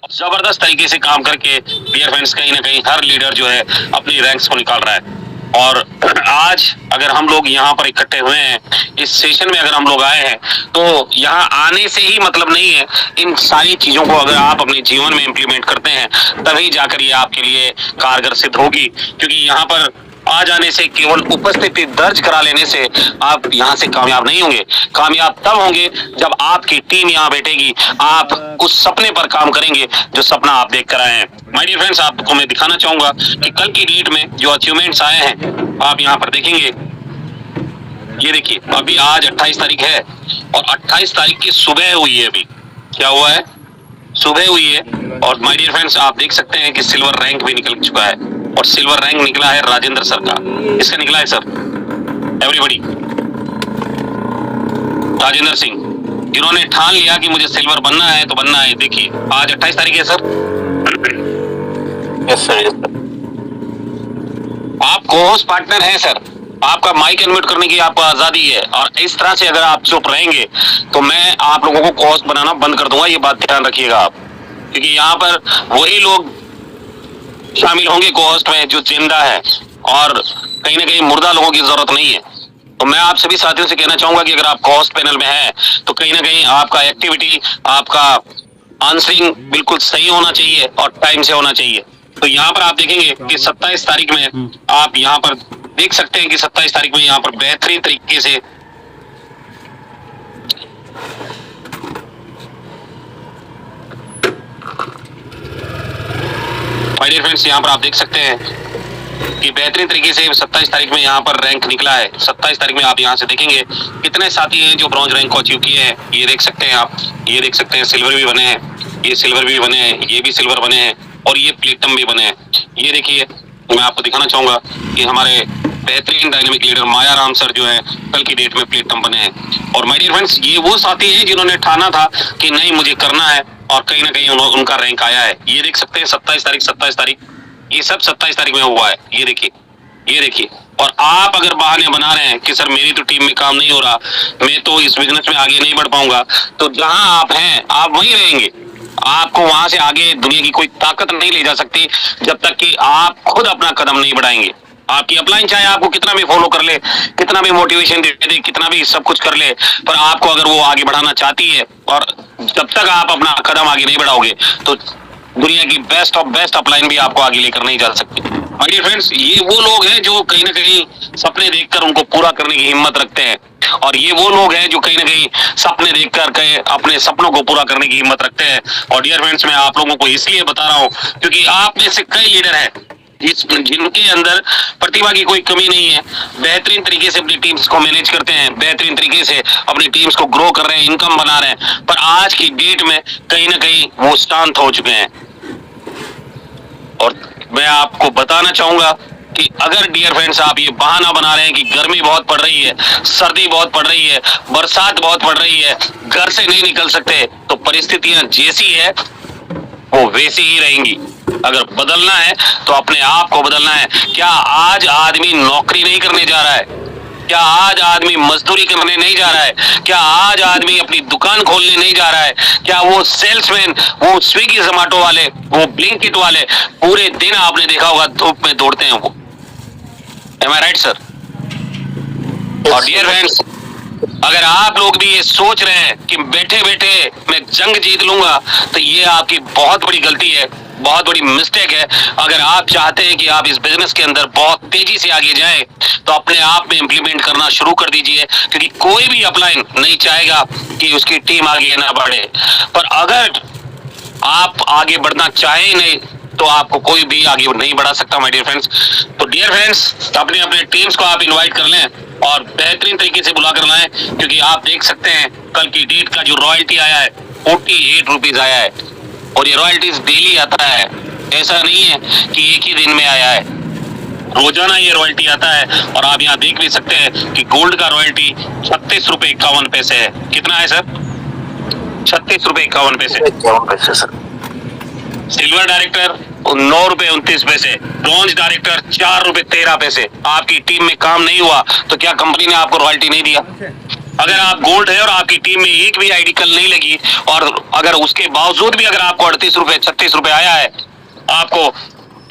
जबरदस्त तरीके से काम करके डियर फ्रेंड्स कहीं ना कहीं हर लीडर जो है अपनी रैंक्स को निकाल रहा है। और आज अगर हम लोग यहाँ पर इकट्ठे हुए हैं, इस सेशन में अगर हम लोग आए हैं, तो यहाँ आने से ही मतलब नहीं है। इन सारी चीजों को अगर आप अपने जीवन में इम्प्लीमेंट करते हैं तभी जाकर ये आपके लिए कारगर सिद्ध होगी। क्योंकि यहाँ पर आ जाने से, केवल उपस्थिति दर्ज करा लेने से आप यहाँ से कामयाब नहीं होंगे। कामयाब तब होंगे जब आपकी टीम यहाँ बैठेगी, आप उस सपने पर काम करेंगे जो सपना आप देख कर आए हैं। माय डियर फ्रेंड्स, आपको मैं दिखाना चाहूंगा कि कल की डेट में जो अचीवमेंट्स आए हैं आप यहाँ पर देखेंगे। ये देखिए, अभी आज 28 तारीख है और 28 तारीख की सुबह हुई है। अभी क्या हुआ है? सुबह हुई है। और माय डियर फ्रेंड्स, आप देख सकते हैं कि सिल्वर रैंक भी निकल चुका है। और सिल्वर रैंक निकला है राजेंद्र सर का। इसका निकला है सर, एवरीबॉडी, राजेंद्र सिंह, जिन्होंने ठान लिया कि मुझे सिल्वर बनना है तो बनना है। देखिए आज 28 तारीख है sir. Yes sir, yes sir. आप को-होस्ट पार्टनर हैं सर, आपका माइक अनम्यूट करने की आपको आजादी है। और इस तरह से अगर आप चुप रहेंगे तो मैं आप लोगों को को-होस्ट बनाना बंद कर दूंगा। ये बात ध्यान रखिएगा आप, क्योंकि यहाँ पर वही लोग शामिल होंगे को-होस्ट में जो जिंदा है, और कहीं ना कहीं मुर्दा लोगों की जरूरत नहीं है। तो मैं आप सभी साथियों से कहना चाहूंगा कि अगर आप को-होस्ट पैनल में हैं तो कहीं ना कहीं आपका एक्टिविटी, आपका आंसरिंग बिल्कुल सही होना चाहिए और टाइम से होना चाहिए। तो यहाँ पर आप देखेंगे कि 27 तारीख में आप यहाँ पर देख सकते हैं कि 27 तारीख में यहाँ पर बेहतरीन तरीके से माय डियर फ्रेंड्स, यहाँ पर आप देख सकते हैं कि बेहतरीन तरीके से 27 तारीख में यहाँ पर रैंक निकला है। 27 तारीख में आप यहाँ से देखेंगे कितने साथी हैं जो ब्रॉन्ज रैंक को अचीव किए हैं। ये देख सकते हैं आप, ये देख सकते हैं सिल्वर भी बने हैं, ये सिल्वर भी बने हैं, ये भी सिल्वर बने हैं, और ये प्लेटिनम भी बने हैं। ये देखिए, मैं आपको दिखाना चाहूंगा कि हमारे बेहतरीन डायनेमिक लीडर माया राम सर जो है कल की डेट में प्लेटिनम बने हैं। और माय डियर फ्रेंड्स, ये वो साथी हैं जिन्होंने ठाना था कि नहीं मुझे करना है, और कहीं ना कहीं उनका रैंक आया है। ये देख सकते हैं 27 तारीख, 27 तारीख, ये सब 27 तारीख में हुआ है। ये देखिए, ये देखिए। और आप अगर बहाने बना रहे हैं कि सर मेरी तो टीम में काम नहीं हो रहा, मैं तो इस बिजनेस में आगे नहीं बढ़ पाऊंगा, तो जहां आप हैं आप वहीं रहेंगे। आपको वहां से आगे दुनिया की कोई ताकत नहीं ले जा सकती जब तक कि आप खुद अपना कदम नहीं बढ़ाएंगे। आपकी अपलाइन चाहे आपको कितना भी फॉलो कर ले, कितना भी मोटिवेशन दे दे, कितना भी सब कुछ कर ले, पर आपको अगर वो आगे बढ़ाना चाहती है, और जब तक आप अपना कदम आगे नहीं बढ़ाओगे तो दुनिया की बेस्ट ऑफ बेस्ट अपलाइन भी आपको आगे लेकर नहीं जा सकती। माय डियर फ्रेंड्स, ये वो लोग हैं जो कहीं ना कहीं सपने देखकर उनको पूरा करने की हिम्मत रखते हैं, और ये वो लोग हैं जो कहीं ना कहीं सपने देखकर कहीं अपने सपनों को पूरा करने की हिम्मत रखते हैं। और डियर फ्रेंड्स, मैं आप लोगों को इसलिए बता रहा हूं क्योंकि आप में से कई लीडर हैं जिनके अंदर प्रतिभा की कोई कमी नहीं है, बेहतरीन तरीके से अपनी टीम्स को मैनेज करते हैं, बेहतरीन तरीके से अपनी टीम्स को ग्रो कर रहे हैं, इनकम बना रहे हैं, पर आज की डेट में कहीं ना कहीं वो शांत हो चुके हैं। और मैं आपको बताना चाहूंगा कि अगर डियर फ्रेंड्स आप ये बहाना बना रहे हैं कि गर्मी बहुत पड़ रही है, सर्दी बहुत पड़ रही है, बरसात बहुत पड़ रही है, घर से नहीं निकल सकते, तो परिस्थितियां जैसी है वो वैसी ही रहेंगी। अगर बदलना है तो अपने आप को बदलना है। क्या आज आदमी नौकरी नहीं करने जा रहा है? क्या आज आदमी मजदूरी करने नहीं जा रहा है? क्या आज आदमी अपनी दुकान खोलने नहीं जा रहा है? क्या वो सेल्समैन, वो स्विगी जोमेटो वाले, वो ब्लिंकिट वाले पूरे दिन आपने देखा होगा धूप में दौड़ते हैं वो? एम आई राइट सर? और डियर फ्रेंड्स, अगर आप लोग भी ये सोच रहे हैं कि बैठे बैठे मैं जंग जीत लूंगा, तो ये आपकी बहुत बड़ी गलती है, बहुत बड़ी मिस्टेक है। अगर आप चाहते हैं कि आप इस बिजनेस के अंदर बहुत तेजी से आगे जाएं, तो अपने आप में इंप्लीमेंट करना शुरू कर दीजिए, क्योंकि कोई भी अपलाइन नहीं चाहेगा कि उसकी टीम आगे ना बढ़े। पर अगर आप आगे बढ़ना चाहे नहीं तो आपको कोई भी आगे नहीं बढ़ा सकता माय डियर फ्रेंड्स। तो डियर फ्रेंड्स, अपने अपने टीम्स को आप इनवाइट कर लें और बेहतरीन तरीके से बुला कर लाएं, क्योंकि आप देख सकते हैं कल की डेट का जो रॉयल्टी आया है 48 रुपीज आया है, और ये रॉयल्टीज डेली आता है, ऐसा नहीं है कि एक ही दिन में आया है, रोजाना ये रॉयल्टी आता है। और आप यहाँ देख भी सकते हैं कि गोल्ड का रॉयल्टी 36 रुपए 51 पैसे है। कितना है सर? 36 रुपए 51 पैसे सर। सिल्वर डायरेक्टर 9 रुपए 29 पैसे, ब्रॉन्ज डायरेक्टर 4 रुपए 13 पैसे। आपकी टीम में काम नहीं हुआ तो क्या कंपनी ने आपको रॉयल्टी नहीं दिया? अगर आप गोल्ड है और आपकी टीम में एक भी आईडी कल नहीं लगी, और अगर उसके बावजूद भी अगर आपको 38 रुपए 36 रुपए आया है, आपको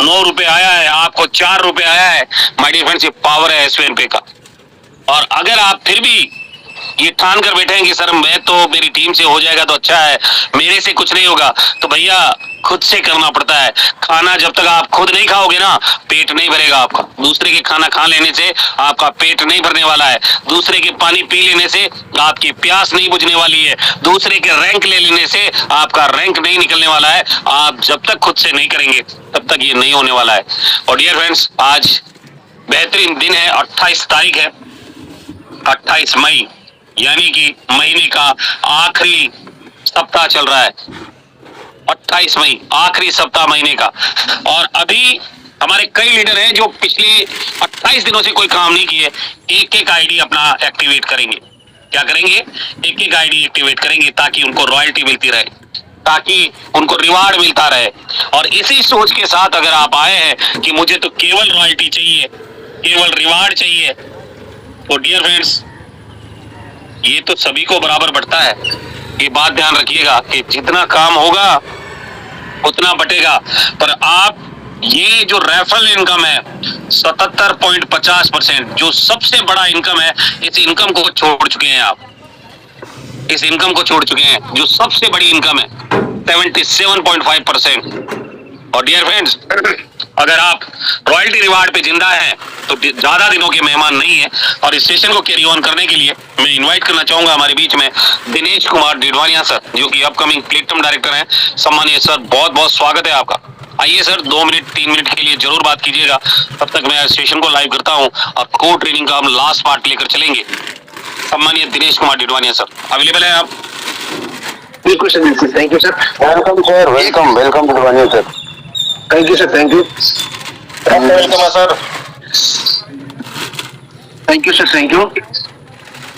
9 रुपए आया है, आपको 4 रुपए आया है, माय डियर फ्रेंड्स, ये पावर है एसवीएन पे का। और अगर आप फिर भी ये ठान कर बैठे हैं कि सर मैं तो मेरी टीम से हो जाएगा तो अच्छा है, मेरे से कुछ नहीं होगा, तो भैया खुद से करना पड़ता है। खाना जब तक आप खुद नहीं खाओगे ना, पेट नहीं भरेगा आपका। दूसरे के खाना खा लेने से आपका पेट नहीं भरने वाला है। दूसरे के पानी पी लेने से आपकी प्यास नहीं बुझने वाली है। दूसरे के रैंक ले लेने से आपका रैंक नहीं निकलने वाला है। आप जब तक खुद से नहीं करेंगे तब तक ये नहीं होने वाला है। और डियर फ्रेंड्स, आज बेहतरीन दिन है, 28 तारीख है, 28 मई, यानी कि महीने का आखिरी सप्ताह चल रहा है। 28 मई आखिरी सप्ताह महीने का। और अभी हमारे कई लीडर हैं जो पिछले 28 दिनों से कोई काम नहीं किए, एक एक आईडी अपना एक्टिवेट करेंगे। क्या करेंगे? एक एक आईडी एक्टिवेट करेंगे ताकि उनको रॉयल्टी मिलती रहे, ताकि उनको रिवार्ड मिलता रहे। और इसी सोच के साथ अगर आप आए हैं कि मुझे तो केवल रॉयल्टी चाहिए, केवल रिवार्ड चाहिए, तो डियर फ्रेंड्स, ये तो सभी को बराबर बढ़ता है। ये बात ध्यान रखिएगा कि जितना काम होगा उतना बटेगा। पर आप ये जो रेफरल इनकम है 77.50%, जो सबसे बड़ा इनकम है, इस इनकम को छोड़ चुके हैं आप। इस इनकम को छोड़ चुके हैं जो सबसे बड़ी इनकम है 77.5%। और डियर फ्रेंड्स, अगर आप रॉयल्टी रिवार्ड पे जिंदा हैं तो ज्यादा दिनों के मेहमान नहीं है। और इस सेशन को कैरी ऑन करने के लिए मैं इनवाइट करना चाहूंगा हमारे बीच में दिनेश कुमार डिडवानिया सर, जो कि अपकमिंग प्लेटफॉर्म डायरेक्टर हैं। सम्मानीय सर, बहुत बहुत स्वागत है आपका। आइए सर, 2 मिनट 3 मिनट के लिए जरूर बात कीजिएगा। तब तक मैं सेशन को लाइव करता हूँ और कोर ट्रेनिंग का हम लास्ट पार्ट लेकर चलेंगे। सम्मानीय दिनेश कुमार डिडवानिया सर, अवेलेबल है आप? बिल्कुल सर, बिल्कुल। Thank you sir. Welcome sir, welcome welcome Didwania sir. Thank you sir, thank you. Welcome sir. Thank you sir, thank you.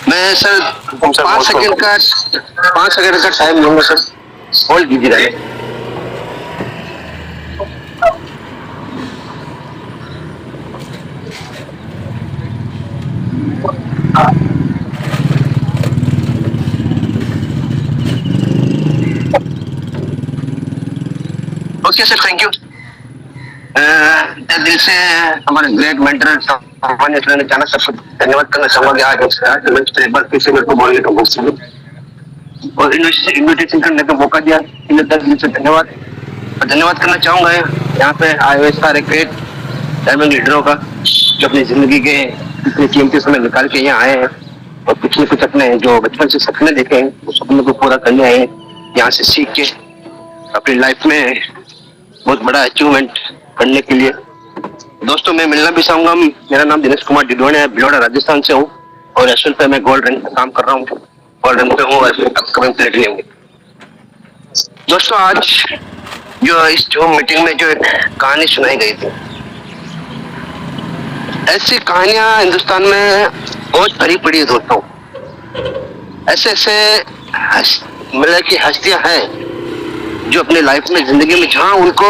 मैं सर 5 सेकंड का टाइम लूंगा सर, होल्ड कीजिए। Okay sir, thank you. दिल से हमारे ग्रेट मेंटर सामान्य sir ने अचानक सबको धन्यवाद करना चाहूंगा। आज मंच पर एक बार फिर से मेरे को बोलने का मौका मिला और इन्विटेशन करने का मौका दिया, इन्हें दिल से धन्यवाद। और धन्यवाद करना चाहूंगा यहाँ पे आए हुए सारे ग्रेट डायमंड लीडरों का, जो अपनी जिंदगी के इतने कीमती समय निकाल के यहाँ आए हैं और कुछ न कुछ अपने जो बचपन से सपने देखे हैं उस सपनों को पूरा करने आए हैं, यहाँ से सीख के अपनी लाइफ में बहुत बड़ा अचीवमेंट करने के लिए। दोस्तों, मैं मिलना भी चाहूंगा। मेरा नाम दिनेश कुमार डिडवानिया है, भिलवाड़ा राजस्थान से हूँ और एसएल पे मैं गोल्ड रैंक पे काम कर रहा हूँ। गोल्ड रैंक पे हूँ और अपकमिंग प्लेटिनम में। दोस्तों, आज जो इस जूम मीटिंग में जो एक कहानी सुनाई गई थी, ऐसी कहानियां हिंदुस्तान में बहुत भरी पड़ी है दोस्तों। ऐसे ऐसे मतलब की हस्तियां हैं जो अपने लाइफ में, जिंदगी में, जहां उनको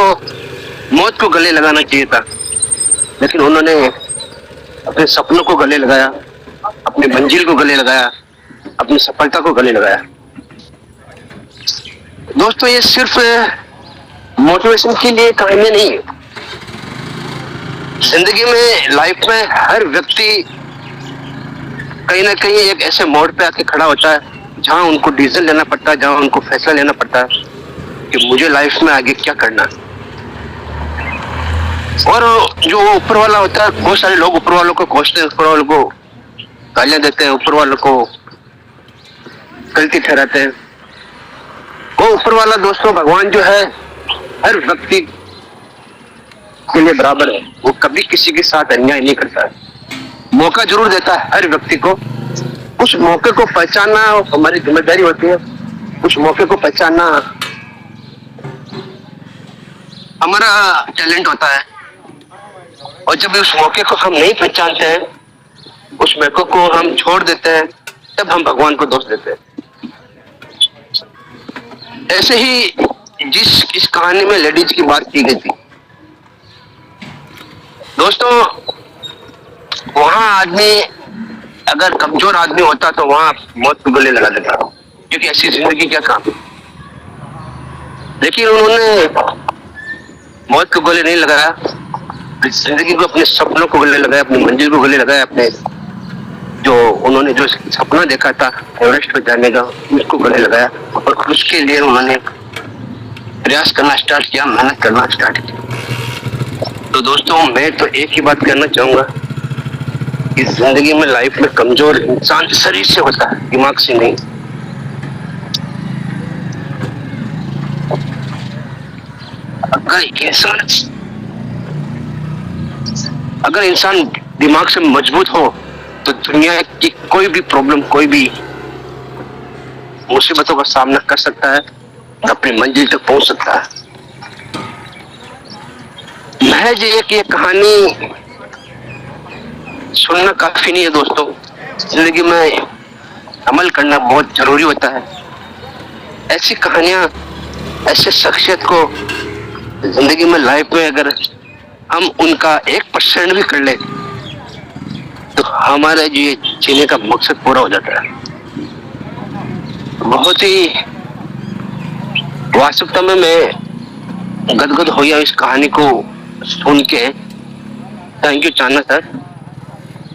मौत को गले लगाना चाहिए था, लेकिन उन्होंने अपने सपनों को गले लगाया, अपनी मंजिल को गले लगाया, अपनी सफलता को गले लगाया। दोस्तों, ये सिर्फ मोटिवेशन के लिए कहानी नहीं है। जिंदगी में, लाइफ में हर व्यक्ति कहीं ना कहीं एक ऐसे मोड़ पे आके खड़ा होता है जहां उनको डिसीजन लेना पड़ता है, जहां उनको फैसला लेना पड़ता है कि मुझे लाइफ में आगे क्या करना है। और जो ऊपर वाला होता है, बहुत सारे लोग ऊपर वालों को कोसते हैं, ऊपर वालों को गालियां देते हैं, ऊपर वालों को गलती ठहराते हैं। वो ऊपर वाला दोस्तों, भगवान जो है, हर व्यक्ति के लिए बराबर है। वो कभी किसी के साथ अन्याय नहीं करता है, मौका जरूर देता है हर व्यक्ति को। उस मौके को पहचानना हमारी जिम्मेदारी होती है, उस मौके को पहचानना हमारा टैलेंट होता है। और जब उस मौके को हम नहीं पहचानते हैं, उस मौके को हम छोड़ देते हैं, तब हम भगवान को दोष देते हैं। ऐसे ही इस कहानी में लेडीज की बात की गई थी दोस्तों, वहां आदमी अगर कमजोर आदमी होता तो वहां मौत को गले लगा देता, क्योंकि ऐसी जिंदगी क्या काम। लेकिन उन्होंने मौत को गले नहीं लगाया, जिंदगी को, अपने सपनों को गले लगाया, अपनी मंजिल को गले लगाया, अपने जो उन्होंने जो सपना देखा था एवरेस्ट पर जाने का उसको गले लगाया, और उसके लिए उन्होंने प्रयास करना स्टार्ट किया, मेहनत करना स्टार्ट किया। तो दोस्तों मैं तो एक ही बात कहना चाहूंगा कि जिंदगी में, लाइफ में कमजोर इंसान शरीर से होता है, दिमाग से नहीं। अगर इंसान दिमाग से मजबूत हो तो दुनिया की कोई भी प्रॉब्लम, कोई भी मुसीबतों का सामना कर सकता है, अपनी मंजिल तक पहुंच सकता है। महज एक ये कहानी सुनना काफी नहीं है दोस्तों, जिंदगी में अमल करना बहुत जरूरी होता है। ऐसी कहानियां, ऐसे शख्सियत को जिंदगी में, लाइफ में अगर हम उनका 1% भी कर ले तो हमारा ये जीने का मकसद पूरा हो जाता है। बहुत ही वास्तविकता में मैं गदगद हो गया इस कहानी को सुन के। Thank you Chandana sir.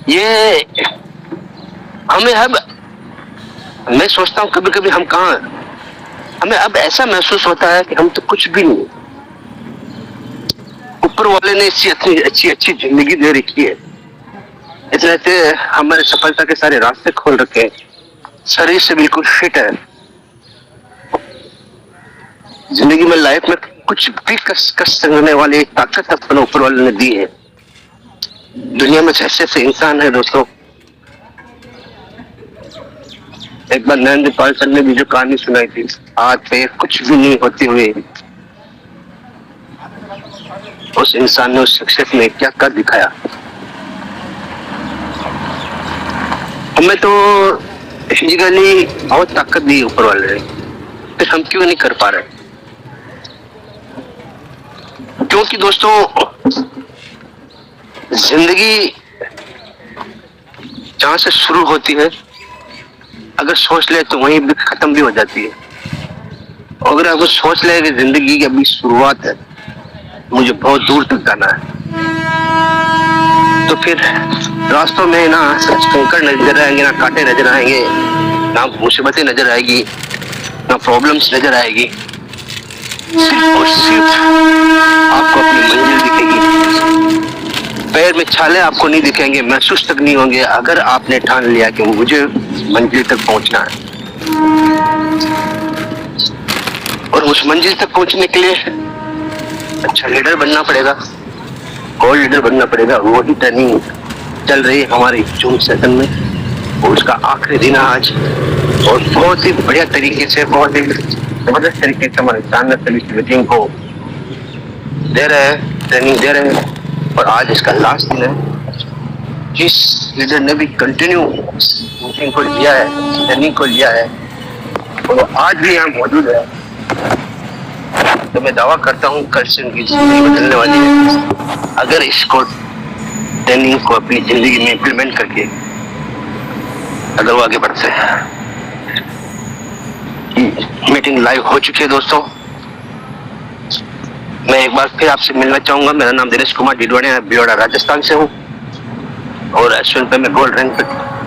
ये हमें अब, मैं सोचता हूँ कभी कभी हम कहाँ, हमें अब ऐसा महसूस होता है कि हम तो कुछ भी नहीं, ऊपर वाले ने इतनी अच्छी अच्छी जिंदगी दे रखी है, इतने हमारे सफलता के सारे रास्ते खोल रखे हैं, शरीर से बिल्कुल फिट है, जिंदगी में, लाइफ में कुछ भी कष्ट करने वाली ताकत अपने ऊपर वाले ने दी है। दुनिया में ऐसे ऐसे इंसान है दोस्तों। एक बार नरेंद्र पाल सर ने भी जो कहानी सुनाई थी, हाथ पैर कुछ भी नहीं होते हुए उस इंसान ने, उस शख्सियत ने क्या कर दिखाया। हमें तो फिजिकली बहुत ताकत दी ऊपर वाले ने, फिर हम क्यों नहीं कर पा रहे? क्योंकि दोस्तों जिंदगी जहां से शुरू होती है, अगर सोच ले तो वहीं भी खत्म भी हो जाती है। और अगर सोच ले कि जिंदगी की अभी शुरुआत है, मुझे बहुत दूर तक जाना है, तो फिर रास्तों में ना कंकड़ नजर आएंगे, ना कांटे नजर आएंगे, ना मुसीबतें नजर आएगी, ना प्रॉब्लम्स नजर आएगी, सिर्फ और सिर्फ आपको अपनी मंजिल दिखेगी। पैर में छाले आपको नहीं दिखेंगे, महसूस तक नहीं होंगे, अगर आपने ठान लिया कि मुझे मंजिल तक पहुंचना है। और उस मंजिल तक पहुंचने के लिए अच्छा लीडर बनना पड़ेगा, गोल्ड लीडर बनना पड़ेगा। वही ट्रेनिंग चल रही है हमारी जून सेशन में, और उसका आखिरी दिन आज, और बहुत ही बढ़िया तरीके से, बहुत ही जबरदस्त तरीके से हमारे चांदना मीटिंग को दे रहे हैं, ट्रेनिंग दे रहे हैं। और आज इसका लास्ट दिन है। जिस लीडर ने भी कंटिन्यू मीटिंग को लिया है, ट्रेनिंग को लिया है, और आज भी यहाँ मौजूद है, तो मैं दावा करता हूँ कल से उनकी जिंदगी बदलने वाली है, अगर इसको, ट्रेनिंग को अपनी जिंदगी में इम्प्लीमेंट करके अगर वो आगे बढ़ते हैं। मीटिंग लाइव हो चुकी है दोस्तों। मैं एक बार फिर आपसे मिलना चाहूंगा। मेरा नाम दिनेश कुमार डिडवाड़िया, बियोड़ा राजस्थान से हूँ, और एसएल पे मैं गोल्ड रैंक पे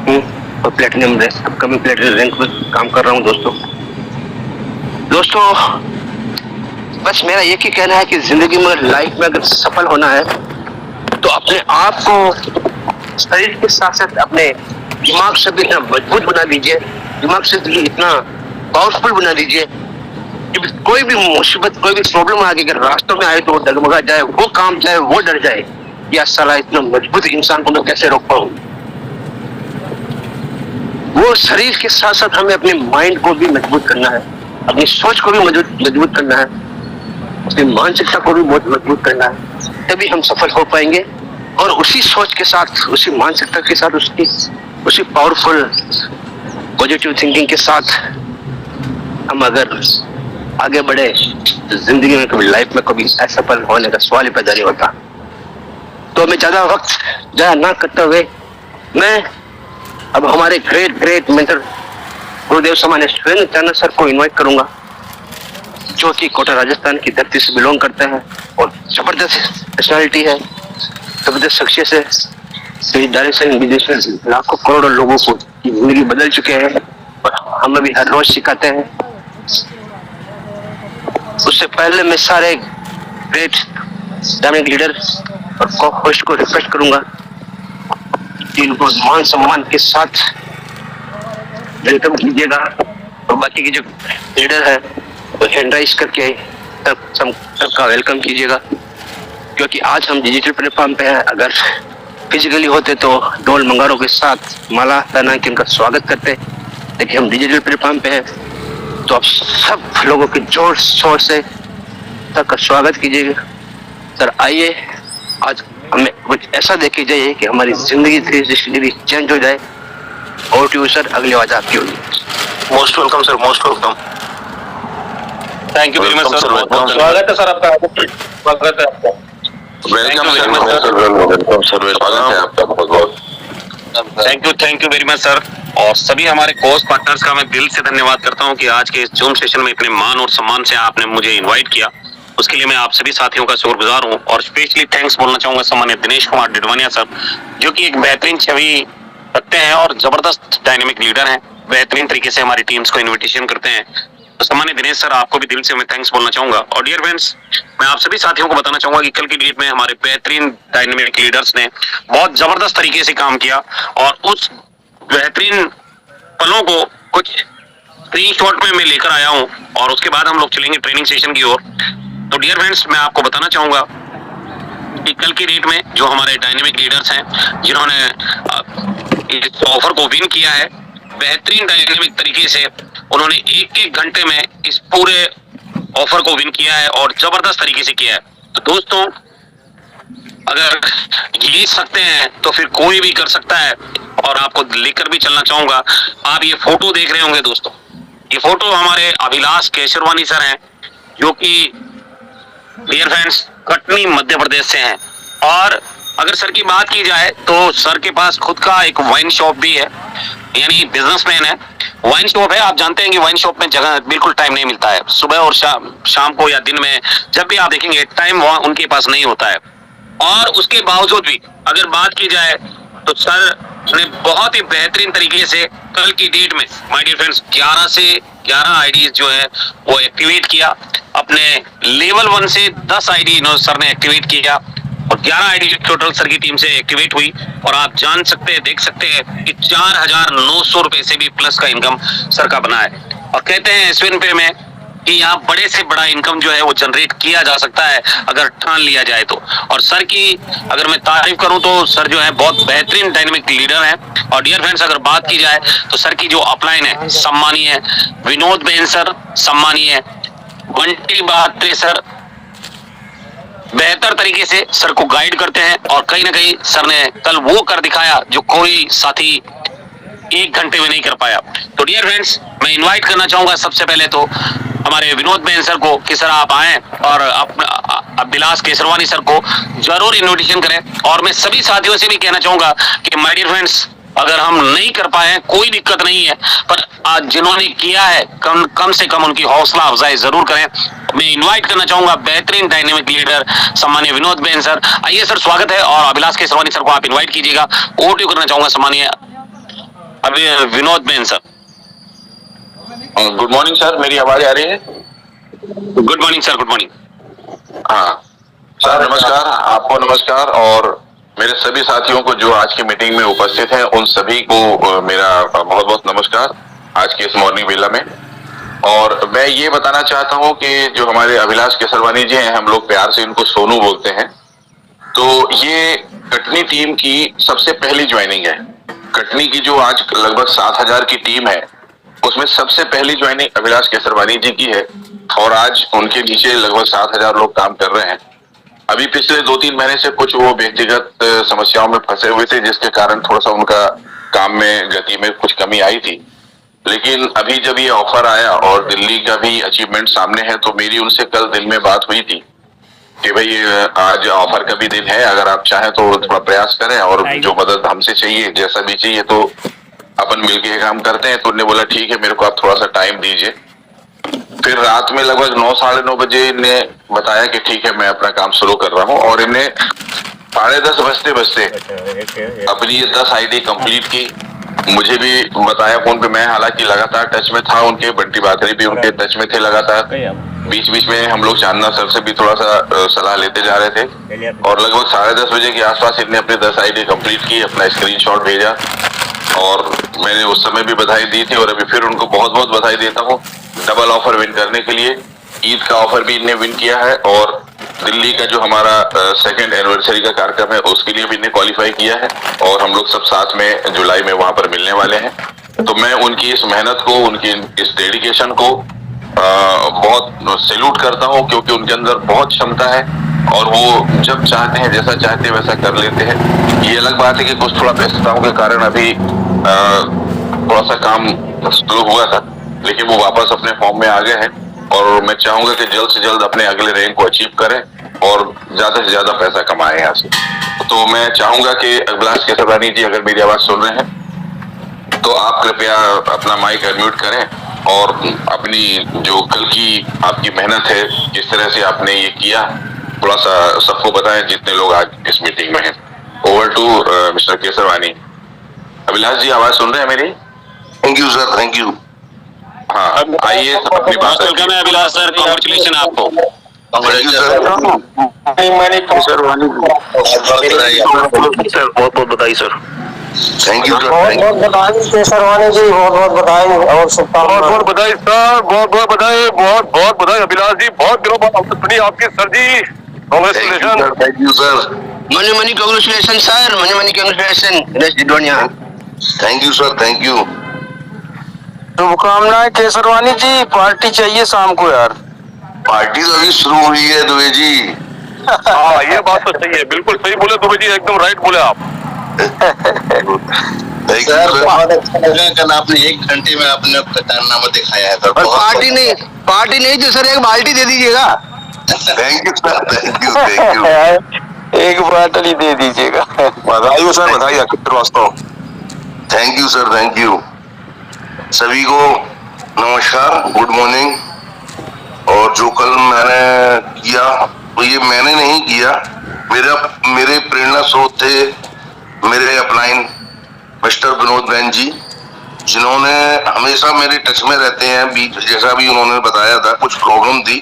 हूँ, और platinum rank, upcoming platinum rank पे काम कर रहा हूँ दोस्तों। बस मेरा एक ही कहना है कि जिंदगी में, लाइफ में अगर सफल होना है तो अपने आप को शरीर के साथ साथ अपने दिमाग से भी इतना मजबूत बना लीजिए, दिमाग से भी इतना पावरफुल बना लीजिए कि कोई भी मुसीबत, कोई भी प्रॉब्लम आगे अगर रास्तों में आए तो वो डगमगा जाए, वो काम जाए, वो डर जाए, या साला इतना मजबूत इंसान को मैं कैसे रोक पाऊं। वो शरीर के साथ साथ हमें अपने माइंड को भी मजबूत करना है, अपनी सोच को भी मजबूत करना है, अपनी मानसिकता को भी बहुत मजबूत करना है, तभी हम सफल हो पाएंगे। और उसी सोच के साथ, उसी मानसिकता के साथ, उसी पावरफुल पॉजिटिव थिंकिंग के साथ हम अगर आगे बढ़े तो जिंदगी में कभी, लाइफ में कभी असफल होने का सवाल ही पैदा नहीं होता। तो मैं ज्यादा वक्त जाया ना करते हुए मैं अब हमारे ग्रेट मेंटर गुरुदेव सामान्य सुरेंद्र चानक सर को इनवाइट करूंगा, जो कि कोटा राजस्थान की धरती से बिलोंग करते हैं और जबरदस्त पर्सनालिटी है, जबरदस्त शख्सियत है। श्री डायरेक्शन विदेश में लाखों करोड़ों लोगों को की जिंदगी बदल चुके हैं और हमें भी हर रोज सिखाते हैं। उससे पहले मैं सारे ग्रेट डायनेमिक लीडर और को-होस्ट को रिक्वेस्ट करूंगा कि इनको मान सम्मान के साथ वेलकम कीजिएगा और बाकी के जो लीडर है वो हैंड राइज करके सबका वेलकम कीजिएगा, क्योंकि आज हम डिजिटल प्लेटफॉर्म पे हैं। अगर फिजिकली होते तो ढोल मंगारों के साथ माला पहना के उनका स्वागत करते, लेकिन हम डिजिटल प्लेटफॉर्म पे हैं तो आप सब लोगों के जोर शोर से सबका स्वागत कीजिएगा। सर आइए, आज हमें कुछ ऐसा देखी जाइए कि हमारी जिंदगी 360 डिग्री चेंज हो जाए। और टू सर, अगली आवाज आपकी होगी। Most welcome sir, most welcome. Thank you very much sir, स्वागत है सर आपका, स्वागत है आपका। वेलकम सर, वेलकम सर, स्वागत है आपका बहुत बहुत। Thank you very much sir. और सभी हमारे कोर्स पार्टनर्स का मैं दिल से धन्यवाद करता हूं कि आज के इस जूम सेशन में इतने मान और सम्मान से आपने मुझे इनवाइट किया। उसके लिए मैं आप सभी साथियों का शुक्रगुजार हूं और स्पेशली थैंक्स बोलना चाहूंगा सम्मानित दिनेश कुमार डिडवानिया सर, जो कि एक बेहतरीन छवि रखते हैं और जबरदस्त डायनेमिक लीडर हैं। बेहतरीन तरीके से हमारी टीम्स को इन्विटेशन करते हैं। तो सम्मानित दिनेश सर, आपको भी दिल से मैं थैंक्स बोलना चाहूंगा। और डियर फ्रेंड्स, मैं आप सभी साथियों को बताना चाहूंगा कि कल की डेट में हमारे बेहतरीन डायनेमिक लीडर्स ने बहुत जबरदस्त तरीके से काम किया और उस बेहतरीन पलों को कुछ स्क्रीनशॉट में मैं लेकर आया हूं और उसके बाद हम लोग चलेंगे ट्रेनिंग सेशन की ओर। तो डियर फ्रेंड्स, मैं आपको बताना चाहूंगा कि कल की डेट में जो हमारे डायनेमिक लीडर्स हैं, जिन्होंने इस ऑफर को विन किया है, बेहतरीन डायनेमिक तरीके से उन्होंने एक घंटे में इस पूरे ऑफर को विन किया है और जबरदस्त तरीके से किया है। तो दोस्तों, अगर ये सकते हैं तो फिर कोई भी कर सकता है और आपको लेकर भी चलना चाहूंगा। आप ये फोटो देख रहे होंगे दोस्तों, ये फोटो हमारे अभिलाष केशरवानी सर हैं, जो कि डियर फ्रेंड्स कटनी मध्य प्रदेश से हैं। और अगर सर की बात की जाए तो सर के पास खुद का एक वाइन शॉप भी है, यानी बिजनेसमैन है। वाइन शॉप है, आप जानते हैं कि वाइन शॉप में जगह बिल्कुल टाइम नहीं मिलता है। सुबह और शाम को या दिन में जब भी आप देखेंगे टाइम उनके पास नहीं होता है। और उसके बावजूद भी अगर बात की जाए तो सर ने बहुत ही बेहतरीन तरीके से कल की डेट में माय डियर फ्रेंड्स 11 से 11 आईडीज जो है वो एक्टिवेट किया। अपने लेवल 1 से 10 आईडी सर ने एक्टिवेट किया और 11 आईडी टोटल सर की टीम से एक्टिवेट हुई। और आप जान सकते हैं, देख सकते हैं कि 4,900 रुपए से भी प्लस का इनकम सर का बना है। और कहते हैं एसवीएन पे में कि यहाँ बड़े से बड़ा इनकम जो है वो जनरेट किया जा सकता है अगर ठान लिया जाए तो। और सर की अगर मैं तारीफ करूं तो सर जो है बहुत बेहतरीन डायनेमिक लीडर हैं। और डियर फ्रेंड्स, अगर बात की जाए तो सर की जो अपलाइन है सम्मानीय है, विनोद बेन सर सम्मानीय है, बंटी बहात्रे सर बेहतर तरीके से सर को गाइड करते हैं। और कहीं ना कहीं सर ने कल वो कर दिखाया जो कोई साथी 1 घंटे में नहीं कर पाया। तो डियर फ्रेंड्स, मैं इनवाइट करना चाहूंगा सबसे पहले तो हमारे विनोद बेन सर को कि सर आप आए और अभिलाष केसरवानी सर को जरूर इन्विटेशन करें। और मैं सभी साथियों से भी कहना चाहूंगा कि माय डियर फ्रेंड्स, अगर हम नहीं कर पाए कोई दिक्कत नहीं है, पर आज जिन्होंने किया है कम से कम उनकी हौसला अफजाई जरूर करें। मैं इनवाइट करना चाहूंगा बेहतरीन डायनेमिक लीडर सम्मानीय विनोद बेन सर। आइए सर, स्वागत है। और अभिलाष केसरवानी सर को आप इन्वाइट कीजिएगा। ओवरव्यू करना चाहूंगा सम्मानीय अभी Vinod ben sir. Good morning sir, मेरी आवाज आ रही है? Good morning sir, good morning. हाँ सर, नमस्कार, आपको नमस्कार और मेरे सभी साथियों को जो आज की मीटिंग में उपस्थित हैं उन सभी को मेरा बहुत बहुत नमस्कार आज के इस मॉर्निंग वेला में। और मैं ये बताना चाहता हूँ कि जो हमारे अभिलाष केसरवानी जी हैं, हम लोग प्यार से इनको सोनू बोलते हैं, तो ये कटनी टीम की सबसे पहली ज्वाइनिंग है। कटनी की जो आज लगभग 7,000 की टीम है उसमें सबसे पहली ज्वाइनिंग अभिलाष केसरवानी जी की है और आज उनके नीचे लगभग 7,000 लोग काम कर रहे हैं। अभी पिछले 2-3 महीने से कुछ वो व्यक्तिगत समस्याओं में फंसे हुए थे, जिसके कारण थोड़ा सा उनका काम में गति में कुछ कमी आई थी। लेकिन अभी जब ये ऑफर आया और दिल्ली का भी अचीवमेंट सामने है, तो मेरी उनसे कल दिल में बात हुई थी कि भाई आज ऑफर का भी दिन है, अगर आप चाहें तो थोड़ा प्रयास करें और जो मदद हमसे चाहिए जैसा भी चाहिए तो अपन मिलके काम करते हैं। तो उन्होंने बोला ठीक है, मेरे को आप थोड़ा सा टाइम दीजिए। फिर रात में लगभग 9 साढ़े 9 बजे इन्हें बताया कि ठीक है मैं अपना काम शुरू कर रहा हूँ, और इन्हें 10:30 बजते बजते अपनी ये 10 आईडी कंप्लीट की। मुझे भी बताया फोन पे, मैं हालांकि लगातार टच में था उनके, बंटी बादरी भी उनके टच में थे लगातार। बीच बीच में हम लोग चांदना सर से भी थोड़ा सा सलाह लेते जा रहे थे, और लगभग 10:30 बजे के आसपास इन्हें अपनी 10 आईडी कंप्लीट की, अपना स्क्रीनशॉट भेजा, और मैंने उस समय भी बधाई दी थी, और अभी फिर उनको बहुत बहुत बधाई देता हूँ डबल ऑफर विन करने के लिए। ईद का ऑफर भी इन्हें विन किया है, और दिल्ली का जो हमारा 2nd एनिवर्सरी का कार्यक्रम है उसके लिए भी इन्हें क्वालिफाई किया है, और हम लोग सब साथ में जुलाई में वहां पर मिलने वाले हैं। तो मैं उनकी इस मेहनत को, उनकी इस डेडिकेशन को बहुत सैल्यूट करता हूं, क्योंकि उनके अंदर बहुत क्षमता है, और वो जब चाहते हैं, जैसा चाहते हैं वैसा कर लेते हैं। ये अलग बात है कि कुछ थोड़ा व्यस्तताओं के कारण अभी थोड़ा सा काम स्लो हुआ था, लेकिन वो वापस अपने फॉर्म में आ गए हैं, और मैं चाहूंगा कि जल्द से जल्द अपने अगले रैंक को अचीव करें और ज्यादा से ज्यादा पैसा कमाएं यहाँ से। तो मैं चाहूंगा कि अभिलाष केसरवानी जी अगर मेरी आवाज सुन रहे हैं तो आप कृपया अपना माइक अनम्यूट करें, और अपनी जो कल की आपकी मेहनत है, किस तरह से आपने ये किया, थोड़ा सा सबको बताएं जितने लोग आज इस मीटिंग में हैं। Over to mister Kesarwani. Abhilash ji आवाज सुन रहे हैं मेरी? Thank you sir, thank you. हाँ, आइए अपनी बात वेलकम है अभिलाष सर, कॉन्ग्रेचुलेशन आपको। सर बहुत बहुत बधाई सर। थैंक यू सर, बहुत बहुत बधाई केसरवानी जी, बहुत बहुत बधाई और शुभकामनाएं। बहुत बहुत बधाई सर, बहुत बहुत बधाई, बहुत बहुत बधाई अभिलाष जी, बहुत दिनों बाद आवाज सुनी आपकी sir ji, congratulation. Thank you sir. Many many congratulation sir, many many congratulation Dinesh Didonia. Thank you sir, thank you. शुभकामनाएं केसरवानी जी, पार्टी चाहिए शाम को यार। पार्टी तो अभी शुरू हुई है दुबे जी। हाँ ये बात तो सही है, बिल्कुल सही बोले दुबे जी, एकदम राइट बोले आप। Thank you sir. बहुत अच्छा लगा कल आपने 1 घंटे में आपने अपना कारनामा दिखाया है सर। और पार्टी नहीं तो सर एक बाल्टी दे दीजिएगा। Thank you sir, thank you, thank you. एक बाटली दे दीजिएगा। बधाई हो सर, बधाई वास्तव। Thank you sir, thank you. सभी को नमस्कार, गुड मॉर्निंग। और जो कल मैंने किया तो ये मैंने नहीं किया, मेरे प्रेरणा स्रोत थे मेरे अपलाइन मिस्टर विनोद बैन जी, जिन्होंने हमेशा मेरे टच में रहते हैं। जैसा भी उन्होंने बताया था, कुछ प्रॉब्लम थी,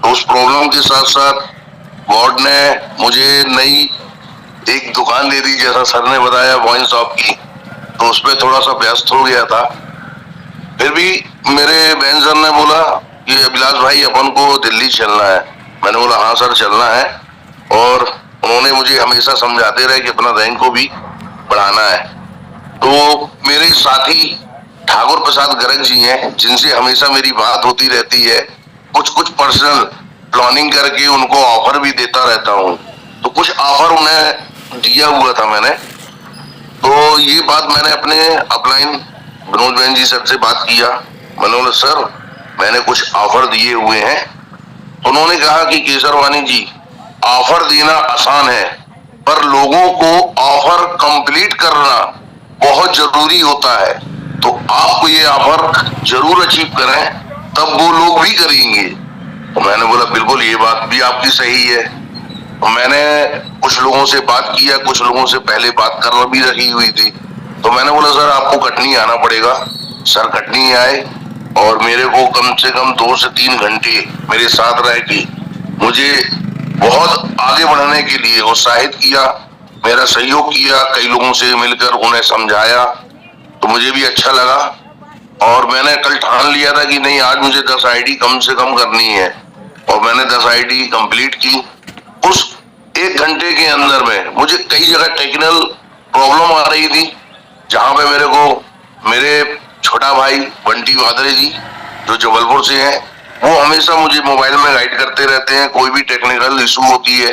तो उस प्रॉब्लम के साथ साथ गॉड ने मुझे नई एक दुकान दे दी, जैसा सर ने बताया वाइन शॉप की, तो उसमें थोड़ा सा व्यस्त हो गया था। फिर भी मेरे बहन सर ने बोला कि अभिलाष भाई अपन को दिल्ली चलना है। मैंने बोला हाँ सर चलना है, और उन्होंने मुझे हमेशा समझाते रहे कि अपना रैंक को भी बढ़ाना है। तो मेरे साथी ठाकुर प्रसाद गर्ग जी हैं, जिनसे हमेशा मेरी बात होती रहती है, कुछ पर्सनल प्लानिंग करके उनको ऑफर भी देता रहता हूँ, तो कुछ ऑफर उन्हें दिया हुआ था मैंने। तो ये बात मैंने अपने अपलाइन विनोद बहन जी सर से बात किया। मैंने बोला सर मैंने कुछ ऑफर दिए हुए हैं। उन्होंने कहा कि केसरवानी जी ऑफर देना आसान है, पर लोगों को ऑफर कंप्लीट करना बहुत जरूरी होता है, तो आपको ये ऑफर जरूर अचीव करें, तब वो लोग भी करेंगे। तो मैंने बोला बिल्कुल ये बात भी आपकी सही है। तो मैंने कुछ लोगों से बात किया, कुछ लोगों से पहले बात करना भी रखी हुई थी। तो मैंने बोला सर आपको कटनी आना पड़ेगा। सर कटनी आए, और मेरे को कम से कम 2 से 3 घंटे मेरे साथ रह के मुझे बहुत आगे बढ़ने के लिए उत्साहित किया, मेरा सहयोग किया, कई लोगों से मिलकर उन्हें समझाया, तो मुझे भी अच्छा लगा। और मैंने कल ठान लिया था कि नहीं आज मुझे 10 आईडी कम से कम करनी है, और मैंने 10 आईडी कंप्लीट की। उस 1 घंटे के अंदर में मुझे कई जगह टेक्निकल प्रॉब्लम आ रही थी, जहां पे मेरे को मेरे छोटा भाई बंटी बादरे जी जो जबलपुर से हैं, वो हमेशा मुझे मोबाइल में गाइड करते रहते हैं, कोई भी टेक्निकल इशू होती है।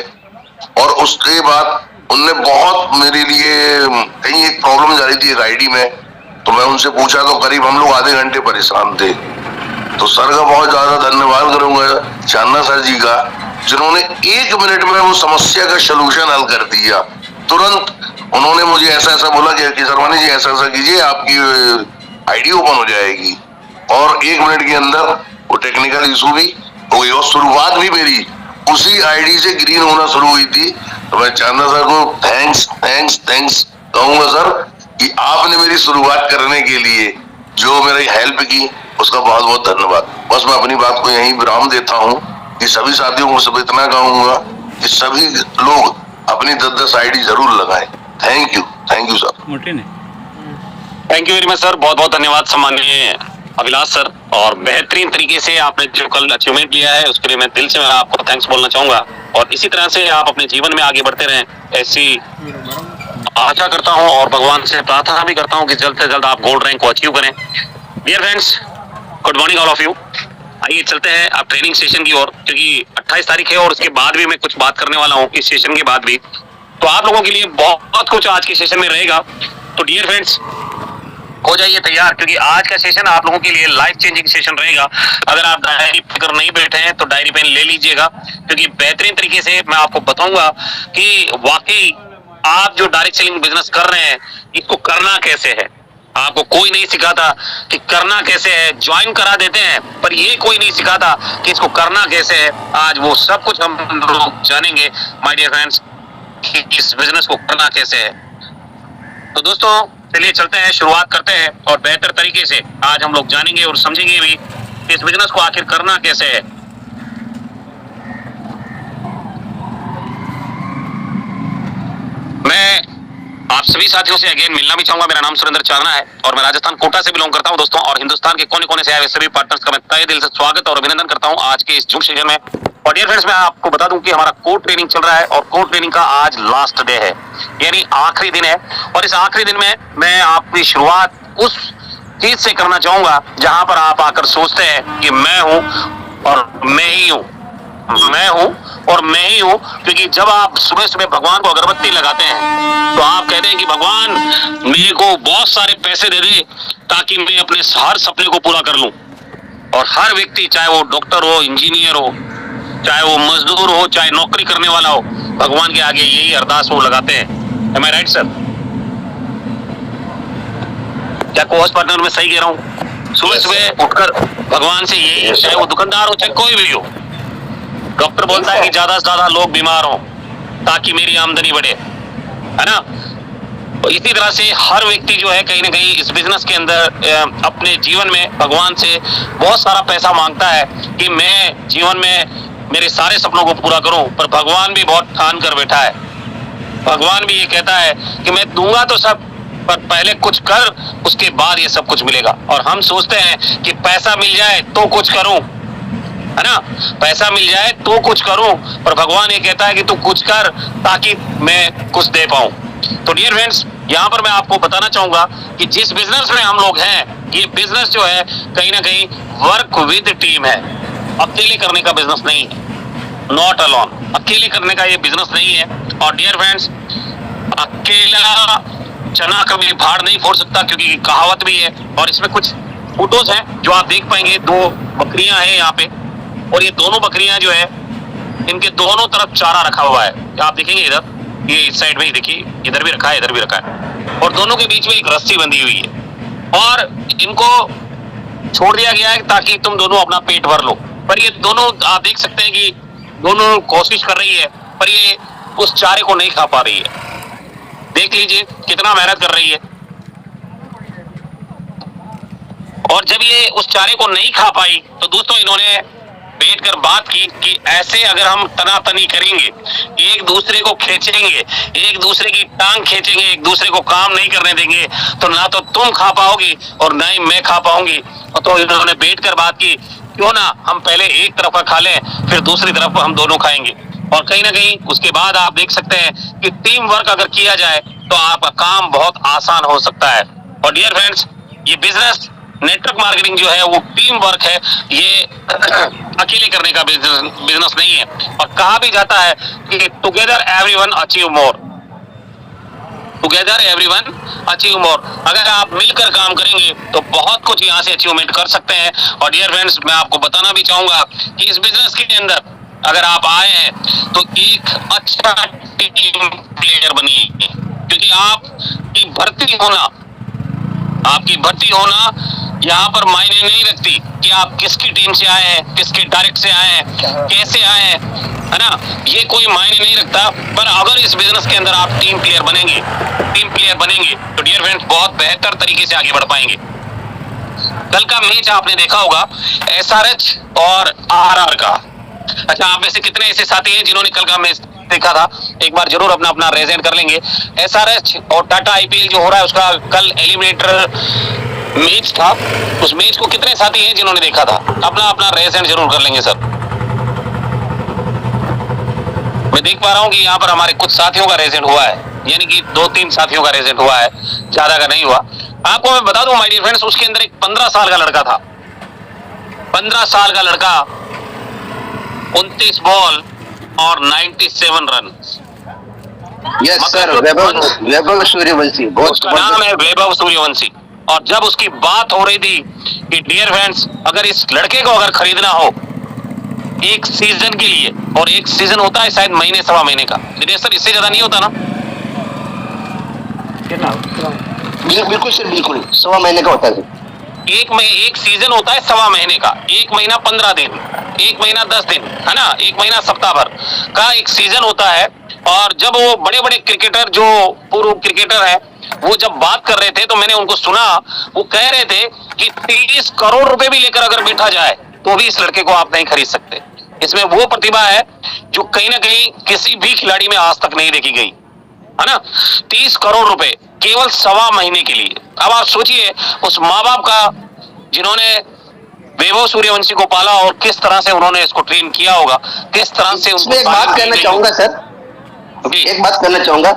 और उसके बाद उनने बहुत मेरे लिए कहीं एक प्रॉब्लम जा रही थी एक आईडी में, तो मैं उनसे पूछा तो करीब हम लोग आधे घंटे परेशान थे। तो सर का बहुत ज्यादा धन्यवाद करूंगा, चांदना सर जी का, जिन्होंने 1 मिनट में वो समस्या का सलूशन हल कर दिया। तुरंत उन्होंने मुझे ऐसा ऐसा बोला कि सरवानी जी ऐसा ऐसा कीजिए, आपकी आईडी ओपन हो जाएगी। और 1 मिनट के अंदर वो टेक्निकल इशू भी हो गई और शुरुआत भी मेरी उसी आईडी से ग्रीन होना शुरू हुई थी। तो मैं चांदा सर को थैंक्स कहूंगा सर कि आपने मेरी शुरुआत करने के लिए जो मेरी हेल्प की, उसका बहुत बहुत धन्यवाद। बस मैं अपनी बात को यहीं विराम देता हूँ कि सभी साथियों को सब इतना कहूंगा कि सभी लोग अपनी 10-10 आईडी जरूर लगाएं। Thank you sir. Thank you very much sir, बहुत बहुत धन्यवाद सम्माननीय अभिलाष सर। और बेहतरीन तरीके से आपने जो कल अचीवमेंट लिया है उसके लिए मैं दिल से आपको थैंक्स बोलना चाहूंगा। और इसी तरह से आप अपने जीवन में आगे बढ़ते रहें, ऐसी आशा करता हूं और भगवान से प्रार्थना भी करता हूं कि जल्द से जल्द आप गोल्ड रैंक को अचीव करें। Dear friends, good morning all of you. आइए चलते हैं आप ट्रेनिंग सेशन की ओर, क्योंकि 28 तारीख है और उसके बाद भी मैं कुछ बात करने वाला हूं, इस सेशन के बाद भी। तो आप लोगों के लिए बहुत कुछ आज के सेशन में रहेगा। तो डियर फ्रेंड्स, हो जाइए तैयार, क्योंकि आज का सेशन आप लोगों के लिए लाइफ चेंजिंग सेशन रहेगा। अगर आप डायरी पर नहीं बैठे हैं तो डायरी पेन ले लीजिएगा, क्योंकि बेहतरीन तरीके से मैं आपको बताऊंगा कि वाकई आप जो डायरेक्ट सेलिंग बिजनेस कर रहे हैं इसको करना कैसे है। आपको कोई नहीं सिखाता कि करना कैसे है, ज्वाइन करा देते हैं, पर ये कोई नहीं सिखाता कि इसको करना कैसे है। आज वो सब कुछ हम लोग जानेंगे माय डियर फ्रेंड्स कि इस बिजनेस को करना कैसे है। तो दोस्तों चलिए चलते हैं, शुरुआत करते हैं और बेहतर तरीके से आज हम लोग जानेंगे और समझेंगे भी इस बिजनेस को आखिर करना कैसे है। मैं आप सभी साथियों से अगेन मिलना भी चाहूंगा। मेरा नाम सुरेंद्र चारना है और मैं राजस्थान कोटा से बिलोंग करता हूं दोस्तों। और हिंदुस्तान के कोने कोने से आए सभी पार्टनर्स का मैं तहे दिल से स्वागत और अभिनंदन करता हूं आज के इस जूम सेशन में। और डियर फ्रेंड्स, मैं आपको बता दूं कि हमारा कोर ट्रेनिंग चल रहा है और कोर ट्रेनिंग का आज लास्ट डे है, यानी आखिरी दिन है। और इस आखिरी दिन में मैं आपकी शुरुआत उस चीज से करना चाहूंगा जहां पर आप आकर सोचते हैं कि मैं हूं और मैं ही हूं, मैं हूं और मैं ही हूं। क्योंकि जब आप सुबह सुबह भगवान को अगरबत्ती लगाते हैं तो आप कहते हैं कि भगवान मेरे को बहुत सारे पैसे दे दे ताकि मैं अपने हर सपने को पूरा कर लूं। और हर व्यक्ति, चाहे वो डॉक्टर हो, इंजीनियर हो, चाहे वो मजदूर हो, चाहे नौकरी करने वाला हो, भगवान के आगे यही अरदास वो लगाते हैं। एम आई राइट सर? क्या को पार्टनर में सही कह रहा हूँ? सुबह सुबह उठकर भगवान से यही, चाहे वो दुकानदार हो चाहे कोई भी हो। डॉक्टर बोलता है कि ज्यादा से ज्यादा लोग बीमार हो ताकि मेरी आमदनी बढ़े, है ना? तो इसी तरह से हर व्यक्ति जो है कहीं ना कहीं इस बिजनेस के अंदर अपने जीवन में भगवान से बहुत सारा पैसा मांगता है कि मैं जीवन में मेरे सारे सपनों को पूरा करूं। पर भगवान भी बहुत ठान कर बैठा है। भगवान भी ये कहता है कि मैं दूंगा तो सब, पर पहले कुछ कर, उसके बाद ये सब कुछ मिलेगा। और हम सोचते हैं कि पैसा मिल जाए तो कुछ करूं, है ना? पैसा मिल जाए तो कुछ करूं, पर भगवान ये कहता है कि तू कुछ कर ताकि मैं कुछ दे पाऊं। तो डियर फ्रेंड्स, यहाँ पर मैं आपको बताना चाहूंगा कि जिस बिजनेस में हम लोग हैं, ये बिजनेस जो है कहीं ना कहीं वर्क विद टीम है, अकेले करने का बिजनेस नहीं है। नॉट अलोन, अकेले करने का ये बिजनेस नहीं है। और डियर फ्रेंड्स, अकेला चना कभी भाड़ नहीं फोड़ सकता, क्योंकि कहावत भी है। और इसमें कुछ फोटोज हैं जो आप देख पाएंगे। 2 बकरियां हैं यहाँ पे, और ये दोनों बकरियां जो है इनके दोनों तरफ चारा रखा हुआ है। आप देखेंगे इधर, ये इस साइड में ही देखिए, इधर भी रखा है, इधर भी रखा है, और दोनों के बीच में एक रस्सी बंधी हुई है। और इनको छोड़ दिया गया है ताकि तुम दोनों अपना पेट भर लो। पर ये दोनों, आप देख सकते हैं कि दोनों कोशिश कर रही है, पर ये उस चारे को नहीं खा पा रही है। देख लीजिए कितना मेहनत कर रही है। और जब ये उस चारे को नहीं खा पाई तो दोस्तों इन्होंने बैठकर बात की कि ऐसे अगर हम तनातनी करेंगे, एक दूसरे को खींचेंगे, एक दूसरे की टांग खींचेंगे, एक दूसरे को काम नहीं करने देंगे, तो ना तो तुम खा पाओगी और ना ही मैं खा पाऊंगी। तो इन्होंने बैठकर बात की, क्यों ना हम पहले एक तरफ का खा लें, फिर दूसरी तरफ हम दोनों खाएंगे। और कहीं ना कहीं उसके बाद आप देख सकते हैं कि टीम वर्क अगर किया जाए तो आपका काम बहुत आसान हो सकता है। और डियर फ्रेंड्स, ये बिजनेस नेटवर्क मार्केटिंग जो है वो टीम वर्क है, ये अकेले करने का बिजनेस नहीं है। और कहा भी जाता है कि together everyone achieve more, together everyone achieve more. अगर आप मिलकर काम करेंगे तो बहुत कुछ यहाँ से अचीवमेंट कर सकते हैं। और डियर फ्रेंड्स, मैं आपको बताना भी चाहूंगा कि इस बिजनेस के अंदर अगर आप आए हैं तो एक अच्छा टीम प्लेयर बनिए, क्योंकि आपकी भर्ती होना यहाँ पर मायने नहीं रखती कि आप किसकी टीम से आए हैं, किसके डायरेक्ट से आए हैं, कैसे आए हैं, है ना, ये कोई मायने नहीं रखता। पर अगर इस बिजनेस के अंदर आप टीम प्लेयर बनेंगे तो डियर फ्रेंड्स बहुत बेहतर तरीके से आगे बढ़ पाएंगे। कल का मैच आपने देखा होगा एसआरएच और आरआर का। अच्छा, आप में से कितने ऐसे साथी हैं जिन्होंने कल का मैच देखा था? एक बार जरूर अपना रेजेंट कर लेंगे। एसआरएच और टाटा आईपीएल जो हो रहा है उसका कल एलिमिनेटर मैच था, उस मैच को कितने साथी हैं जिन्होंने देखा था? अपना रेजेंट जरूर कर लेंगे सर। मैं देख पा रहा हूं कि यहाँ पर हमारे कुछ साथियों का रेजेंट हुआ है, यानी कि 2-3 साथियों का रेजेंट हुआ है, ज्यादा का नहीं हुआ। आपको मैं बता दूं माय डियर फ्रेंड्स, उसके अंदर एक 15 साल का लड़का था। 15 साल का लड़का, 29 बॉल और 97 run. Yes sir, Vaibhav Suryavanshi, उसका नाम है वैभव सूर्यवंशी। और जब उसकी बात हो रही थी कि डियर फ्रेंड्स अगर इस लड़के को अगर खरीदना हो एक सीजन के लिए, और एक सीजन होता है शायद महीने सवा महीने का, दिनेश सर इससे ज्यादा नहीं होता ना? बिल्कुल सर, बिल्कुल 1.25 महीने का होता है। एक सीजन होता है सवा महीने का, 1 महीना 15 दिन, 1 महीना 10 दिन, है ना, 1 महीना सप्ताह भर का एक सीजन होता है। और जब वो बड़े बड़े क्रिकेटर जो पूर्व क्रिकेटर है वो जब बात कर रहे थे तो मैंने उनको सुना, वो कह रहे थे कि 30 करोड़ रुपए भी लेकर अगर बैठा जाए तो भी इस लड़के को आप नहीं खरीद सकते। इसमें वो प्रतिभा है जो कहीं ना कहीं किसी भी खिलाड़ी में आज तक नहीं देखी गई, है ना। 30 करोड़ रुपए केवल सवा महीने के लिए। अब आप सोचिए उस माँ बाप का जिन्होंने वैभव सूर्यवंशी को पाला और किस तरह से उन्होंने इसको ट्रेन किया होगा, किस तरह से उनको। एक बात कहना चाहूंगा सर, एक बात कहना चाहूंगा,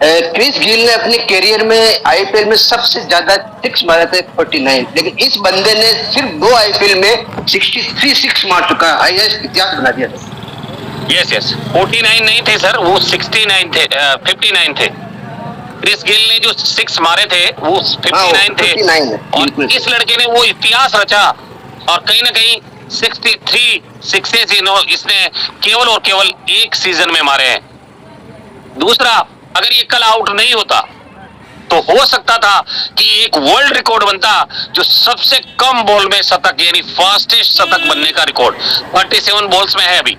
क्रिस गिल ने अपने करियर में आईपीएल में सबसे ज्यादा 6 मारे थे 49, लेकिन इस बंदे ने सिर्फ 2 आईपीएल में 63 6 मार चुका है, हाईएस्ट इतिहास बना दिया। यस 49 नहीं थे सर, वो 69 थे, 59 थे। क्रिस गिल ने जो 6 मारे थे वो 59 थे, 59 और इस लड़के ने वो इतिहास रचा। और कहीं ना कहीं 63 सिक्सेस इसने केवल और केवल एक सीजन में मारे हैं। दूसरा, अगर ये कल आउट नहीं होता तो हो सकता था कि एक वर्ल्ड रिकॉर्ड बनता जो सबसे कम बॉल में शतक, यानी फास्टेस्ट शतक बनने का रिकॉर्ड 37 बॉल्स में है अभी।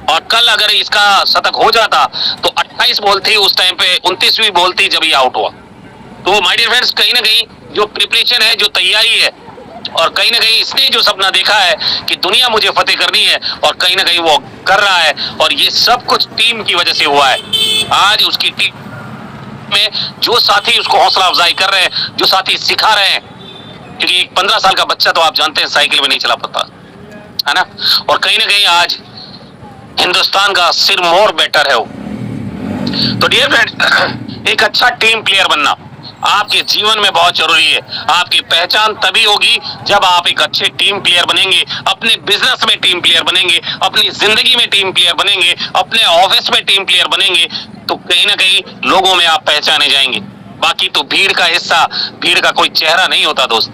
और कल अगर इसका शतक हो जाता तो 28 बॉल थी उस टाइम पे, 29वीं बॉल थी जब ये आउट हुआ। तो माय डियर फ्रेंड्स, कहीं ना कहीं जो प्रिपरेशन है, जो तैयारी है, और कहीं ना कहीं इसने जो सपना देखा है कि दुनिया मुझे फतेह करनी है, और कहीं ना कहीं वो कर रहा है, और ये सब कुछ टीम की वजह से हुआ है। आज उसकी टीम में जो साथी उसको हौसला अफजाई कर रहे हैं, जो साथी सिखा रहे हैं, क्योंकि एक 15 साल का बच्चा तो आप जानते हैं साइकिल में नहीं चला पाता, है ना। और कहीं ना कहीं आज हिंदुस्तान का सिर मोर बेटर है वो। तो डियर फ्रेंड, एक अच्छा टीम प्लेयर बनना आपके जीवन में बहुत जरूरी है। आपकी पहचान तभी होगी जब आप एक अच्छे टीम प्लेयर बनेंगे, अपने बिजनेस में टीम प्लेयर बनेंगे, अपनी जिंदगी में टीम प्लेयर बनेंगे, अपने ऑफिस में टीम प्लेयर बनेंगे, तो कहीं ना कहीं लोगों में आप पहचाने जाएंगे। बाकी तो भीड़ का हिस्सा, भीड़ का कोई चेहरा नहीं होता दोस्त,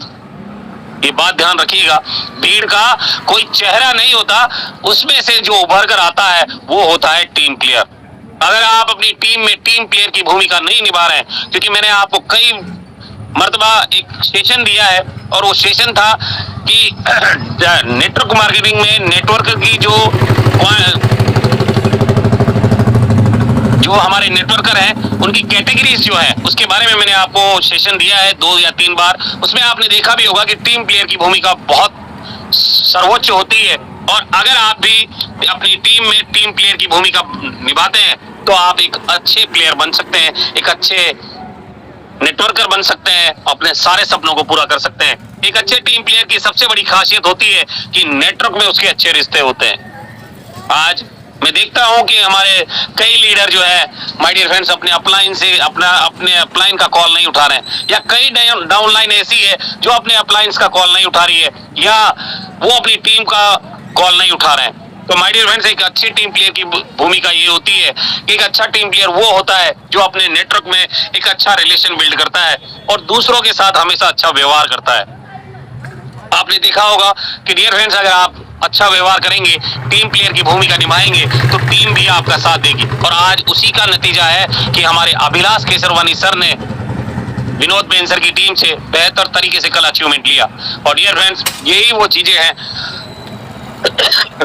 ये बात ध्यान रखिएगा। भीड़ का कोई चेहरा नहीं होता, उसमें से जो उभर कर आता है वो होता है टीम प्लेयर। अगर आप अपनी टीम में टीम प्लेयर की भूमिका नहीं निभा रहे हैं, क्योंकि मैंने आपको कई मर्तबा एक सेशन दिया है, और वो सेशन था कि नेटवर्क मार्केटिंग में नेटवर्क की जो हमारे नेटवर्कर हैं उनकी कैटेगरीज जो है उसके बारे में मैंने आपको सेशन दिया है 2 या 3 बार। उसमें आपने देखा भी होगा कि टीम प्लेयर की भूमिका बहुत सर्वोच्च होती है, और अगर आप भी अपनी टीम में टीम प्लेयर की भूमिका निभाते हैं तो आप एक अच्छे प्लेयर बन सकते हैं, एक अच्छे नेटवर्कर बन सकते हैं, अपने सारे सपनों को पूरा कर सकते हैं। एक अच्छे टीम प्लेयर की सबसे बड़ी खासियत होती है कि नेटवर्क में उसके अच्छे रिश्ते होते हैं। आज मैं देखता हूं कि हमारे कई लीडर जो है माय डियर फ्रेंड्स अपने अपलाइन से अपने अपलाइन का कॉल नहीं उठा रहे हैं, या कई डाउनलाइन ऐसी है जो अपने अपलाइंस का कॉल नहीं उठा रही है, या वो अपनी टीम का कॉल नहीं उठा रहे हैं। तो माय डियर फ्रेंड्स, एक अच्छी टीम प्लेयर की भूमिका ये होती है कि एक अच्छा टीम प्लेयर वो होता है जो अपने नेटवर्क में एक अच्छा रिलेशन बिल्ड करता है और दूसरों के साथ हमेशा अच्छा व्यवहार करता है। आपने देखा होगा कि डियर फ्रेंड्स, अगर आप अच्छा व्यवहार करेंगे, टीम प्लेयर की भूमिका निभाएंगे, तो टीम भी आपका साथ देगी। और आज उसी का नतीजा है कि हमारे अभिलाष केसरवानी सर ने विनोद बेन सर की टीम से बेहतर तरीके से कल अचीवमेंट लिया। और डियर फ्रेंड्स, यही वो चीजें हैं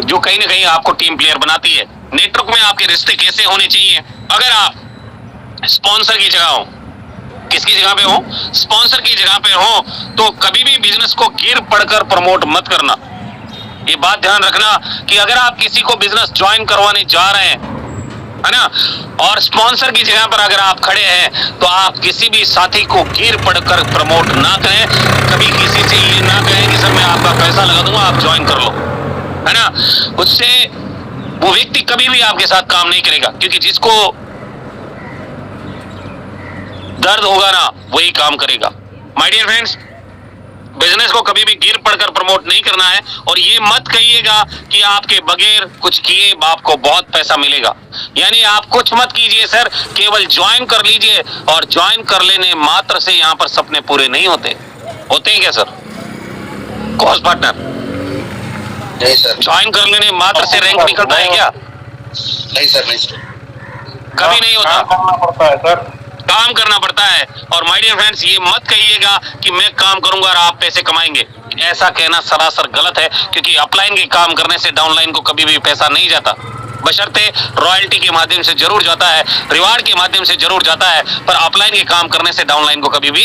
जो कहीं ना कहीं आपको टीम प्लेयर बनाती है। नेटवर्क में आपके रिश्ते कैसे होने चाहिए? अगर आप स्पॉन्सर की जगह हो, किसकी जगह पे हो? स्पॉन्सर की जगह पे हो, तो कभी भी बिजनेस को गिर पड़कर प्रमोट मत करना। ये बात ध्यान रखना कि अगर आप किसी को बिजनेस ज्वाइन करवाने जा रहे हैं, है ना, और स्पॉन्सर की जगह पर अगर आप खड़े हैं, तो आप किसी भी साथी को गिर पड़कर प्रमोट ना करें। कभी किसी से ये ना कहें कि सर मैं आपका पैसा लगा दूंगा, आप ज्वाइन कर लो, है ना। उससे वो व्यक्ति कभी भी आपके साथ काम नहीं करेगा, क्योंकि जिसको दर्द होगा ना, वही काम करेगा। माय डियर फ्रेंड्स, बिजनेस को कभी भी गिर पड़कर प्रमोट नहीं करना है। और ये मत कहिएगा कि आपके बगैर कुछ किए आपको बहुत पैसा मिलेगा। यानी आप कुछ मत कीजिए सर, केवल ज्वाइन कर लीजिए। और ज्वाइन कर लेने मात्र से यहाँ पर सपने पूरे नहीं होते हैं क्या सर? कॉस्ट पार्टनर, नहीं सर, ज्वाइन कर लेने मात्र से रैंक निकलता है क्या? नहीं सर, नहीं सर, कभी नहीं होता, करना पड़ता है सर। काम करना पड़ता है। और माय डियर फ्रेंड्स, ये मत कहिएगा कि मैं काम करूंगा और आप पैसे कमाएंगे। ऐसा कहना सरासर गलत है, क्योंकि अपलाइन के काम करने से डाउनलाइन को कभी भी पैसा नहीं जाता। बशर्ते रॉयल्टी के माध्यम से जरूर जाता है, रिवार्ड के माध्यम से जरूर जाता है, पर अपलाइन के काम करने से डाउनलाइन को कभी भी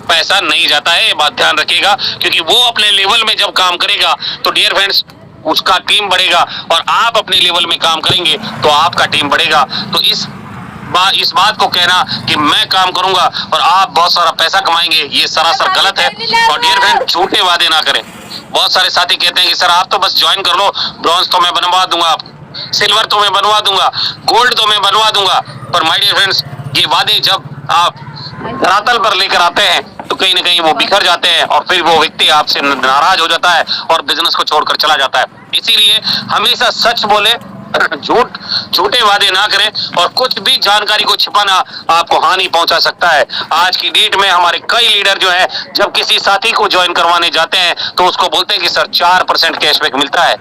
पैसा नहीं जाता है। ये बात ध्यान रखिएगा, क्योंकि वो अपने लेवल में जब काम करेगा तो डियर फ्रेंड्स उसका टीम बढ़ेगा, और आप अपने लेवल में काम करेंगे तो आपका टीम बढ़ेगा। तो इस बात को कहना कि मैं काम करूंगा और आप बहुत सारा पैसा कमाएंगे, ये सरासर गलत है। और डियर फ्रेंड, झूठे वादे ना करें। बहुत सारे साथी कहते हैं कि सर आप तो बस ज्वाइन कर लो, ब्रॉन्ज तो मैं बनवा दूंगा, सिल्वर तो मैं बनवा दूंगा, गोल्ड तो मैं बनवा दूंगा। पर माय डियर फ्रेंड्स, ये वादे जब आप धरातल पर लेकर आते हैं तो कहीं ना कहीं वो बिखर जाते हैं, और फिर वो व्यक्ति आपसे नाराज हो जाता है और बिजनेस को छोड़कर चला जाता है। इसीलिए हमेशा सच बोले, झूठे वादे ना करें। और कुछ भी जानकारी को छिपाना आपको हानि पहुंचा सकता है। आज की डेट में हमारे कई लीडर जो है, जब किसी साथी को ज्वाइन करवाने जाते हैं तो उसको बोलते हैं कि सर 4% कैशबैक मिलता है।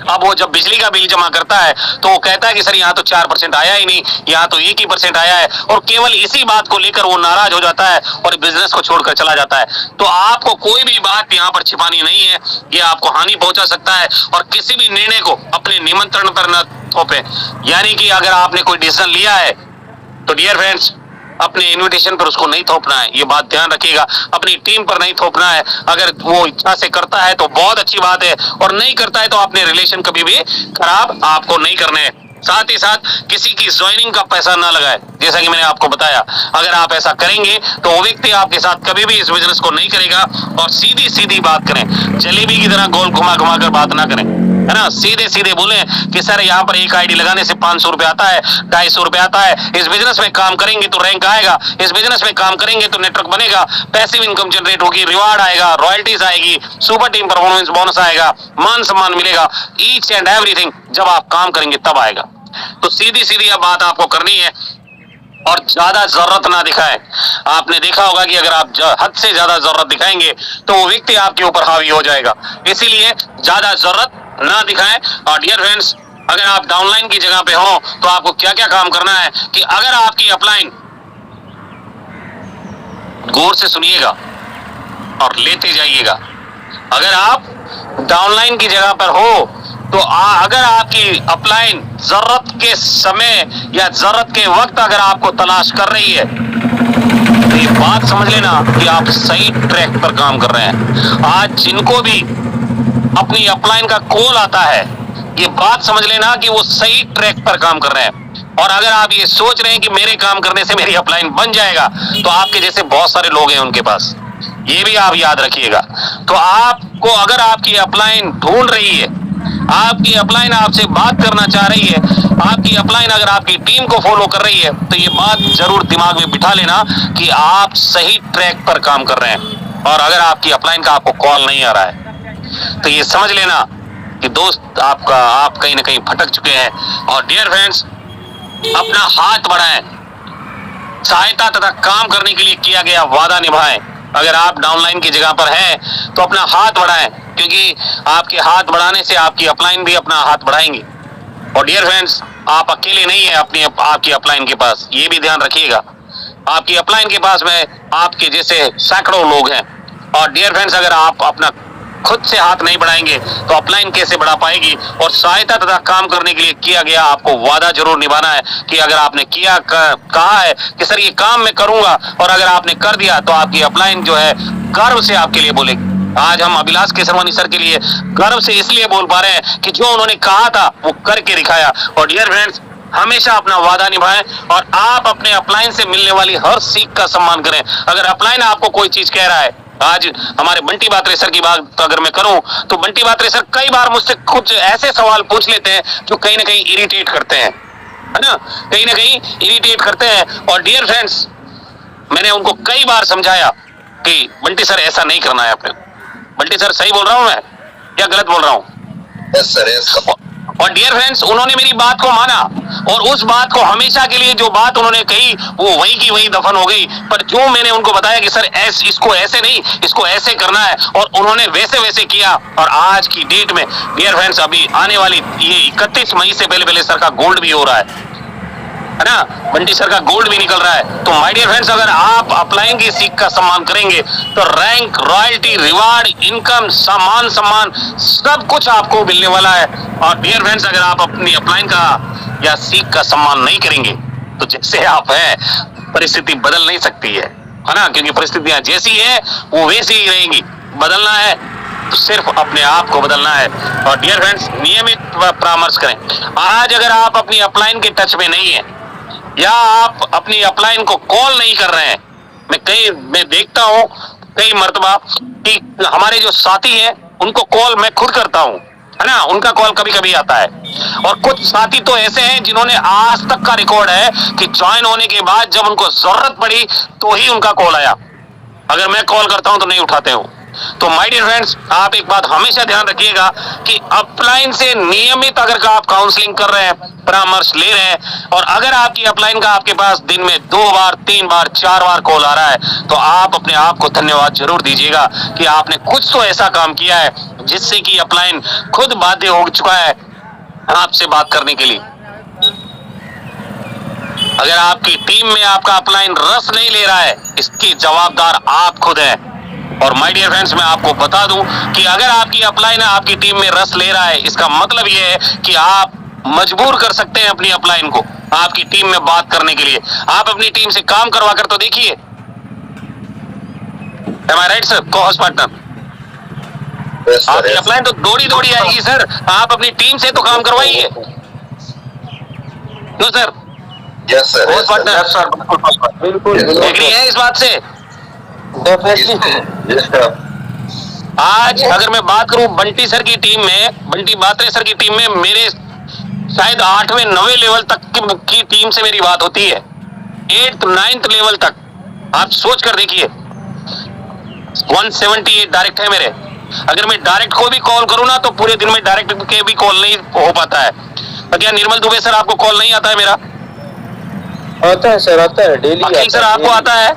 अब वो जब बिजली का बिल जमा करता है तो वो कहता है कि सर यहाँ तो 4% आया ही नहीं, यहाँ तो 1% आया है। और केवल इसी बात को लेकर वो नाराज हो जाता है और बिजनेस को छोड़कर चला जाता है। तो आपको कोई भी बात यहाँ पर छिपानी नहीं है, ये आपको हानि पहुंचा सकता है। और किसी भी निर्णय को अपने निमंत्रण पर न थोपे। यानी कि अगर आपने कोई डिसीजन लिया है तो डियर फ्रेंड्स, अपने इनविटेशन पर उसको नहीं थोपना है, ये बात ध्यान रखिएगा। अपनी टीम पर नहीं थोपना है। अगर वो इच्छा से करता है तो बहुत अच्छी बात है, और नहीं करता है तो अपने रिलेशन कभी भी खराब आपको नहीं करने हैं। साथ ही साथ किसी की ज्वाइनिंग का पैसा ना लगाए। जैसा कि मैंने आपको बताया, अगर आप ऐसा करेंगे तो वो व्यक्ति आपके साथ कभी भी इस बिजनेस को नहीं करेगा। और सीधी सीधी बात करें, जलेबी की तरह गोल घुमा घुमा कर बात ना करें, है ना। सीधे सीधे बोले कि सर यहाँ पर एक आईडी लगाने से 500 रुपए आता है, 250 रुपए आता है। इस बिजनेस में काम करेंगे तो रैंक आएगा, इस बिजनेस में काम करेंगे तो नेटवर्क बनेगा, पैसिव इनकम जनरेट होगी, रिवार्ड आएगा, रॉयल्टीज आएगी, सुपर टीम परफॉर्मेंस बोनस आएगा, मान सम्मान मिलेगा। ईच एंड एवरीथिंग जब आप काम करेंगे तब आएगा। तो सीधी सीधी अब बात आपको करनी है, और ज्यादा जरूरत ना दिखाएं। आपने देखा होगा कि अगर आप हद से ज्यादा जरूरत दिखाएंगे तो वो व्यक्ति आपके ऊपर हावी हो जाएगा। इसीलिए ज्यादा जरूरत ना दिखाएं। और डियर फ्रेंड्स, अगर आप डाउनलाइन की जगह पे हो तो आपको क्या क्या काम करना है कि अगर आपकी अपलाइन, गौर से सुनिएगा और लेते जाइएगा, अगर आप डाउनलाइन की जगह पर हो तो अगर आपकी अपलाइन जरूरत के समय या जरूरत के वक्त अगर आपको तलाश कर रही है तो ये बात समझ लेना कि आप सही ट्रैक पर काम कर रहे हैं। आज जिनको भी अपनी अपलाइन का कॉल आता है, ये बात समझ लेना कि वो सही ट्रैक पर काम कर रहे हैं। और अगर आप ये सोच रहे हैं कि मेरे काम करने से मेरी अपलाइन बन जाएगा, तो आपके जैसे बहुत सारे लोग हैं उनके पास, ये भी आप याद रखिएगा। तो आपको, अगर आपकी अपलाइन ढूंढ रही है, आपकी अपलाइन आपसे बात करना चाह रही है, आपकी अपलाइन अगर आपकी टीम को फॉलो कर रही है, तो ये बात जरूर दिमाग में बिठा लेना कि आप सही ट्रैक पर काम कर रहे हैं। और अगर आपकी अपलाइन का आपको कॉल नहीं आ रहा है तो ये समझ लेना कि दोस्त आप कहीं ना कहीं भटक चुके हैं। और डियर फ्रेंड्स, अपना हाथ बढ़ाएं, सहायता तथा काम करने के लिए किया गया वादा निभाएं। अगर आप डाउनलाइन की जगह पर हैं तो अपना हाथ बढ़ाएं, क्योंकि आपके हाथ बढ़ाने से आपकी अपलाइन भी अपना हाथ बढ़ाएंगे। और डियर फ्रेंड्स, आप अकेले नहीं है आपकी अपलाइन के पास, ये भी ध्यान रखिएगा। आपकी अपलाइन के पास में आपके जैसे सैकड़ों लोग हैं। और डियर फ्रेंड्स, अगर आप अपना खुद से हाथ नहीं बढ़ाएंगे तो अपलाइन कैसे बढ़ा पाएगी। और सहायता तथा काम करने के लिए किया गया आपको वादा जरूर निभाना है कि अगर आपने कहा है कि सर ये काम मैं करूंगा, और अगर आपने कर दिया तो आपकी अपलाइन जो है गर्व से आपके लिए बोलेगी। आज हम अभिलाष केसरवानी सर के लिए गर्व से इसलिए बोल पा रहे हैं कि जो उन्होंने कहा था वो करके दिखाया। और डियर फ्रेंड्स, हमेशा अपना वादा निभाएं और आप अपने अपलाइन से मिलने वाली हर सीख का सम्मान करें। अगर अपलाइन आपको कोई चीज कह रहा है, आज हमारे बंटी बात्रे सर की बात अगर मैं करूं तो बंटी बात्रे सर कई बार मुझसे कुछ ऐसे सवाल पूछ लेते हैं जो कहीं ना कहीं इरिटेट करते हैं, है ना, कहीं ना कहीं इरिटेट करते हैं। और डियर फ्रेंड्स, मैंने उनको कई बार समझाया कि बंटी सर ऐसा नहीं करना है अपने। बंटी सर, सही बोल रहा हूं मैं या गलत बोल रहा हूं? Yes sir, yes sir. और डियर फ्रेंड्स, उन्होंने मेरी बात को माना और उस बात को हमेशा के लिए जो बात उन्होंने कही वो वही की वही दफन हो गई। पर जो मैंने उनको बताया कि सर इसको ऐसे नहीं, इसको ऐसे करना है, और उन्होंने वैसे वैसे किया। और आज की डेट में डियर फ्रेंड्स, अभी आने वाली ये 31 मई से पहले सर का गोल्ड भी हो रहा है ना, बंटी सर का गोल्ड भी निकल रहा है। तो माय डियर फ्रेंड्स, अगर आप अपलाइन की सीख का सम्मान करेंगे तो रैंक, रॉयल्टी, रिवार्ड, इनकम, सम्मान सब कुछ आपको मिलने वाला है। और डियर फ्रेंड्स, अगर आप अपनी अपलाइन का या सीख का सम्मान नहीं करेंगे तो जैसे आप हैं परिस्थिति बदल नहीं सकती है ना, क्योंकि परिस्थितियां जैसी है वो वैसी ही रहेंगी। बदलना है तो सिर्फ अपने आप को बदलना है। और डियर फ्रेंड्स, नियमित परामर्श करें। आज अगर आप अपनी अपलाइन के टच में नहीं है या आप अपनी अपलाइन को कॉल नहीं कर रहे हैं, मैं देखता हूं कई मर्तबा कि हमारे जो साथी हैं उनको कॉल मैं खुद करता हूं, है ना, उनका कॉल कभी कभी आता है। और कुछ साथी तो ऐसे हैं जिन्होंने आज तक का रिकॉर्ड है कि ज्वाइन होने के बाद जब उनको जरूरत पड़ी तो ही उनका कॉल आया, अगर मैं कॉल करता हूं तो नहीं उठाते हो। तो माय डियर फ्रेंड्स, आप एक बात हमेशा ध्यान रखिएगा कि अपलाइन से नियमित अगर आप काउंसलिंग कर रहे हैं, परामर्श ले रहे हैं, और अगर आपकी अपलाइन का आपके पास दिन में 2 बार 3 बार 4 बार कॉल आ रहा है तो आप अपने आप को धन्यवाद जरूर दीजिएगा कि आपने कुछ तो ऐसा काम किया है जिससे कि अपलाइन खुद बाध्य हो चुका है आपसे बात करने के लिए। अगर आपकी टीम में आपका अपलाइन रस नहीं ले रहा है, इसके जवाबदार आप खुद हैं। और माय डियर फ्रेंड्स, मैं आपको बता दूं कि अगर आपकी अपलाइन आपकी टीम में रस ले रहा है, इसका मतलब यह है कि आप मजबूर कर सकते हैं अपनी अपलाइन को आपकी टीम में बात करने के लिए। आप अपनी टीम से काम करवा कर तो देखिए। Am I right, sir? Co-host partner? Yes, sir, आपकी yes. अपलाइन तो दौड़ी आएगी सर, आप अपनी टीम से तो काम करवाइए। क्यों sir? Yes, sir, yes, sir. Yes, sir. बिल्कुल एग्री है इस बात से? डेफिनेटली। Yes, sir. आज अगर मैं बात करूं बंटी सर की टीम में, बंटी बात्रे सर की टीम में मेरे शायद 8वें 9वें लेवल तक की टीम से मेरी बात होती है, 8th 9th लेवल तक। आप सोच कर देखिए, 178 डायरेक्ट है मेरे। अगर मैं डायरेक्ट को भी कॉल करूं ना तो पूरे दिन में डायरेक्ट के भी कॉल नहीं हो पाता है। तो क्या निर्मल दुबे सर आपको कॉल नहीं आता है मेरा? आता है सर, आता है डेली। अखिल सर आपको आता है?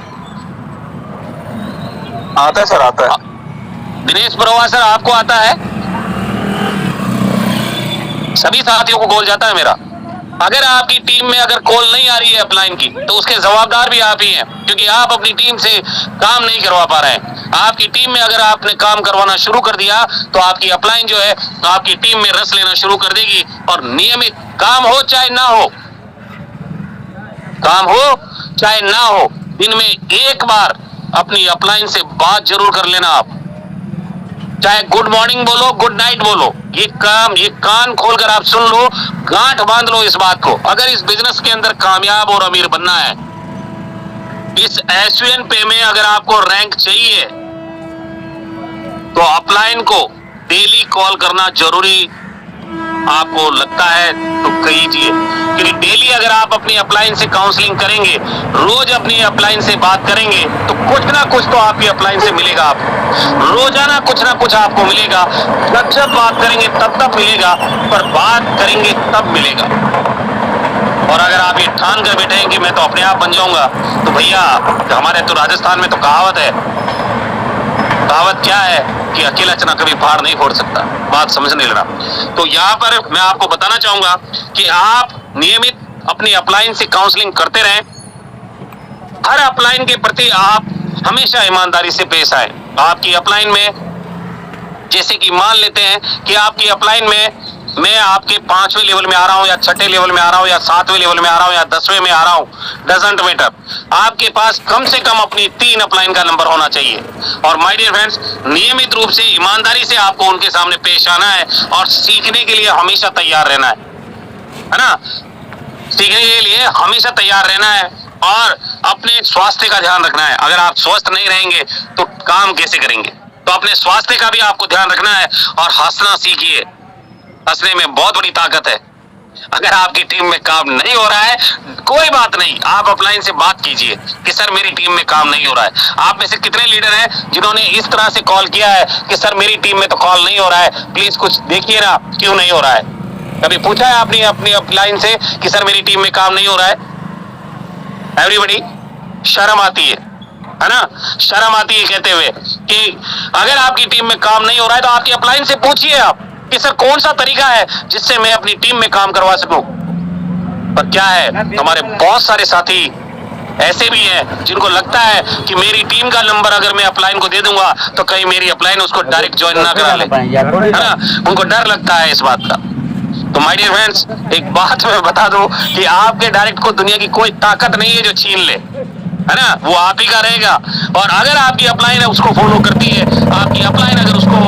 आता है सर, आता है। दिनेश बरोवा सर आपको आता है? सभी साथियों को कॉल जाता है मेरा। अगर आपकी टीम में अगर कॉल नहीं आ रही है अपलाइन की तो उसके जवाबदार भी आप ही हैं, क्योंकि आप अपनी टीम से काम नहीं करवा पा रहे हैं। आपकी टीम में अगर आपने काम करवाना शुरू कर दिया तो आपकी अपलाइन जो है आपकी टीम में रस लेना शुरू कर देगी। और नियमित काम हो चाहे ना हो, काम हो चाहे ना हो, दिन में एक बार अपनी अपलाइन से बात जरूर कर लेना आप। चाहे गुड मॉर्निंग बोलो, गुड नाइट बोलो, ये कान खोलकर आप सुन लो, गांठ बांध लो इस बात को। अगर इस बिजनेस के अंदर कामयाब और अमीर बनना है, इस एसवीएन पे में अगर आपको रैंक चाहिए तो अपलाइन को डेली कॉल करना जरूरी आपको लगता है तो कीजिए, क्योंकि डेली अगर आप अपनी अपलाइन से काउंसलिंग करेंगे, रोज अपनी अपलाइन से बात करेंगे तो कुछ ना कुछ तो आपकी अपलाइन से मिलेगा आपको। रोजाना कुछ ना कुछ आपको मिलेगा। जब बात करेंगे तब मिलेगा, पर बात करेंगे तब मिलेगा। और अगर आप ये ठान कर बैठे हैं कि मैं तो अपने आप बन जाऊंगा, तो भैया हमारे तो राजस्थान में तो कहावत है कहावत क्या है कि अकेला चना कभी पहाड़ नहीं फोड़ सकता, बात समझने लेना। तो यहाँ पर मैं आपको बताना चाहूंगा कि आप नियमित अपनी अपलाइन से काउंसलिंग करते रहें। हर अपलाइन के प्रति आप हमेशा ईमानदारी से पेश आए। आपकी अपलाइन में जैसे कि मान लेते हैं कि आपकी अपलाइन में मैं आपके 5वें लेवल में आ रहा हूं या 6ठे लेवल में आ रहा हूं या 7वें लेवल में आ रहा हूं या 10वें में आ रहा हूं, डजंट मैटर, आपके पास कम से कम अपनी 3 अपलाइन का नंबर होना चाहिए। और माय डियर फ्रेंड्स, नियमित रूप से ईमानदारी से आपको उनके सामने पेश आना है और सीखने के लिए हमेशा तैयार रहना है ना। सीखने के लिए हमेशा तैयार रहना है और अपने स्वास्थ्य का ध्यान रखना है। अगर आप स्वस्थ नहीं रहेंगे तो काम कैसे करेंगे? तो अपने स्वास्थ्य का भी आपको ध्यान रखना है और हंसना सीखिए। हंसने में बहुत बड़ी ताकत है। अगर आपकी टीम में काम नहीं हो रहा है, कोई बात नहीं, आप अपलाइन से बात कीजिए कि सर मेरी टीम में काम नहीं हो रहा है। आप में से कितने लीडर हैं जिन्होंने इस तरह से कॉल किया है कि सर मेरी टीम में तो कॉल नहीं हो रहा है, प्लीज कुछ देखिए ना क्यों नहीं हो रहा है? कभी पूछा है आपने अपनी अपलाइन से कि सर मेरी टीम में काम नहीं हो रहा है? एवरीबॉडी, शर्म आती है ना, शर्म आती है कहते हुए कि अगर आपकी टीम में काम नहीं हो रहा है तो आपकी अपलाइन से पूछिए आप कि सर कौन सा तरीका है जिससे मैं अपनी टीम में काम करवा सकूं। पर क्या है, हमारे बहुत सारे साथी ऐसे भी हैं जिनको लगता है कि मेरी टीम का नंबर अगर मैं अपलाइन को दे दूंगा तो कहीं मेरी अपलाइन उसको डायरेक्ट ज्वाइन ना करा ले, है ना, उनको डर लगता है इस बात का। तो माय डियर फ्रेंड्स, एक बात मैं बता दूं कि आपके डायरेक्ट को दुनिया की कोई ताकत नहीं है जो छीन ले, है ना, वो आप ही का रहेगा। और अगर आपकी अपलाइन उसको फॉलो करती है, आपकी अपलाइन अगर उसको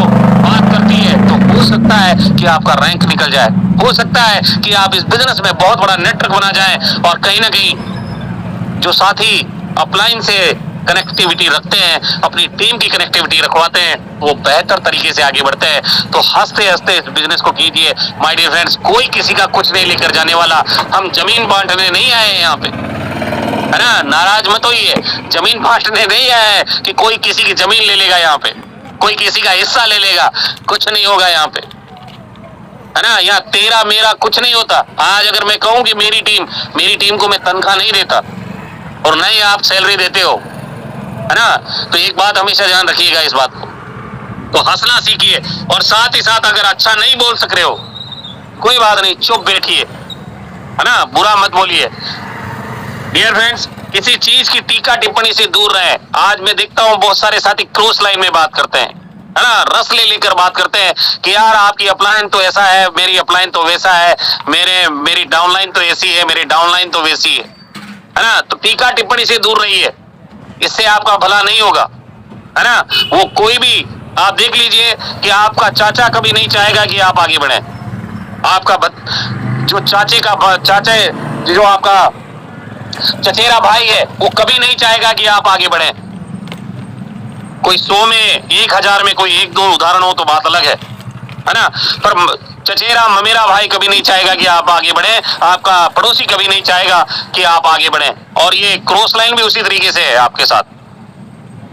बात करती है, तो हो सकता है कि आपका रैंक निकल जाए, हो सकता है कि आप इस बिजनेस में बहुत बड़ा नेटवर्क बना जाए और कहीं ना कहीं जो साथी अपलाइन से कनेक्टिविटी रखते हैं, अपनी टीम की कनेक्टिविटी रखवाते हैं, वो बेहतर तरीके से आगे बढ़ते हैं। तो हंसते हंसते इस बिजनेस को कीजिए माय डियर फ्रेंड्स। कोई किसी का कुछ नहीं लेकर जाने वाला, हम जमीन बांटने नहीं आए हैं यहाँ पे, है ना, नाराज मत होइए, जमीन बांटने नहीं आए हैं कि कोई किसी की जमीन ले लेगा यहाँ पे, कोई किसी का हिस्सा ले लेगा, कुछ नहीं होगा यहाँ पे, है ना। यहाँ तेरा मेरा कुछ नहीं होता। आज अगर मैं कहूं कि मेरी टीम को मैं तनख्वाह नहीं देता और न ही आप सैलरी देते हो, है ना, तो एक बात हमेशा ध्यान रखिएगा इस बात को। तो हंसना सीखिए और साथ ही साथ अगर अच्छा नहीं बोल सक रहे हो, कोई बात नहीं, चुप बैठिए, है ना, बुरा मत बोलिए। डियर फ्रेंड्स, किसी चीज की टीका टिप्पणी से दूर रहे। आज मैं देखता हूं बहुत सारे साथी क्रॉस लाइन में बात करते हैं, है ना, रस ले लेकर बात करते हैं कि यार आपकी अपलाइन तो ऐसा है, मेरी अपलाइन तो वैसा है, मेरी डाउनलाइन तो ऐसी है, मेरी डाउनलाइन तो वैसी है ना। तो टीका टिप्पणी से दूर रहिए, इससे आपका भला नहीं होगा, है ना। वो कोई भी आप देख लीजिए कि आपका चाचा कभी नहीं चाहेगा कि आप आगे बढ़े। आपका जो जो आपका चचेरा भाई है वो कभी नहीं चाहेगा कि आप आगे बढ़े। कोई 100 में 1000 में कोई 1-2 उदाहरण हो तो बात अलग है ना, पर चचेरा ममेरा भाई कभी नहीं चाहेगा कि आप आगे बढ़े। आपका पड़ोसी कभी नहीं चाहेगा कि आप आगे बढ़े। और ये क्रॉस लाइन भी उसी तरीके से है आपके साथ।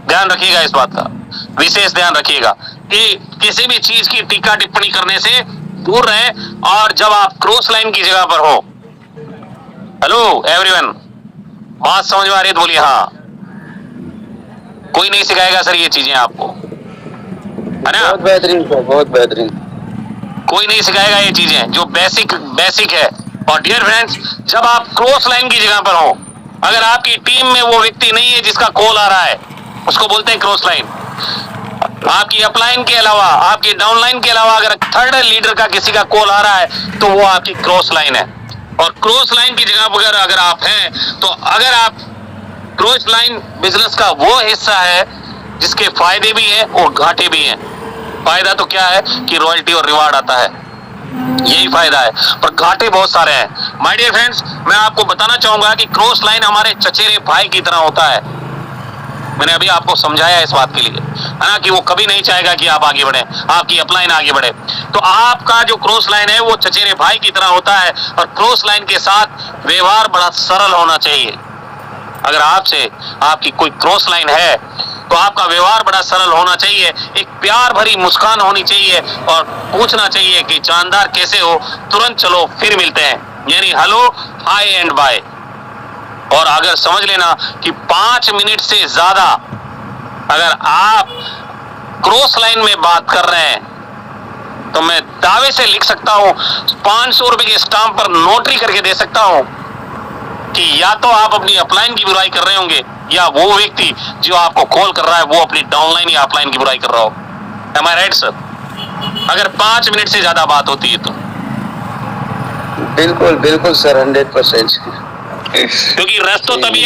ध्यान रखिएगा इस बात का, विशेष ध्यान रखिएगा कि किसी भी चीज की टीका टिप्पणी करने से दूर रहे। और जब आप क्रॉस लाइन की जगह पर हो, हेलो एवरीवन, बात समझ में आ रही है तो बोलिए हाँ। कोई नहीं सिखाएगा सर ये चीजें आपको, है ना, बहुत बेहतरीन, बहुत बेहतरीन। कोई नहीं सिखाएगा ये चीजें जो बेसिक है। और डियर फ्रेंड्स, जब आप क्रॉस लाइन की जगह पर हो, अगर आपकी टीम में वो व्यक्ति नहीं है जिसका कॉल आ रहा है, उसको बोलते हैं क्रॉस लाइन। आपकी अपलाइन के अलावा, आपकी डाउनलाइन के अलावा अगर थर्ड लीडर का किसी का कॉल आ रहा है तो वो आपकी क्रॉस लाइन है। और क्रॉस लाइन की जगह पर अगर आप हैं, तो अगर आप क्रॉस लाइन बिजनेस का वो हिस्सा है जिसके फायदे भी हैं और घाटे भी हैं। फायदा तो क्या है कि रॉयल्टी और रिवार्ड आता है, यही फायदा है, पर घाटे बहुत सारे हैं। माय डियर फ्रेंड्स, मैं आपको बताना चाहूंगा कि क्रॉस लाइन हमारे चचेरे भाई की तरह होता है। मैंने अभी आपको समझाया इस बात के लिए, है ना, कि वो कभी नहीं चाहेगा कि आप आगे बढ़े, आपकी अपलाइन आगे बढ़े। तो आपका जो क्रॉस लाइन है वो चचेरे भाई की तरह होता है। और क्रॉस लाइन के साथ व्यवहार बड़ा सरल होना चाहिए। अगर आपसे आपकी कोई क्रॉस लाइन है तो आपका व्यवहार बड़ा सरल होना चाहिए, एक प्यार भरी मुस्कान होनी चाहिए और पूछना चाहिए कि जानदार कैसे हो, तुरंत चलो फिर मिलते हैं, यानी हेलो, हाय एंड बाय। और अगर समझ लेना कि 5 मिनट से ज्यादा अगर आप क्रॉस लाइन में बात कर रहे हैं तो मैं दावे से लिख सकता हूं, 500 रुपए के स्टाम्प पर नोटरी करके दे सकता हूं कि या तो आप अपनी अपलाइन की बुराई कर रहे होंगे या वो व्यक्ति जो आपको कॉल कर रहा है वो अपनी डाउनलाइन या अपलाइन की बुराई कर रहा हो। एम आई राइट सर? अगर 5 मिनट से ज्यादा बात होती है तो बिल्कुल बिल्कुल सर, 100%। क्योंकि रस तो तभी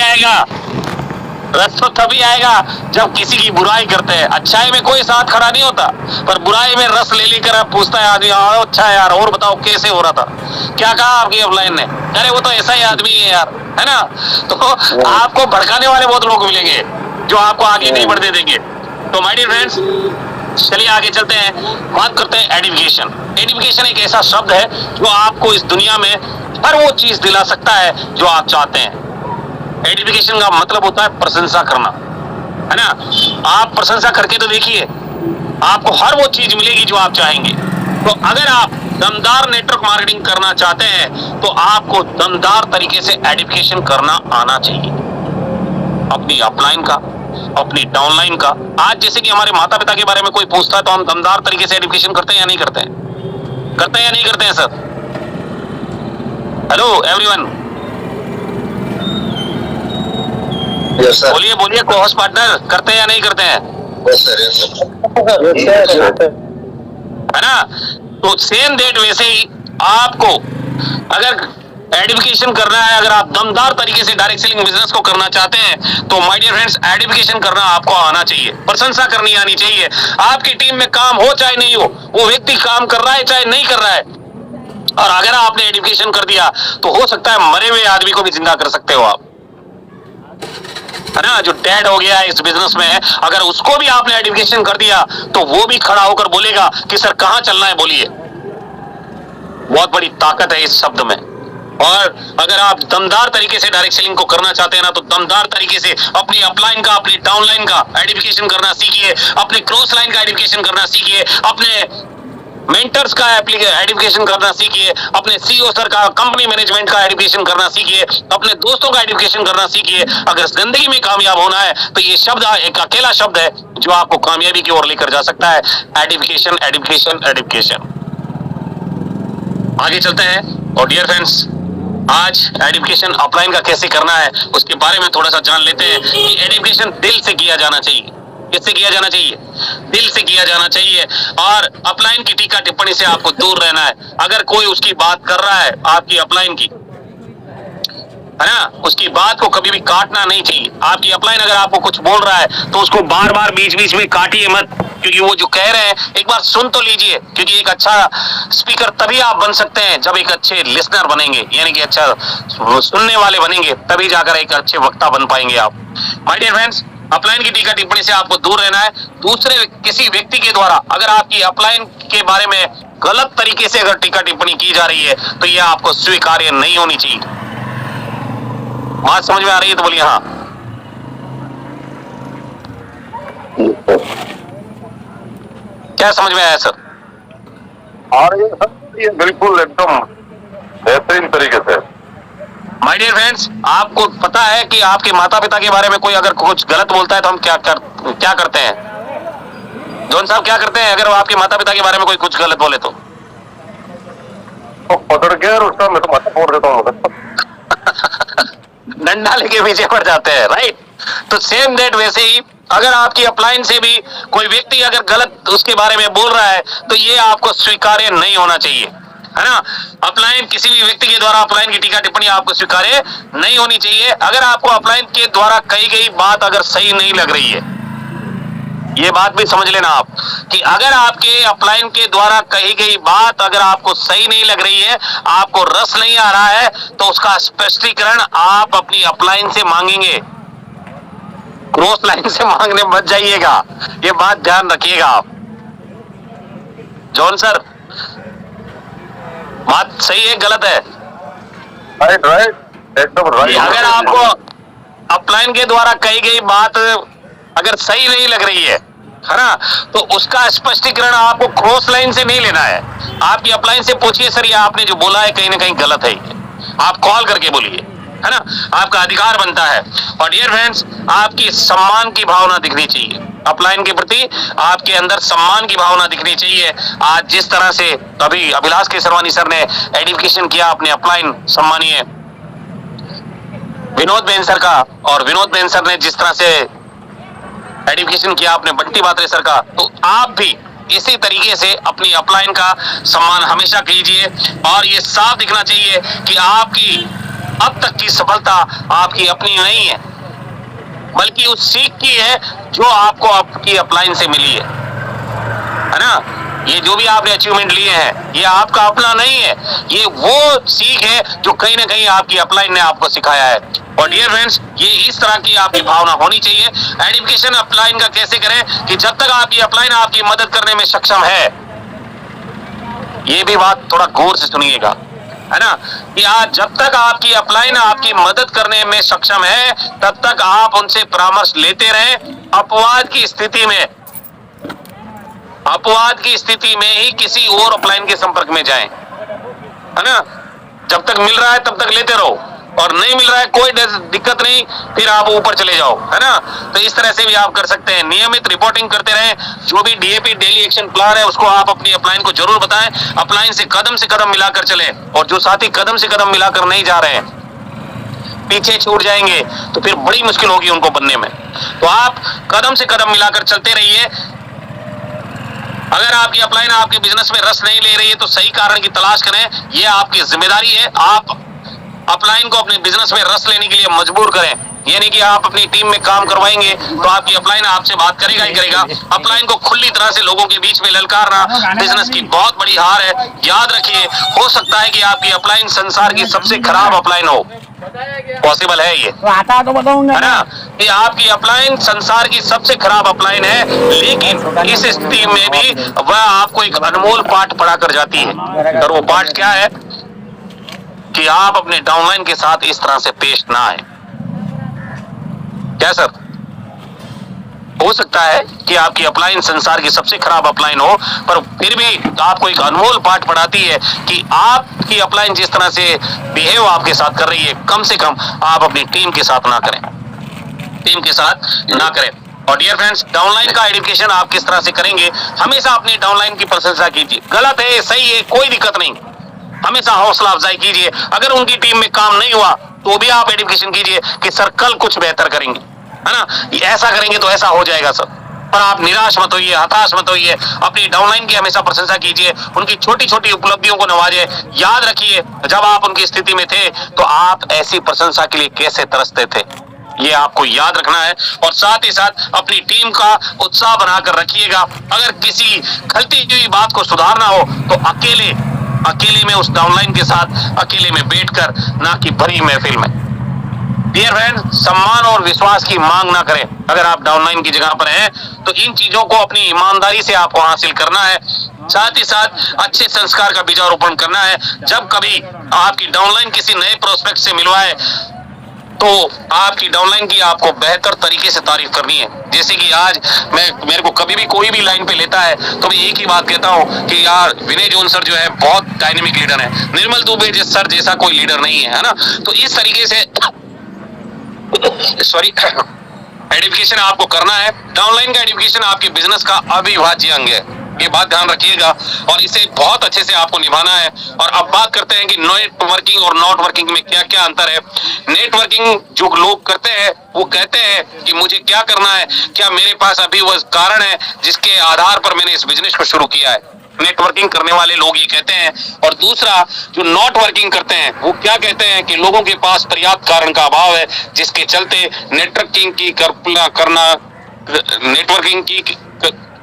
आएगा जब किसी की बुराई करते हैं। अच्छाई में कोई साथ खड़ा नहीं होता, पर बुराई में रस ले लेकर आप पूछता है आदमी, अच्छा है यार और बताओ कैसे हो रहा था, क्या कहा आपकी अपलाइन ने, अरे वो तो ऐसा ही आदमी है यार, है ना। तो आपको भड़काने वाले बहुत लोग मिलेंगे जो आपको आगे नहीं बढ़ने देंगे। तो माय डियर फ्रेंड्स, चलिए आगे चलते हैं, बात करते हैं एडुकेशन। एडुकेशन एक ऐसा शब्द है जो आपको इस दुनिया में हर वो चीज दिला सकता है जो आप चाहते हैं। एडुकेशन का मतलब होता है प्रशंसा करना, है ना। आप प्रशंसा करके तो देखिए, आपको हर वो चीज मिलेगी जो आप चाहेंगे। तो अगर आप दमदार नेटवर्क मार्केटिंग करना चाहते हैं तो आपको दमदार तरीके से एडुकेशन करना आना चाहिए, अपनी अपलाइन का, अपनी डाउनलाइन का। आज जैसे कि हमारे माता पिता के बारे में कोई पूछता है तो हम दमदार तरीके से एडुकेशन करते हैं या नहीं करते हैं? करते हैं या नहीं करते हैं sir? Hello everyone, yes sir, बोलिए बोलिए को-होस्ट पार्टनर, करते हैं या नहीं करते हैं? Yes sir, yes sir. है ना। तो सेम डेट वैसे ही आपको अगर एडुकेशन करना है, अगर आप दमदार तरीके से डायरेक्ट सेलिंग बिजनेस को करना चाहते हैं तो माय डियर फ्रेंड्स, एडुकेशन करना आपको आना चाहिए, प्रशंसा करनी आनी चाहिए। आपकी टीम में काम हो चाहे नहीं हो, वो व्यक्ति काम कर रहा है चाहे नहीं कर रहा है, और अगर आपने एडुकेशन कर दिया तो हो सकता है मरे हुए आदमी को भी जिंदा कर सकते हो आप, है ना। जो डेड हो गया है इस बिजनेस में, अगर उसको भी आपने एडुकेशन कर दिया तो वो भी खड़ा होकर बोलेगा कि सर कहां चलना है बोलिए। बहुत बड़ी ताकत है इस शब्द में। और अगर आप दमदार तरीके से डायरेक्ट सेलिंग को करना चाहते हैं ना, तो दमदार तरीके से अपनी अपलाइन का, अपनी डाउनलाइन का एडुकेशन करना सीखिए, अपने क्रॉस लाइन का एडुकेशन करना सीखिए, अपने मेंटर्स का एडुकेशन करना सीखिए, अपने सीईओ सर का, कंपनी मैनेजमेंट का एडुकेशन करना सीखिए, अपने दोस्तों का एडुकेशन करना सीखिए। अगर जिंदगी में कामयाब होना है तो ये शब्द एक अकेला शब्द है जो आपको कामयाबी की ओर लेकर जा सकता है, एडुकेशन एडुकेशन एडुकेशन। आगे चलते हैं और डियर फ्रेंड्स, आज एडुकेशन अपलाइन का कैसे करना है उसके बारे में थोड़ा सा जान लेते हैं कि एडुकेशन दिल से किया जाना चाहिए। किससे किया जाना चाहिए? दिल से किया जाना चाहिए। और अपलाइन की टीका टिप्पणी से आपको दूर रहना है। अगर कोई उसकी बात कर रहा है आपकी अपलाइन की, है ना, उसकी बात को कभी भी काटना नहीं चाहिए। आपकी अपलाइन अगर आपको कुछ बोल रहा है तो उसको बार बार बीच बीच में काटिए मत, क्योंकि वो जो कह रहे हैं एक बार सुन तो लीजिए, क्योंकि एक अच्छा स्पीकर तभी आप बन सकते हैं जब एक अच्छे लिसनर बनेंगे, यानी कि अच्छा सुनने वाले बनेंगे, तभी जाकर एक अच्छे वक्ता बन पाएंगे आप। माय डियर फ्रेंड्स, अपलाइन की टीका टिप्पणी से आपको दूर रहना है। दूसरे किसी व्यक्ति के द्वारा अगर आपकी अपलाइन के बारे में गलत तरीके से अगर टीका टिप्पणी की जा रही है तो यह आपको स्वीकार्य नहीं होनी चाहिए। बात समझ में आ रही है तो बोलिए हाँ। क्या समझ में आया सर? और ये बिल्कुल एकदम बेहतरीन तरीके से। माय डियर फ्रेंड्स, आपको पता है कि आपके माता पिता के बारे में कोई अगर कुछ गलत बोलता है तो हम क्या करते हैं? जॉन साहब क्या करते हैं अगर वो आपके माता पिता के बारे में कोई कुछ गलत बोले तो पकड़ के और उसका मैं तो माथा फोड़ देता हूँ। डंडा लेके पीछे पड़ जाते हैं, राइट। तो सेम डेट वैसे ही अगर आपकी अपलाइन से भी कोई व्यक्ति अगर गलत उसके बारे में बोल रहा है तो ये आपको स्वीकार्य नहीं होना चाहिए, है ना। अपलाइन किसी भी व्यक्ति के द्वारा अपलाइन की टीका टिप्पणी आपको स्वीकार्य नहीं होनी चाहिए। अगर आपको अपलाइन के द्वारा कही गई बात अगर सही नहीं लग रही है, ये बात भी समझ लेना आप कि अगर आपके अपलाइन के द्वारा कही गई बात अगर आपको सही नहीं लग रही है, आपको रस नहीं आ रहा है, तो उसका स्पष्टीकरण आप अपनी अपलाइन से मांगेंगे, क्रॉस लाइन से मांगने मत जाइएगा। ये बात ध्यान रखिएगा आप। जॉन सर, बात सही है गलत है? राइट राइट, एकदम राइट। अगर आपको अपलाइन के द्वारा कही गई बात अगर सही नहीं लग रही है ना, तो उसका स्पष्टीकरण आपको क्रॉस लाइन से नहीं लेना है। आपकी अपलाइन से पूछिए सर ये आपने जो बोला है कहीं ना कहीं गलत है, आप कॉल करके बोलिए, है ना, आपका अधिकार बनता है। और डियर फ्रेंड्स, आपकी सम्मान की भावना दिखनी चाहिए अपलाइन के प्रति, आपके अंदर सम्मान की भावना दिखनी चाहिए। आज जिस तरह से अभी अभिलाष केसरवानी सर ने एडिफिकेशन किया अपने अपलाइन सम्मानीय विनोद बेन सर का, और विनोद बेन सर ने जिस तरह से एडिफिकेशन किया अपने बंटी बात्रे सर का, तो आप भी इसी तरीके से अपनी अपलाइन का सम्मान हमेशा कीजिए। और ये साफ दिखना चाहिए कि आपकी अब तक की सफलता आपकी अपनी नहीं है, बल्कि उस सीख की है जो आपको आपकी अपलाइन से मिली है ना। ये जो भी आपने अचीवमेंट लिए हैं, ये आपका अपना नहीं है, ये वो सीख है जो कहीं ना कहीं आपकी अपलाइन ने आपको सिखाया है। और डियर फ्रेंड्स, ये इस तरह की आपकी भावना होनी चाहिए। एडिफिकेशन अपलाइन का कैसे करें कि जब तक आपकी अपलाइन आपकी मदद करने में सक्षम है, ये भी बात थोड़ा गौर से सुनिएगा, है ना, कि आज जब तक आपकी अपलाइन आपकी मदद करने में सक्षम है, तब तक आप उनसे परामर्श लेते रहें। अपवाद की स्थिति में ही किसी और अपलाइन के संपर्क में जाएं, है ना। जब तक मिल रहा है तब तक लेते रहो, और नहीं मिल रहा है कोई दिक्कत नहीं, फिर आप ऊपर चले जाओ, है ना। तो इस तरह से भी आप कर सकते हैं। नियमित रिपोर्टिंग करते रहें। जो भी डीएपी डेली एक्शन प्लान है उसको आप अपनी अपलाइन को जरूर बताएं। अपलाइन से कदम मिलाकर चले, और जो साथी कदम से कदम मिलाकर नहीं जा रहे हैं, पीछे छूट जाएंगे, तो फिर बड़ी मुश्किल होगी उनको बनने में। तो आप कदम से कदम मिलाकर चलते रहिए। अगर आपकी अपलाइन आपके बिजनेस में रस नहीं ले रही है तो सही कारण की तलाश करें, यह आपकी जिम्मेदारी है। आप अपलाइन को अपने बिजनेस में रस लेने के लिए मजबूर करें, यानी कि आप अपनी टीम में काम करवाएंगे तो आपकी अपलाइन आपसे बात करेगा ही करेगा। अपलाइन को खुली तरह से लोगों के बीच में ललकारना बिजनेस की बहुत बड़ी हार है। याद रखिए, हो सकता है कि आपकी अपलाइन संसार की सबसे खराब अपलाइन हो, पॉसिबल है ये, आता तो बताऊंगा, है ना, कि आपकी अपलाइन संसार की सबसे खराब अपलाइन है, लेकिन इस स्थिति में भी वह आपको एक अनमोल पाठ पढ़ा कर जाती है। और वो पाठ क्या है कि आप अपने डाउनलाइन के साथ इस तरह से पेश ना आए। क्या सर, हो सकता है कि आपकी अपलाइन संसार की सबसे खराब अपलाइन हो, पर फिर भी आपको एक अनमोल पाठ पढ़ाती है कि आपकी अपलाइन जिस तरह से बिहेव आपके साथ कर रही है, कम से कम आप अपनी टीम के साथ ना करें, और डियर फ्रेंड्स, डाउनलाइन का एजुकेशन आप किस तरह से करेंगे, हमेशा अपनी डाउनलाइन की प्रशंसा कीजिए। गलत है, सही है, कोई दिक्कत नहीं, हमेशा हौसला अफजाई कीजिए। अगर उनकी टीम में काम नहीं हुआ तो भी आप एजुकेशन कीजिए कि सर कल कुछ बेहतर करेंगे, है ना, ऐसा करेंगे तो ऐसा हो जाएगा सर। पर आप निराश मत होइए, हताश मत होइए, अपनी डाउनलाइन की हमेशा प्रशंसा कीजिए, उनकी छोटी छोटी उपलब्धियों को नवाजिए। याद रखिए, जब आप उनकी स्थिति में थे तो आप ऐसी प्रशंसा के लिए कैसे तरसते थे, ये आपको याद रखना है। और साथ ही साथ अपनी टीम का उत्साह बनाकर रखिएगा। अगर किसी खलती हुई बात को सुधारना हो तो अकेले में उस डाउनलाइन के साथ अकेले में बैठकर, ना कि भरी महफिल में। डियर फ्रेंड, सम्मान और विश्वास की मांग ना करें। अगर आप डाउनलाइन की जगह पर हैं तो इन चीजों को अपनी ईमानदारी से आपको हासिल करना है। साथ ही साथ अच्छे संस्कार का बीजारोपण करना है। जब कभी आपकी डाउनलाइन किसी नए प्रोस्पेक्ट से मिलवाए तो आपकी डाउनलाइन की आपको बेहतर तरीके से तारीफ करनी है। जैसे कि आज मेरे को कभी भी कोई भी लाइन पे लेता है तो मैं एक ही बात कहता हूँ कि यार विनय जोन सर जो है बहुत डायनेमिक लीडर है, निर्मल दुबे सर जैसा कोई लीडर नहीं है ना। तो इस तरीके से एडिफिकेशन आपको करना है। डाउनलाइन का एडिफिकेशन आपके बिजनेस का अविभाज्य अंग है, ये बात ध्यान रखिएगा, और इसे बहुत अच्छे से आपको निभाना है। और अब बात करते हैं कि नेटवर्किंग और नॉट वर्किंग में क्या क्या अंतर है। नेटवर्किंग जो लोग करते हैं वो कहते हैं कि मुझे क्या करना है, क्या मेरे पास अभी वह कारण है जिसके आधार पर मैंने इस बिजनेस को शुरू किया है। नेटवर्किंग करने वाले लोग ये कहते हैं। और दूसरा जो नॉट वर्किंग करते हैं वो क्या कहते हैं कि लोगों के पास पर्याप्त कारण का अभाव है, जिसके चलते नेटवर्किंग की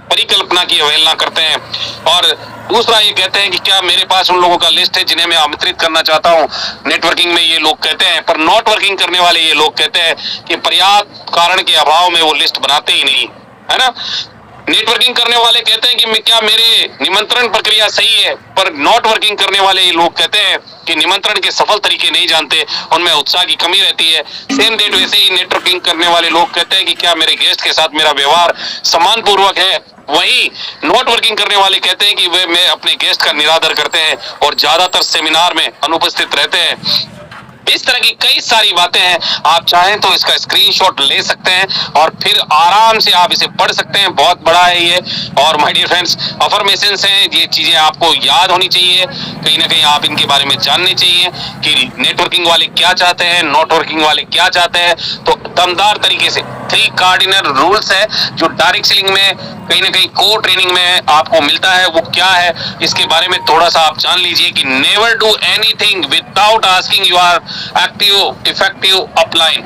परिकल्पना की अवहेलना करते हैं। और दूसरा ये कहते हैं कि क्या मेरे पास उन लोगों का लिस्ट है जिन्हें मैं आमंत्रित करना चाहता हूं। नेटवर्किंग में ये लोग कहते हैं, पर नॉट वर्किंग करने वाले ये लोग कहते हैं कि पर्याप्त कारण के अभाव में वो लिस्ट बनाते ही नहीं, है ना। नेटवर्किंग करने वाले कहते हैं कि क्या मेरे निमंत्रण प्रक्रिया सही है, पर नॉट वर्किंग करने वाले ये लोग कहते हैं कि निमंत्रण के सफल तरीके नहीं जानते, उनमें उत्साह की कमी रहती है। सेम डेट वैसे ही नेटवर्किंग करने वाले लोग कहते हैं कि क्या मेरे गेस्ट के साथ मेरा व्यवहार सम्मान पूर्वक है। वहीं नॉट वर्किंग करने वाले कहते हैं कि वे मैं अपने गेस्ट का निरादर करते हैं और ज्यादातर सेमिनार में अनुपस्थित रहते हैं। इस तरह की कई सारी बातें हैं। आप चाहें तो इसका स्क्रीनशॉट ले सकते हैं और फिर आराम से आप इसे पढ़ सकते हैं। बहुत बड़ा है ये। और माय डियर फ्रेंड्स, अफर्मेशंस हैं, ये चीजें आपको याद होनी चाहिए, कहीं ना कहीं आप इनके बारे में जानने चाहिए कि नेटवर्किंग वाले क्या चाहते हैं, नॉट वर्किंग वाले क्या चाहते हैं। तो दमदार तरीके से 3 कार्डिनल रूल्स है जो डायरेक्ट सेलिंग में कहीं ना कहीं कोर ट्रेनिंग में आपको मिलता है। वो क्या है इसके बारे में थोड़ा सा आप जान लीजिए कि never do anything without asking your active effective upline.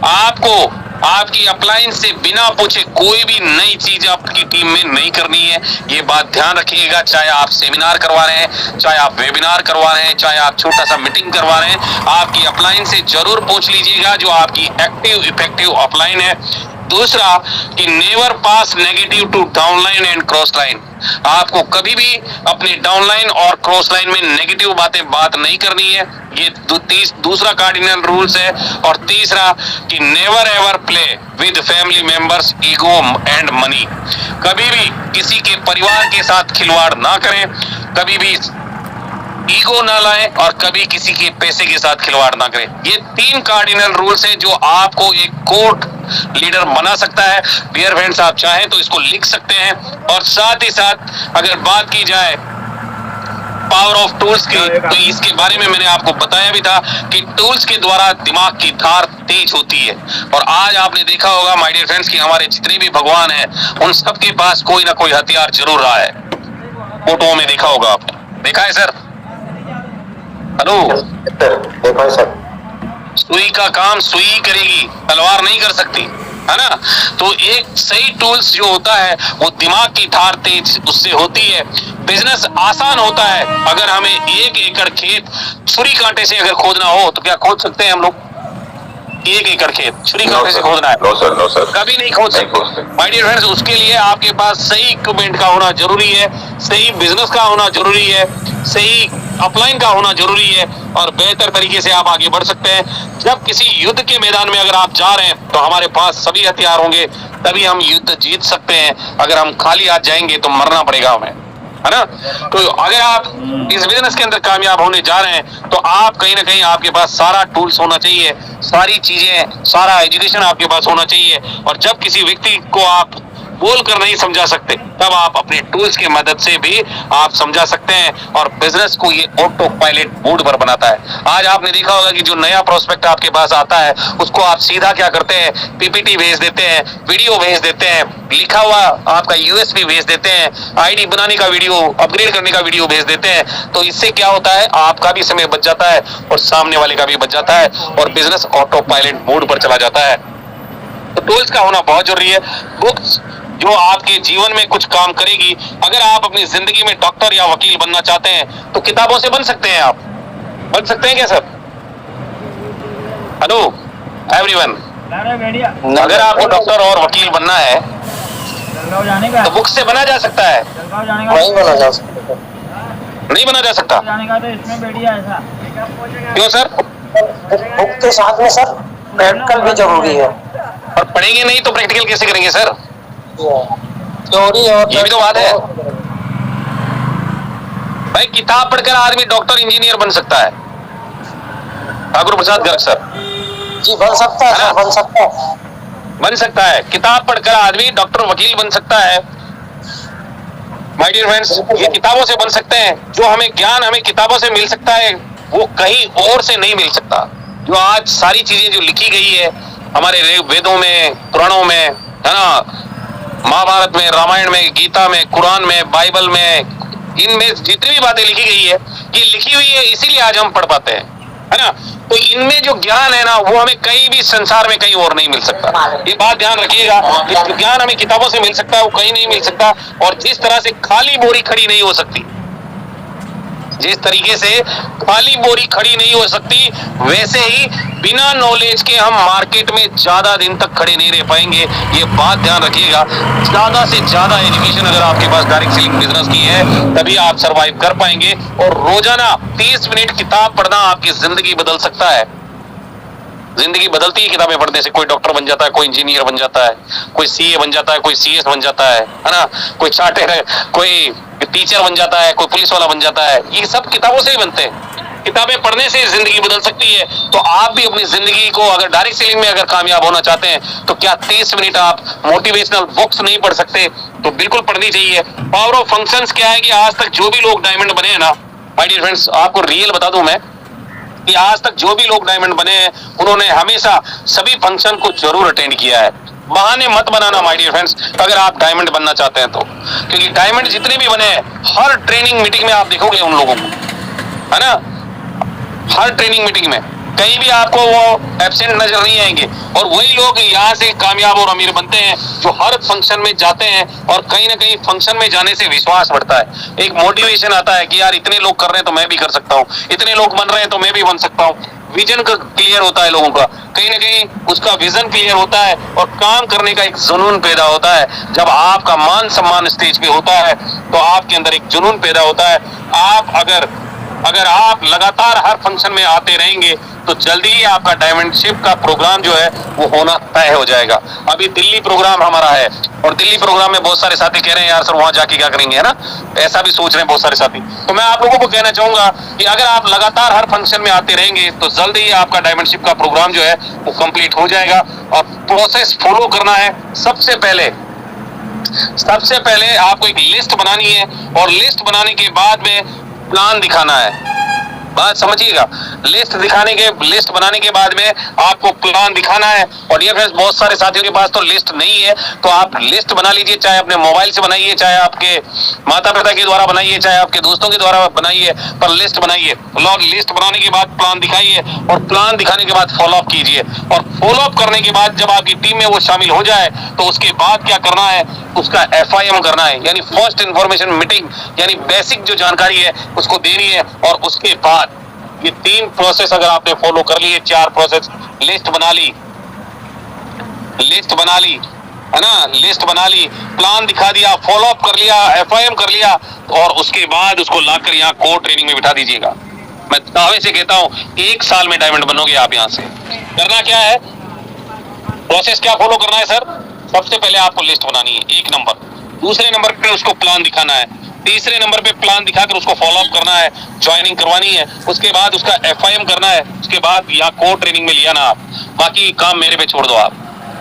आपको आपकी अपलाइन से बिना पूछे कोई भी नई चीज आपकी टीम में नहीं करनी है। ये बात ध्यान रखिएगा, चाहे आप सेमिनार करवा रहे हैं, चाहे आप वेबिनार करवा रहे हैं, चाहे आप छोटा सा मीटिंग करवा रहे हैं, आपकी अपलाइन से जरूर पूछ लीजिएगा जो आपकी एक्टिव इफेक्टिव अपलाइन है। दूसरा कि never pass negative to downline and cross line. आपको कभी भी अपने डाउनलाइन और क्रॉस लाइन में नेगेटिव बात नहीं करनी है। ये दूसरा कार्डिनल रूल्स है। और तीसरा कि never ever play with family members ego and money. कभी भी किसी के परिवार के साथ खिलवाड़ ना करें, कभी भी ईगो ना लाएं और कभी किसी के पैसे के साथ खिलवाड़ ना करें। ये 3 कार्डिनल रूल्स हैं जो आपको एक कोर्ट लीडर बना सकता है। डियर फ्रेंड्स, आप चाहें तो इसको लिख सकते हैं। और साथ ही साथ अगर बात की जाए पावर ऑफ टूल्स की, तो इसके बारे में मैंने आपको बताया भी था कि टूल्स के द्वारा दिमाग की धार तेज होती है। और आज आपने देखा होगा माय डियर फ्रेंड्स कि हमारे जितने भी भगवान हैं उन सबके पास कोई ना कोई हथियार जरूर रहा है। फोटो में देखा होगा आपने, देखा है सर? हेलो, देखो सर, सुई का काम सुई करेगी, तलवार नहीं कर सकती, है ना। तो एक सही टूल्स जो होता है वो दिमाग की धार तेज उससे होती है। बिजनेस आसान होता है। अगर हमें 1 एकड़ खेत छुरी कांटे से अगर खोदना हो तो क्या खोद सकते हैं हम लोग? 1 एकड़ खेत छुरी कांटे से खोदना है? नो सर, कभी नहीं खोद सकते। माय डियर फ्रेंड्स, उसके लिए आपके पास सही इक्विपमेंट का होना जरूरी है, सही बिजनेस का होना जरूरी है, सही अपलाइन का होना जरूरी है और बेहतर तरीके से आप आगे बढ़ सकते हैं। जब किसी युद्ध के मैदान में अगर आप जा रहे हैं तो हमारे पास सभी हथियार होंगे, तभी हम युद्ध जीत सकते हैं। अगर हम खाली हाथ जाएंगे तो मरना पड़ेगा हमें, है ना। तो अगर आप इस बिजनेस के अंदर कामयाब होने जा रहे हैं तो आप कहीं ना कहीं आपके पास सारा टूल्स होना चाहिए, सारी चीजें, सारा एजुकेशन आपके पास होना चाहिए। और जब किसी व्यक्ति को आप बोल कर नहीं समझा सकते तब आप अपने टूल्स की मदद से भी आप समझा सकते हैं। और बिजनेस को ये ऑटो पायलट मोड पर बनाता है। आज आपने देखा होगा कि जो नया प्रोस्पेक्ट आपके पास आता है उसको आप सीधा क्या करते हैं, पीपीटी भेज देते हैं, वीडियो भेज देते हैं, लिखा हुआ आपका यूएसबी भेज देते हैं, आईडी बनाने का वीडियो, अपग्रेड करने का वीडियो भेज देते हैं। तो इससे क्या होता है, आपका भी समय बच जाता है और सामने वाले का भी बच जाता है और बिजनेस ऑटो पायलट मोड पर चला जाता है। तो टूल्स का होना बहुत जरूरी है। बुक्स जो आपके जीवन में कुछ काम करेगी। अगर आप अपनी जिंदगी में डॉक्टर या वकील बनना चाहते हैं तो किताबों से बन सकते हैं। आप बन सकते हैं क्या सर? हेलो एवरीवन, अगर आपको डॉक्टर और वकील बनना है तो बुक से बना जा सकता है? नहीं बना जा सकता, नहीं बना जा सकता। क्यों सर? बुक के साथ में सर प्रैक्टिकल भी जरूरी है। और पढ़ेंगे नहीं तो प्रैक्टिकल कैसे करेंगे सर? थ्योरी और ये भी तो बात है भाई। किताब पढ़कर आदमी डॉक्टर इंजीनियर बन सकता है। ठाकुर प्रसाद गर्ग सर जी बन सकता है सर, बन सकता है, बन सकता है। किताब पढ़कर आदमी डॉक्टर वकील बन सकता है। माय डियर फ्रेंड्स, ये किताबों से बन सकते हैं। जो हमें ज्ञान हमें किताबों से मिल सकता है वो कहीं और से नहीं मिल सकता। जो आज सारी चीजें जो लिखी गई है हमारे वेदों में, पुराणों में, है ना, महाभारत में, रामायण में, गीता में, कुरान में, बाइबल में, इनमें जितनी भी बातें लिखी गई है ये लिखी हुई है, इसीलिए आज हम पढ़ पाते हैं, है ना। तो इनमें जो ज्ञान है ना वो हमें कहीं भी संसार में कहीं और नहीं मिल सकता। ये बात ध्यान रखिएगा, जो ज्ञान हमें किताबों से मिल सकता है वो कहीं नहीं मिल सकता। और जिस तरह से खाली बोरी खड़ी नहीं हो सकती, जिस तरीके से खाली बोरी खड़ी नहीं हो सकती, वैसे ही बिना नॉलेज के हम मार्केट में ज्यादा दिन तक खड़े नहीं रह पाएंगे। ये बात ध्यान रखिएगा। ज्यादा से ज्यादा एजुकेशन अगर आपके पास डायरेक्ट सेलिंग बिजनेस की है तभी आप सरवाइव कर पाएंगे। और रोजाना 30 मिनट किताब पढ़ना आपकी जिंदगी बदल सकता है। जिंदगी बदलती है किताबें पढ़ने से। कोई डॉक्टर बन जाता है, कोई इंजीनियर बन जाता है, कोई सीए बन जाता है, कोई सीएस बन जाता है ना, कोई चार्टेड, कोई टीचर बन जाता है, कोई पुलिस वाला बन जाता है। ये सब किताबों से ही बनते हैं। किताबें पढ़ने से जिंदगी बदल सकती है, तो आप भी अपनी जिंदगी को अगर डायरेक्ट सेलिंग में अगर कामयाब होना चाहते हैं तो क्या 30 मिनट आप मोटिवेशनल बुक्स नहीं पढ़ सकते? तो बिल्कुल पढ़नी चाहिए। पावर ऑफ फंक्शंस क्या है कि आज तक जो भी लोग डायमंड बने हैं ना माय डियर फ्रेंड्स, आपको रियल बता दूं मैं कि आज तक जो भी लोग डायमंड बने हैं उन्होंने हमेशा सभी फंक्शन को जरूर अटेंड किया है। बहाने मत बनाना माय डियर फ्रेंड्स, अगर आप डायमंड बनना चाहते हैं तो, क्योंकि डायमंड जितने भी बने हैं हर ट्रेनिंग मीटिंग में आप देखोगे उन लोगों को, है ना, हर ट्रेनिंग मीटिंग में कहीं भी आपको वो एब्सेंट नजर नहीं आएंगे। और वही लोग यहाँ से कामयाब और अमीर बनते हैं जो हर फंक्शन में जाते हैं, और कहीं ना कहीं फंक्शन में जाने से विश्वास बढ़ता है, एक मोटिवेशन आता है कि यार इतने लोग कर रहे हैं तो मैं भी कर सकता हूँ, इतने लोग बन रहे हैं तो मैं भी बन सकता हूँ। विजन का क्लियर होता है लोगों का, कहीं ना कहीं उसका विजन क्लियर होता है और काम करने का एक जुनून पैदा होता है। जब आपका मान सम्मान स्टेज पे होता है तो आपके अंदर एक जुनून पैदा होता है। आप अगर आप लगातार हर फंक्शन में आते रहेंगे तो जल्दी ही आपका डायमंडशिप का प्रोग्राम जो है वो होना तय हो जाएगा। अभी दिल्ली प्रोग्राम हमारा है और दिल्ली प्रोग्राम में बहुत सारे साथी कह रहे हैं यार सर वहां जाके क्या करेंगे, है ना, ऐसा भी सोच रहे हैं बहुत सारे साथी। तो मैं आप लोगों को कहना चाहूंगा कि अगर आप लगातार हर फंक्शन में आते रहेंगे तो जल्दी ही आपका डायमंडशिप का प्रोग्राम जो है वो कंप्लीट हो जाएगा। और प्रोसेस फॉलो करना है। सबसे पहले आपको एक लिस्ट बनानी है और लिस्ट बनाने के बाद में प्लान दिखाना है। बात समझिएगा, लिस्ट बनाने के बाद में आपको प्लान दिखाना है। और ये फ्रेंड्स बहुत सारे साथियों के पास तो लिस्ट नहीं है, तो आप लिस्ट बना लीजिए, चाहे अपने मोबाइल से बनाइए, चाहे आपके माता पिता के द्वारा बनाइए, चाहे आपके दोस्तों के द्वारा बनाइए, पर लिस्ट बनाइए। लिस्ट बनाने के बाद प्लान दिखाइए और प्लान दिखाने के बाद फॉलो अप कीजिए। और फॉलो अप करने के बाद जब आपकी टीम में वो शामिल हो जाए तो उसके बाद क्या करना है, उसका FIM करना है, यानी फर्स्ट इंफॉर्मेशन मीटिंग, यानी बेसिक जो जानकारी है उसको देनी है। और उसके बाद ये 3 प्रोसेस अगर आपने फॉलो कर लिए, 4 प्रोसेस, लिस्ट बना ली, है ना, लिस्ट बना ली, प्लान दिखा दिया, फॉलो अप कर लिया, FIM कर लिया, और उसके बाद उसको लाकर यहाँ कोर ट्रेनिंग में बिठा दीजिएगा। मैं दावे से कहता हूँ 1 साल में डायमंड बनोगे आप। यहाँ से करना क्या है, प्रोसेस क्या फॉलो करना है सर? सबसे पहले आपको लिस्ट बनानी है, 1 नंबर। दूसरे नंबर पे उसको प्लान दिखाना है। तीसरे नंबर पे प्लान दिखाकर उसको फॉलो अप करना है, ज्वाइनिंग करवानी है। उसके बाद उसका FIM करना है। उसके बाद यहाँ कोर ट्रेनिंग में लिया ना आप, बाकी काम मेरे पे छोड़ दो आप,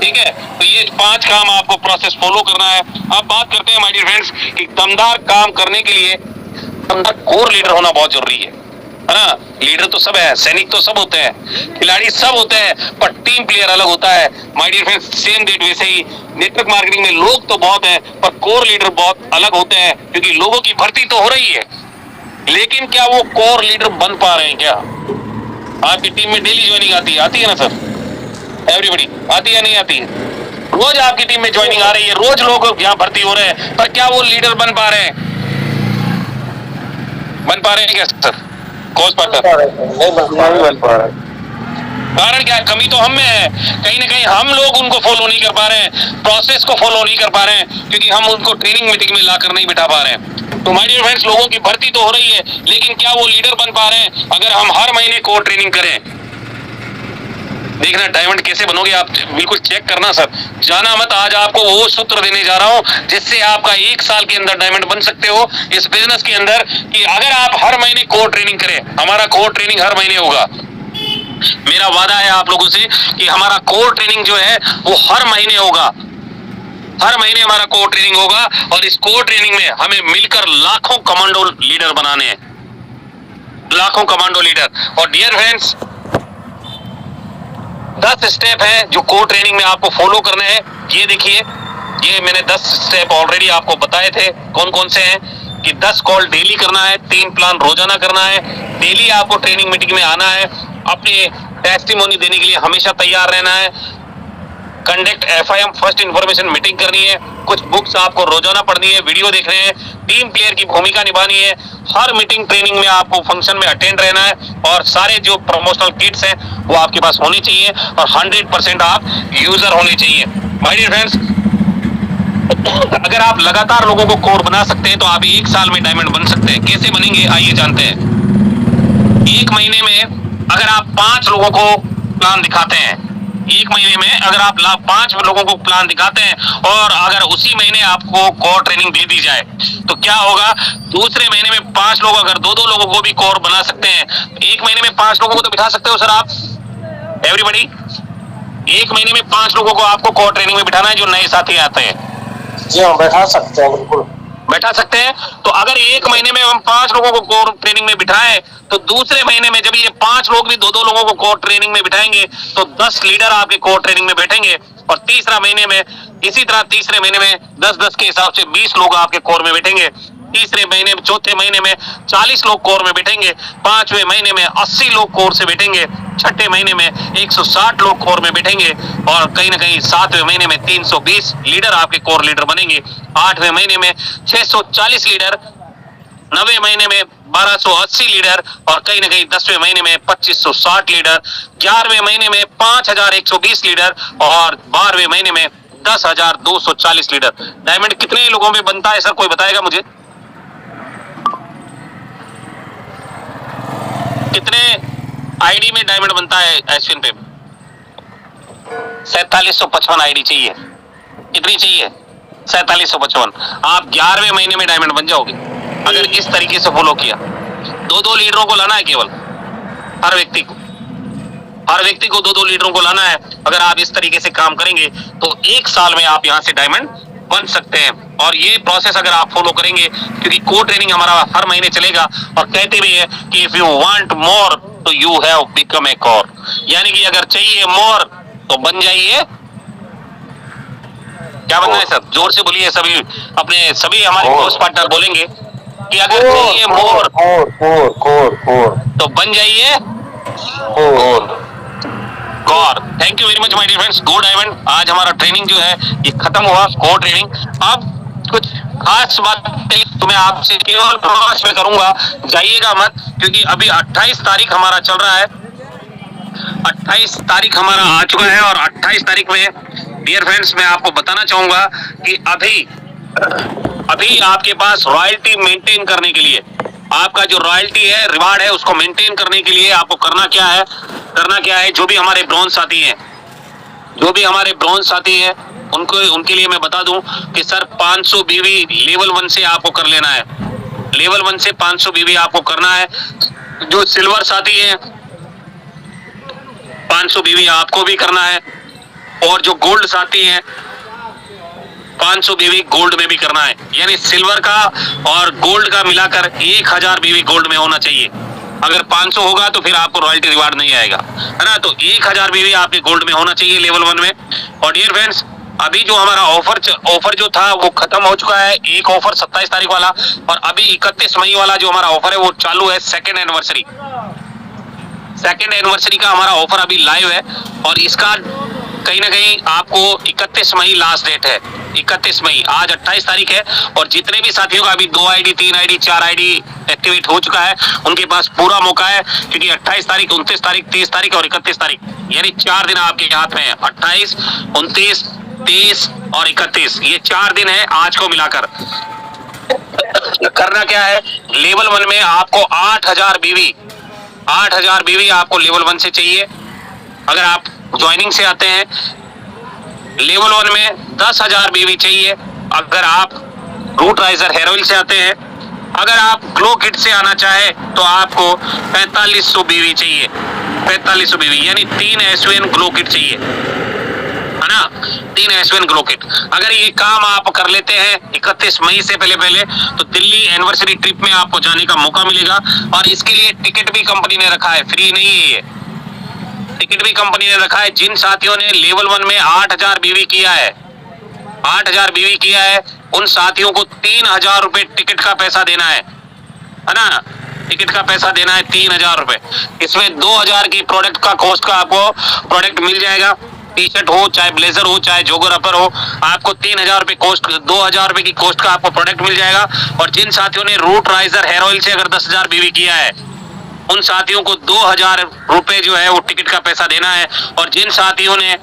ठीक है। तो ये 5 काम आपको प्रोसेस फॉलो करना है। अब बात करते हैं माय डियर फ्रेंड्स कि दमदार काम करने के लिए दमदार कोर लीडर होना बहुत जरूरी है ना। लीडर तो सब है, सैनिक तो सब होते हैं, खिलाड़ी सब होते हैं, पर टीम प्लेयर अलग होता है my dear friends. Same date वैसे ही नेटवर्क मार्केटिंग में लोग तो बहुत हैं पर कोर लीडर बहुत अलग होते हैं, क्योंकि लोगों की भर्ती तो हो रही है, लेकिन क्या वो कोर लीडर बन पा रहे हैं? क्या आपकी टीम में डेली ज्वाइनिंग आती है ना सर? एवरीबडी आती है, नहीं आती है? रोज आपकी टीम में ज्वाइनिंग आ रही है, रोज लोग यहाँ भर्ती हो रहे हैं, पर क्या वो लीडर बन पा रहे हैं? क्या सर? कोच पार्टनर नहीं बन पा रहा। कारण क्या है? कमी तो हम में है, कहीं ना कहीं हम लोग उनको फॉलो नहीं कर पा रहे हैं, प्रोसेस को फॉलो नहीं कर पा रहे हैं, क्योंकि हम उनको ट्रेनिंग मीटिंग में लाकर नहीं बिठा पा रहे हैं। तो माय डियर फ्रेंड्स, लोगों की भर्ती तो हो रही है, लेकिन क्या वो लीडर बन पा रहे हैं? अगर हम हर महीने कोर ट्रेनिंग करें, देखना डायमंड कैसे बनोगे आप, बिल्कुल चेक करना सर, जाना मत। आज आपको वो सूत्र देने जा रहा हूं जिससे आपका 1 साल के अंदर डायमंड बन सकते हो इस बिजनेस के अंदर। कि अगर आप हर महीने कोर ट्रेनिंग करें, हमारा कोर ट्रेनिंग हर महीने होगा, मेरा वादा है आप लोगों से कि हमारा कोर ट्रेनिंग जो है वो हर महीने होगा, हर महीने हमारा कोर ट्रेनिंग होगा। और इस कोर ट्रेनिंग में हमें मिलकर लाखों कमांडो लीडर बनाने हैं, लाखों कमांडो लीडर। और डियर फ्रेंड्स, 10 स्टेप है जो कोर ट्रेनिंग में आपको फॉलो करने हैं। ये देखिए, ये मैंने 10 स्टेप ऑलरेडी आपको बताए थे कौन कौन से हैं। कि 10 कॉल डेली करना है, 3 प्लान रोजाना करना है, डेली आपको ट्रेनिंग मीटिंग में आना है, अपने टेस्टिमोनी देने के लिए हमेशा तैयार रहना है, conduct FIM first information meeting करनी है, कुछ बुक्स आपको रोजाना पढ़नी है, वीडियो देखने हैं, टीम प्लेयर की भूमिका निभानी है, हर मीटिंग ट्रेनिंग में आपको फंक्शन में अटेंड रहना है, और सारे जो प्रमोशनल किट्स हैं वो आपके पास होनी चाहिए, और 100% आप यूजर होने चाहिए। माय डियर फ्रेंड्स, अगर आप लगातार लोगों को कोर बना सकते हैं तो आप 1 साल में डायमंड बन सकते हैं। कैसे बनेंगे आइए जानते हैं। 1 महीने में अगर आप 5 लोगों को प्लान दिखाते हैं, एक महीने में अगर आप 5 लोगों को प्लान दिखाते हैं और अगर उसी महीने आपको कोर ट्रेनिंग दे दी जाए तो क्या होगा, दूसरे महीने में 5 लोग, अगर 2-2 लोगों को भी कोर बना सकते हैं, एक महीने में 5 लोगों को तो बिठा सकते हो सर आप। एवरीबडी, एक महीने में 5 लोगों को आपको कोर ट्रेनिंग में बिठाना है जो नए साथी आते हैं। जी हाँ, बैठा सकते हैं, बिल्कुल बैठा सकते हैं। तो अगर एक महीने में हम 5 लोगों को कोर ट्रेनिंग में बिठाएं तो दूसरे महीने में जब ये 5 लोग भी 2-2 लोगों को कोर ट्रेनिंग में बिठाएंगे तो 10 लीडर आपके कोर ट्रेनिंग में बैठेंगे। और तीसरा महीने में इसी तरह तीसरे महीने में 10-10 के हिसाब से 20 लोग आपके कोर में बैठेंगे। तीसरे महीने में, चौथे महीने में 40 लोग कोर में बैठेंगे। 5वें महीने में 80 लोग कोर से बैठेंगे। छठे महीने में 160 लोग कोर में बैठेंगे और कहीं ना कहीं 7वें महीने में 320 लीडर आपके कोर लीडर बनेंगे। 8वें महीने में 640 लीडर, 9वें महीने में 1280 लीडर और कहीं ना कहीं 10वें महीने में 2560 लीडर। 11वें महीने में 5120 लीडर और 12वें महीने में 10,240 लीडर। डायमंड कितने लोगों में बनता है सर, कोई बताएगा मुझे? कितने आईडी में डायमंड बनता है एसविन पे? 4755 आईडी चाहिए। कितनी चाहिए? 4755। आप 11वें महीने में डायमंड बन जाओगे अगर इस तरीके से फॉलो किया। 2-2 लीडरों को लाना है केवल, हर व्यक्ति को 2-2 लीडरों को लाना है। अगर आप इस तरीके से काम करेंगे तो 1 साल में आप यहां से डायमंड बन सकते हैं। और ये प्रोसेस अगर आप फॉलो करेंगे, क्योंकि कोर ट्रेनिंग हमारा हर महीने चलेगा और कहते भी है कि इफ यू वांट मोर तो you have become a core, यानी कि अगर चाहिए मोर तो बन जाइए। क्या बनना है सर? जोर से बोलिए सभी, अपने सभी हमारे कोर्स पार्टनर बोलेंगे कि अगर चाहिए मोर तो बन जाइए core. Thank you very much my dear friends. Go diamond. आज हमारा ट्रेनिंग जो है ये खत्म हुआ, कोर ट्रेनिंग। अब कुछ खास बात तो मैं आपसे केवल प्रयास में करूंगा, जाइएगा मत, क्योंकि अभी 28 तारीख हमारा चल रहा है। 28 तारीख हमारा आ चुका है और 28 तारीख में डियर फ्रेंड्स मैं आपको बताना चाहूंगा कि अभी आपके पास रॉयल्टी मेंटेन करने के लिए, आपका जो रॉयल्टी है, रिवार्ड है, उसको मेंटेन करने के लिए आपको करना क्या है, जो भी हमारे ब्रॉन्ज साथी हैं, उनके लिए मैं बता दूं कि सर 500 बीवी लेवल 1 से आपको कर लेना है। लेवल 1 से 500 बीवी आपको करना है। जो सिल्वर साथी हैं 500 बीवी आपको भी करना है और जो गोल्ड साथी हैं 500 बीवी गोल्ड में भी करना है। यानी सिल्वर का और गोल्ड का मिलाकर 1000 बीवी गोल्ड में होना चाहिए। अगर 500 होगा तो फिर आपको रॉयल्टी रिवार्ड नहीं आएगा, है ना। तो 1000 बीवी आपके गोल्ड में होना चाहिए लेवल 1 में। और डियर फ्रेंड्स अभी जो हमारा ऑफर जो था वो खत्म हो चुका है। एक ऑफर 27 तारीख वाला और अभी 31 मई वाला जो हमारा ऑफर है वो चालू है। सेकेंड एनिवर्सरी का हमारा ऑफर अभी लाइव है और इसका कहीं ना कहीं आपको 31 मई लास्ट डेट है। 31 मई, आज 28 तारीख है और जितने भी साथियों का अभी 2 आईडी 3 आईडी 4 आईडी एक्टिवेट हो चुका है उनके पास पूरा मौका है, क्योंकि 28 तारीख 29 तारीख 30 तारीख और 31 तारीख यानी 4 दिन आपके हाथ में है। 28, 29, 30 और 31 ये 4 दिन है आज को मिलाकर। करना क्या है, लेवल 1 में आपको 8000 बीवी आपको लेवल 1 से चाहिए। अगर आप ज्वाइनिंग से आते हैं लेवल 1 में 10,000 बीवी चाहिए। अगर आप रूट राइजर हेयर ऑयल से आते हैं, अगर आप ग्लो किट से आना चाहे तो आपको 4500 बीवी चाहिए। 4500 बीवी यानी 3 एसवीएन ग्लो किट चाहिए, है ना। 3 एसवीएन ग्लो किट। अगर ये काम आप कर लेते हैं 31 मई से पहले तो दिल्ली एनिवर्सरी ट्रिप में आपको जाने का मौका मिलेगा। और इसके लिए टिकट भी कंपनी ने रखा है, फ्री नहीं है ये, टिकट भी कंपनी ने रखा है। जिन साथियों ने लेवल 1 में 8000 बीवी किया है, 8000 बीवी किया है, उन साथियों को 3000 रुपए टिकट का पैसा देना है ना। टिकट का पैसा देना है 3000 रुपए। इसमें 2000 की प्रोडक्ट का कॉस्ट का आपको प्रोडक्ट मिल जाएगा। टी शर्ट हो चाहे ब्लेजर हो चाहे जोगर अपर हो, आपको 3000 रुपए कॉस्ट, 2000 रुपए की कॉस्ट का आपको प्रोडक्ट मिल जाएगा। और जिन साथियों ने रूट राइजर हेयर ऑयल से अगर 10,000 बीवी किया है उन साथियों को 2000 रुपए जो है वो टिकट का पैसा देना है। और जिन साथियों ने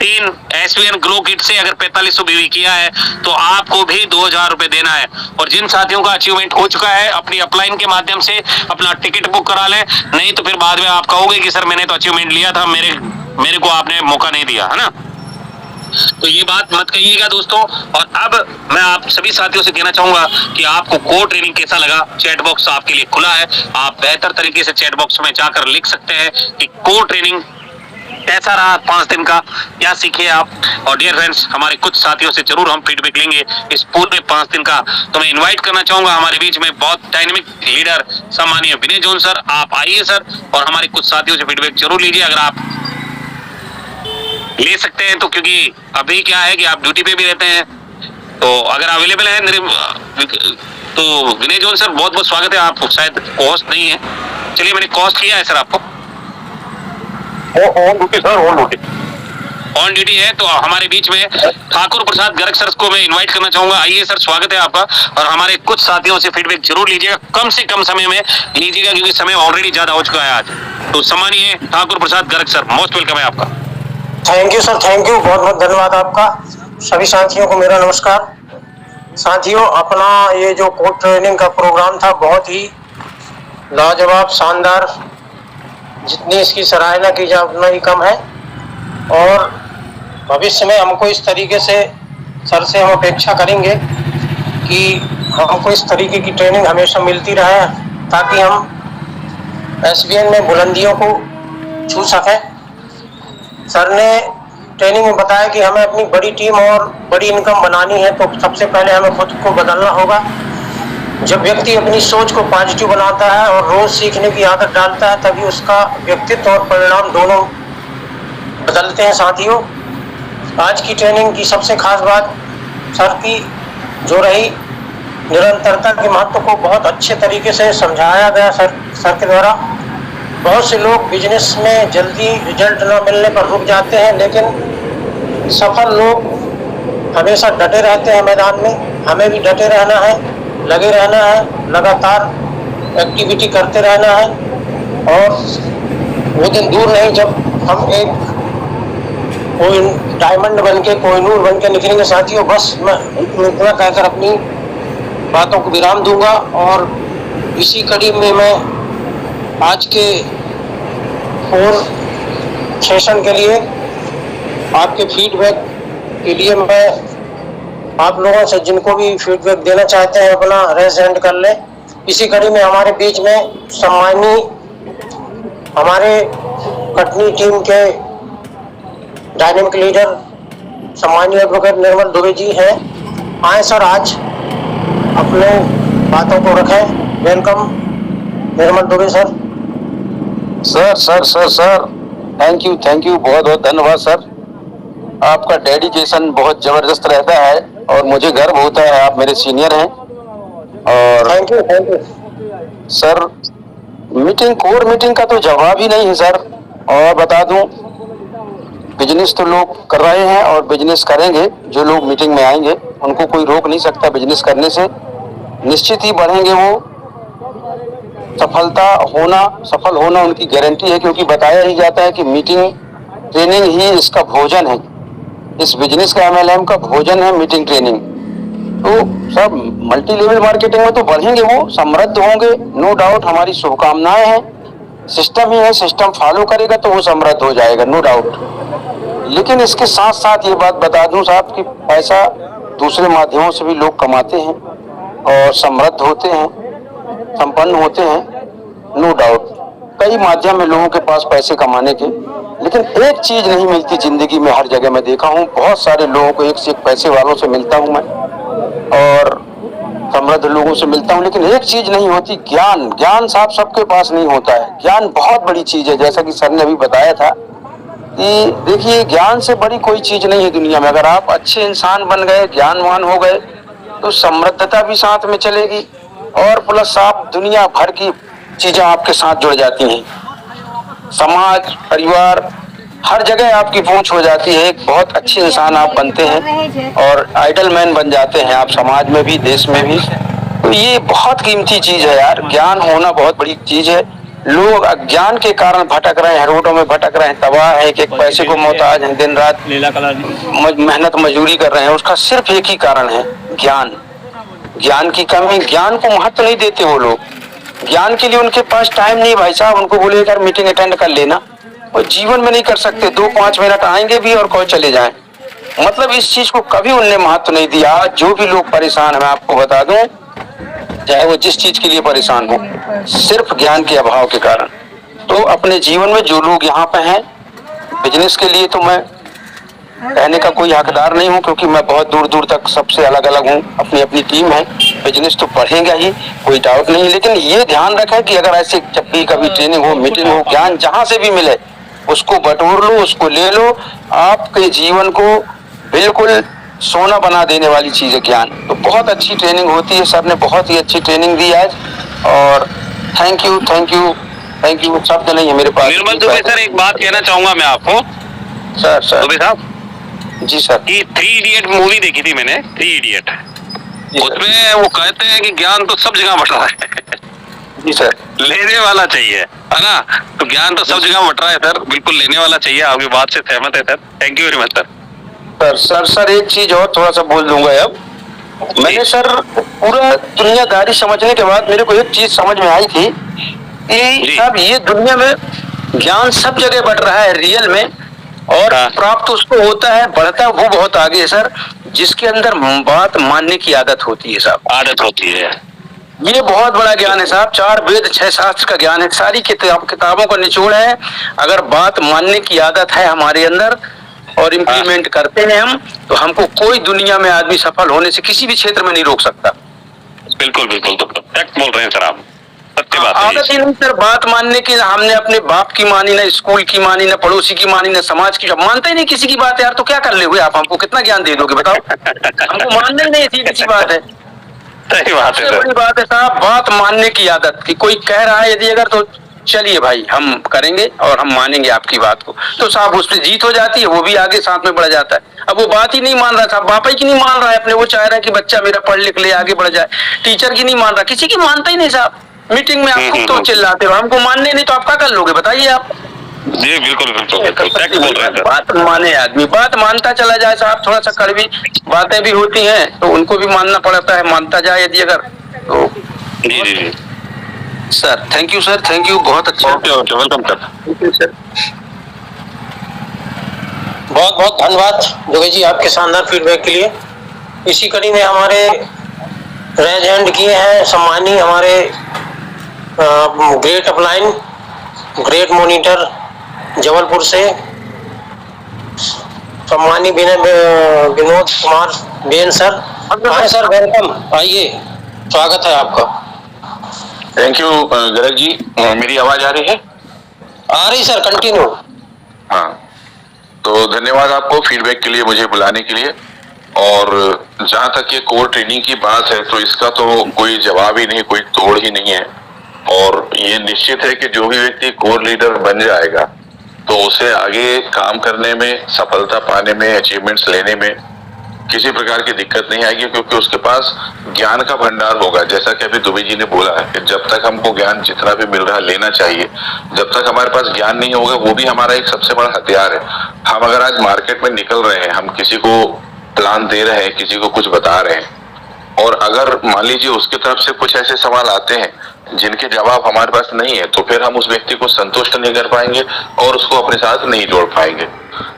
3 एसवीएन ग्लो किट से अगर 4500 बीवी किया है तो आपको भी 2000 रुपए देना है। और जिन साथियों का अचीवमेंट हो चुका है अपनी अपलाइन के माध्यम से अपना टिकट बुक करा लें, नहीं तो फिर बाद में आप कहोगे कि सर मैंने तो अचीवमेंट लिया था, मेरे मेरे को आपने मौका नहीं दिया, है ना। तो ये बात मत कहिएगा दोस्तों। और अब मैं आप सभी साथियों से कहना चाहूंगा कि आपको कोर ट्रेनिंग कैसा लगा। चैट बॉक्स आपके लिए खुला है, आप बेहतर तरीके से चैट बॉक्स में जाकर लिख सकते हैं कि कोर ट्रेनिंग कैसा रहा 5 दिन का, क्या सीखे आप। और डियर फ्रेंड्स, हमारे कुछ साथियों से जरूर हम फीडबैक लेंगे इस पूरे 5 दिन का। तो मैं इनवाइट करना चाहूंगा हमारे बीच में बहुत डायनेमिक लीडर सम्मानीय विनय जॉन सर, आप आइए सर और हमारे कुछ साथियों से फीडबैक जरूर लीजिए अगर आप ले सकते हैं तो, क्योंकि अभी क्या है कि आप ड्यूटी पे भी रहते हैं, तो अगर अवेलेबल है तो विनय जॉन सर बहुत बहुत स्वागत है। आप शायद कॉस्ट नहीं है, चलिए मैंने कॉस्ट किया है सर आपको। On duty sir, on duty. On duty है तो हमारे बीच में ठाकुर प्रसाद गर्ग सर को मैं इनवाइट करना चाहूंगा। आइए सर, स्वागत है आपका। और हमारे कुछ साथियों से फीडबैक जरूर लीजिएगा, कम से कम समय में लीजिएगा क्योंकि समय ऑलरेडी ज्यादा हो चुका है आज। तो सम्मानीय Thakur Prasad Garg sir, most welcome है आपका। Thank you sir, thank you, बहुत बहुत धन्यवाद आपका। सभी साथियों को मेरा नमस्कार। साथियों, अपना ये जो कोर ट्रेनिंग का प्रोग्राम था बहुत ही लाजवाब, शानदार, जितनी इसकी सराहना की जाए उतना ही कम है। और भविष्य में हमको इस तरीके से सर से हम अपेक्षा करेंगे कि हमको इस तरीके की ट्रेनिंग हमेशा मिलती रहे ताकि हम एसबीएन में बुलंदियों को छू सकें। सर ने ट्रेनिंग में बताया कि हमें अपनी बड़ी टीम और बड़ी इनकम बनानी है तो सबसे पहले हमें खुद को बदलना होगा। जब व्यक्ति अपनी सोच को पॉजिटिव बनाता है और रोज सीखने की आदत डालता है तभी उसका व्यक्तित्व और परिणाम दोनों बदलते हैं। साथियों, आज की ट्रेनिंग की सबसे खास बात सर की जो रही, निरंतरता के महत्व को बहुत अच्छे तरीके से समझाया गया सर के द्वारा। बहुत से लोग बिजनेस में जल्दी रिजल्ट न मिलने पर रुक जाते हैं, लेकिन सफल लोग हमेशा डटे रहते हैं मैदान में। हमें भी डटे रहना है, लगे रहना है, लगातार एक्टिविटी करते रहना है और वो दिन दूर नहीं जब हम एक कोई डायमंड बन के, कोहिनूर बन के निकलेंगे। साथियों, बस मैं इतना कहकर अपनी बातों को विराम दूंगा और इसी कड़ी में मैं आज के 4 सेशन के लिए आपके फीडबैक के लिए मैं आप लोगों से जिनको भी फीडबैक देना चाहते हैं अपना रेज हैंड कर लें। इसी कड़ी में हमारे बीच में सम्मानीय हमारे कटनी टीम के डायनेमिक लीडर सम्मानीय एडवोकेट निर्मल दुबे जी हैं। आए सर, आज अपने बातों को रखें। Welcome Nirmal Dubey sir. Sir, thank you, बहुत बहुत धन्यवाद सर। आपका डेडिकेशन बहुत जबरदस्त रहता है और मुझे गर्व होता है, आप मेरे सीनियर हैं। और thank you sir, core meeting का तो जवाब ही नहीं है सर। और बता दूं, बिजनेस तो लोग कर रहे हैं और बिजनेस करेंगे। जो लोग मीटिंग में आएंगे उनको कोई रोक नहीं सकता बिजनेस करने से, निश्चित ही बढ़ेंगे वो। सफल होना उनकी गारंटी है, क्योंकि बताया ही जाता है कि मीटिंग ट्रेनिंग ही इसका भोजन है। इस बिजनेस का MLM का भोजन है मीटिंग ट्रेनिंग। तो सब मल्टी लेवल मार्केटिंग में तो बढ़ेंगे, वो समृद्ध होंगे, नो डाउट। हमारी शुभकामनाएं हैं। सिस्टम ही है, सिस्टम फॉलो करेगा तो वो समृद्ध हो जाएगा, नो डाउट। लेकिन इसके साथ साथ ये बात बता दूं साहब कि पैसा दूसरे माध्यमों से भी लोग कमाते हैं और समृद्ध होते हैं, संपन्न होते हैं, नो डाउट। कई माध्यम है लोगों के पास पैसे कमाने के, लेकिन एक चीज नहीं मिलती जिंदगी में। हर जगह मैं देखा हूँ, बहुत सारे लोगों को एक से एक पैसे वालों से मिलता हूँ मैं और समृद्ध लोगों से मिलता हूँ, लेकिन एक चीज नहीं होती, ज्ञान साहब सबके पास नहीं होता है। ज्ञान बहुत बड़ी चीज है, जैसा कि सर ने अभी बताया था कि देखिए, ज्ञान से बड़ी कोई चीज नहीं है दुनिया में। अगर आप अच्छे इंसान बन गए, ज्ञानवान हो गए, तो समृद्धता भी साथ में चलेगी और प्लस आप दुनिया भर की चीजें आपके साथ जुड़ जाती हैं। समाज, परिवार, हर जगह आपकी पहुंच हो जाती है। एक बहुत अच्छे इंसान आप बनते हैं और आइडल मैन बन जाते हैं आप, समाज में भी, देश में भी। तो ये बहुत कीमती चीज है यार, ज्ञान होना बहुत बड़ी चीज है। लोग अज्ञान के कारण भटक रहे हैं, रोडों में भटक रहे हैं, तबाह है, एक पैसे को मोहताज हैं, दिन रात मेहनत मजदूरी कर रहे हैं। उसका सिर्फ एक ही कारण है, ज्ञान की कमी। ज्ञान को महत्व नहीं देते वो लोग। ज्ञान के लिए उनके पास टाइम नहीं भाई साहब। उनको बोले यार मीटिंग अटेंड कर लेना, वो जीवन में नहीं कर सकते। 2-5 मिनट आएंगे भी और कोई चले जाएं। मतलब इस चीज को कभी उनने महत्व नहीं दिया। आज जो भी लोग परेशान हैं, मैं आपको बता दूं, चाहे वो जिस चीज के लिए परेशान हो, सिर्फ ज्ञान के अभाव के कारण। तो अपने जीवन में जो लोग यहाँ पे हैं, बिजनेस के लिए तो मैं कहने का कोई हकदार नहीं हूँ, क्योंकि मैं बहुत दूर दूर तक सबसे अलग अलग हूँ। अपनी अपनी टीम है, बिजनेस तो पढ़ेगा ही, कोई डाउट नहीं। लेकिन ये ध्यान रखें कि अगर ऐसे जब भी कभी ट्रेनिंग हो, मीटिंग हो, ज्ञान जहां से भी मिले उसको बटोर लो, उसको ले लो। आपके जीवन को बिल्कुल सोना बना देने वाली चीज है ज्ञान। तो बहुत अच्छी ट्रेनिंग होती है। सर ने बहुत ही अच्छी ट्रेनिंग दी आज, और thank you thank you thank you. शब्द नहीं है मेरे पास। निर्मल दुबे सर, एक बात कहना चाहूंगा मैं आपको। सर दुबे साहब जी सर। कि 3 इडियट मूवी देखी थी मैंने, 3 इडियट। उसमें वो कहते हैं कि ज्ञान तो सब जगह बट रहा है। जी सर। लेने वाला चाहिए, है ना? तो ज्ञान तो सब जगह बट रहा है सर, बिल्कुल लेने वाला चाहिए। आपकी बात से सहमत है sir. Thank you very much sir. Sir एक चीज और थोड़ा सा बोल दूंगा। अब मैंने सर पूरा दुनियादारी समझने के बाद मेरे को एक चीज समझ में आई थी कि अब ये दुनिया में ज्ञान सब जगह बढ़ रहा है रियल में, और प्राप्त उसको होता है, बढ़ता है वो बहुत आगे है सर, जिसके अंदर बात मानने की आदत होती है साहब। आदत होती है। ये बहुत बड़ा ज्ञान है साहब। 4 वेद 6 शास्त्र का ज्ञान है, सारी किताबों का निचोड़ है। अगर बात मानने की आदत है हमारे अंदर और इम्प्लीमेंट करते हैं हम, तो हमको कोई दुनिया में आदमी सफल होने से किसी भी क्षेत्र में नहीं रोक सकता। बिल्कुल बिल्कुल, तो करेक्ट बोल रहे हैं सर आप, सत्य बात है। आदत ही नहीं सर बात मानने की। हमने अपने बाप की मानी, ना स्कूल की मानी, ना पड़ोसी की मानी, ना समाज की। जब मानते ही नहीं किसी की बात यार, तो क्या कर ले आप? हमको कितना ज्ञान दे दोगे बताओ? हमको मानना ही नहीं, सीधी सी बात है। सही बात है। बड़ी बात है साहब, बात मानने की आदत। कि कोई कह रहा है यदि अगर, तो चलिए भाई हम करेंगे और हम मानेंगे आपकी बात को, तो साहब उस पर जीत हो जाती है, वो भी आगे साथ में बढ़ जाता है। अब वो बात ही नहीं मान रहा साहब, बापा की नहीं मान रहा है अपने, वो चाह रहा है कि बच्चा मेरा पढ़ लिख ले, आगे बढ़ जाए। टीचर की नहीं मान रहा, किसी की मानता ही नहीं साहब। मीटिंग में आप खुद तो चिल्लाते हो, हमको मानने नहीं तो आप क्या कर लोगे बताइए आप? जी बिल्कुल बिल्कुल बिल्कुल, करेक्ट बोल रहे हैं सर। बात माने आदमी, बात मानता चला जाए साहब। थोड़ा सा कड़वी बातें भी होती हैं तो उनको भी मानना पड़ता है, मानता जाए यदि अगर तो। जी जी जी sir thank you sir, thank you. बहुत अच्छा। Okay okay, welcome sir. बहुत बहुत धन्यवाद जोगी जी आपके शानदार फीडबैक के लिए। इसी कड़ी में हमारे रेज हैंड किए हैं सम्मानी हमारे great upline, great monitor Jabalpur से सम्मानी विनोद कुमार बेन सर। हाँ सर, वेलकम, आइए, स्वागत है आपका। थैंक यू गरज जी। मेरी आवाज आ रही है? आ रही सर, कंटिन्यू। हाँ, तो धन्यवाद आपको फीडबैक के लिए, मुझे बुलाने के लिए। और जहाँ तक ये कोर ट्रेनिंग की बात है, तो इसका तो कोई जवाब ही नहीं, कोई तोड़ ही नहीं है। और ये निश्चित है कि जो भी व्यक्ति कोर लीडर बन जाएगा तो उसे आगे काम करने में, सफलता पाने में, अचीवमेंट्स लेने में किसी प्रकार की दिक्कत नहीं आएगी, क्योंकि उसके पास ज्ञान का भंडार होगा। जैसा कि अभी दुबे जी ने बोला है कि जब तक हमको ज्ञान जितना भी मिल रहा है लेना चाहिए, जब तक हमारे पास ज्ञान नहीं होगा, वो भी हमारा एक सबसे बड़ा हथियार है। हम अगर आज मार्केट में निकल रहे हैं, हम किसी को प्लान दे रहे हैं, किसी को कुछ बता रहे हैं, और अगर मान लीजिए उसकी तरफ से कुछ ऐसे सवाल आते हैं जिनके जवाब हमारे पास नहीं है, तो फिर हम उस व्यक्ति को संतुष्ट नहीं कर पाएंगे और उसको अपने साथ नहीं जोड़ पाएंगे।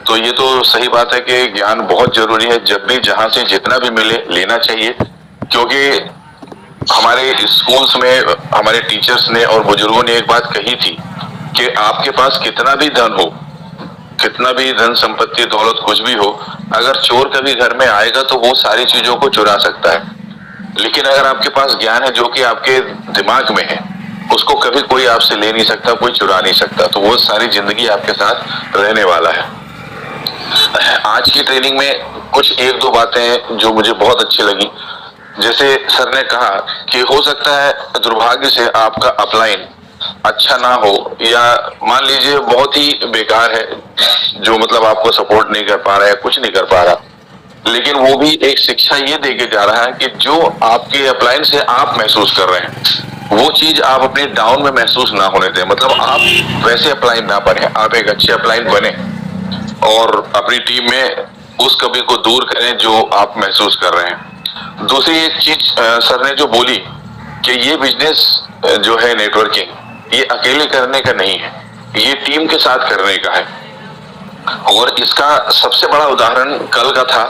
तो ये तो सही बात है कि ज्ञान बहुत जरूरी है। जब भी जहां से जितना भी मिले लेना चाहिए, क्योंकि हमारे स्कूल्स में हमारे टीचर्स ने और बुजुर्गों ने एक बात कही थी कि आपके पास कितना भी धन हो, कितना भी धन संपत्ति दौलत कुछ भी हो, अगर चोर कभी घर में आएगा तो वो सारी चीजों को चुरा सकता है। लेकिन अगर आपके पास ज्ञान है जो कि आपके दिमाग में है, उसको कभी कोई आपसे ले नहीं सकता, कोई चुरा नहीं सकता। तो वो सारी जिंदगी आपके साथ रहने वाला है। आज की ट्रेनिंग में कुछ 1-2 बातें जो मुझे बहुत अच्छी लगी। जैसे सर ने कहा कि हो सकता है दुर्भाग्य से आपका अपलाइन अच्छा ना हो, या मान लीजिए बहुत ही बेकार है, जो मतलब आपको सपोर्ट नहीं कर पा रहा है, कुछ नहीं कर पा रहा, लेकिन वो भी एक शिक्षा ये देके जा रहा है कि जो आपके अपलाइन से आप महसूस कर रहे हैं, वो चीज आप अपने डाउन में महसूस ना होने दें। मतलब आप वैसे अपलाइन ना बने, आप एक अच्छे अपलाइन बने और अपनी टीम में उस कमी को दूर करें जो आप महसूस कर रहे हैं। दूसरी एक चीज सर ने जो बोली कि ये बिजनेस जो है नेटवर्किंग, ये अकेले करने का नहीं है, ये टीम के साथ करने का है। और इसका सबसे बड़ा उदाहरण कल का था।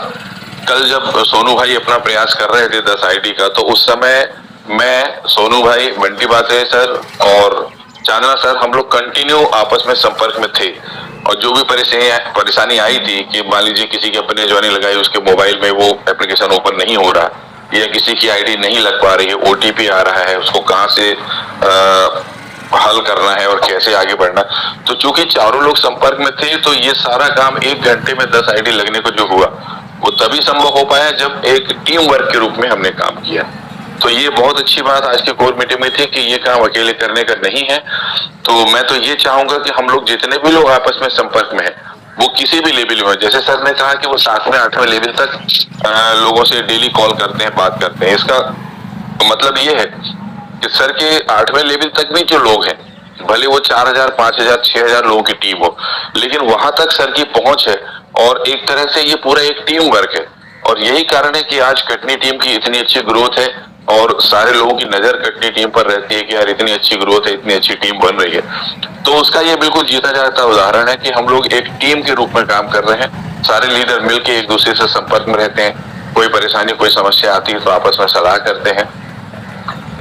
कल जब सोनू भाई अपना प्रयास कर रहे थे 10 आईडी का, तो उस समय मैं, सोनू भाई, बंटी बात्रे सर और चांदना सर, हम लोग कंटिन्यू आपस में संपर्क में थे। और जो भी परेशानी आई थी कि मान लीजिए किसी की अपने ज्वाइनिंग लगाई, उसके मोबाइल में वो एप्लीकेशन ओपन नहीं हो रहा, या किसी की आईडी नहीं लग पा रही है, ओटीपी आ रहा है, उसको कहाँ से हल करना है और कैसे आगे बढ़ना। तो चूंकि चारों लोग संपर्क में थे, तो ये सारा काम 1 घंटे में 10 आईडी लगने को जो हुआ, वो तभी संभव हो पाया जब एक टीम वर्क के रूप में हमने काम किया। तो ये बहुत अच्छी बात आज की कोर मीटिंग में थी कि ये काम अकेले करने का नहीं है। तो मैं तो ये चाहूंगा कि हम लोग जितने भी लोग आपस में संपर्क में हैं, वो किसी भी लेवल में, जैसे सर ने कहा कि वो 7वें 8वें लेवल तक लोगों से डेली कॉल करते हैं, बात करते हैं। इसका मतलब ये है कि सर के 8वें लेवल तक भी जो लोग हैं, भले वो 4000, 5000, 6000 लोगों की टीम हो, लेकिन वहां तक सर की पहुंच है। और एक तरह से ये पूरा एक टीम वर्क है। और यही कारण है कि आज कटनी टीम की इतनी अच्छी ग्रोथ है और सारे लोगों की नजर कटनी टीम पर रहती है कि यार इतनी अच्छी ग्रोथ है, इतनी अच्छी टीम बन रही है। तो उसका ये बिल्कुल जीता जाता उदाहरण है कि हम लोग एक टीम के रूप में काम कर रहे हैं। सारे लीडर मिलकर एक दूसरे से संपर्क में रहते हैं। कोई परेशानी, कोई समस्या आती है तो आपस में सलाह करते हैं।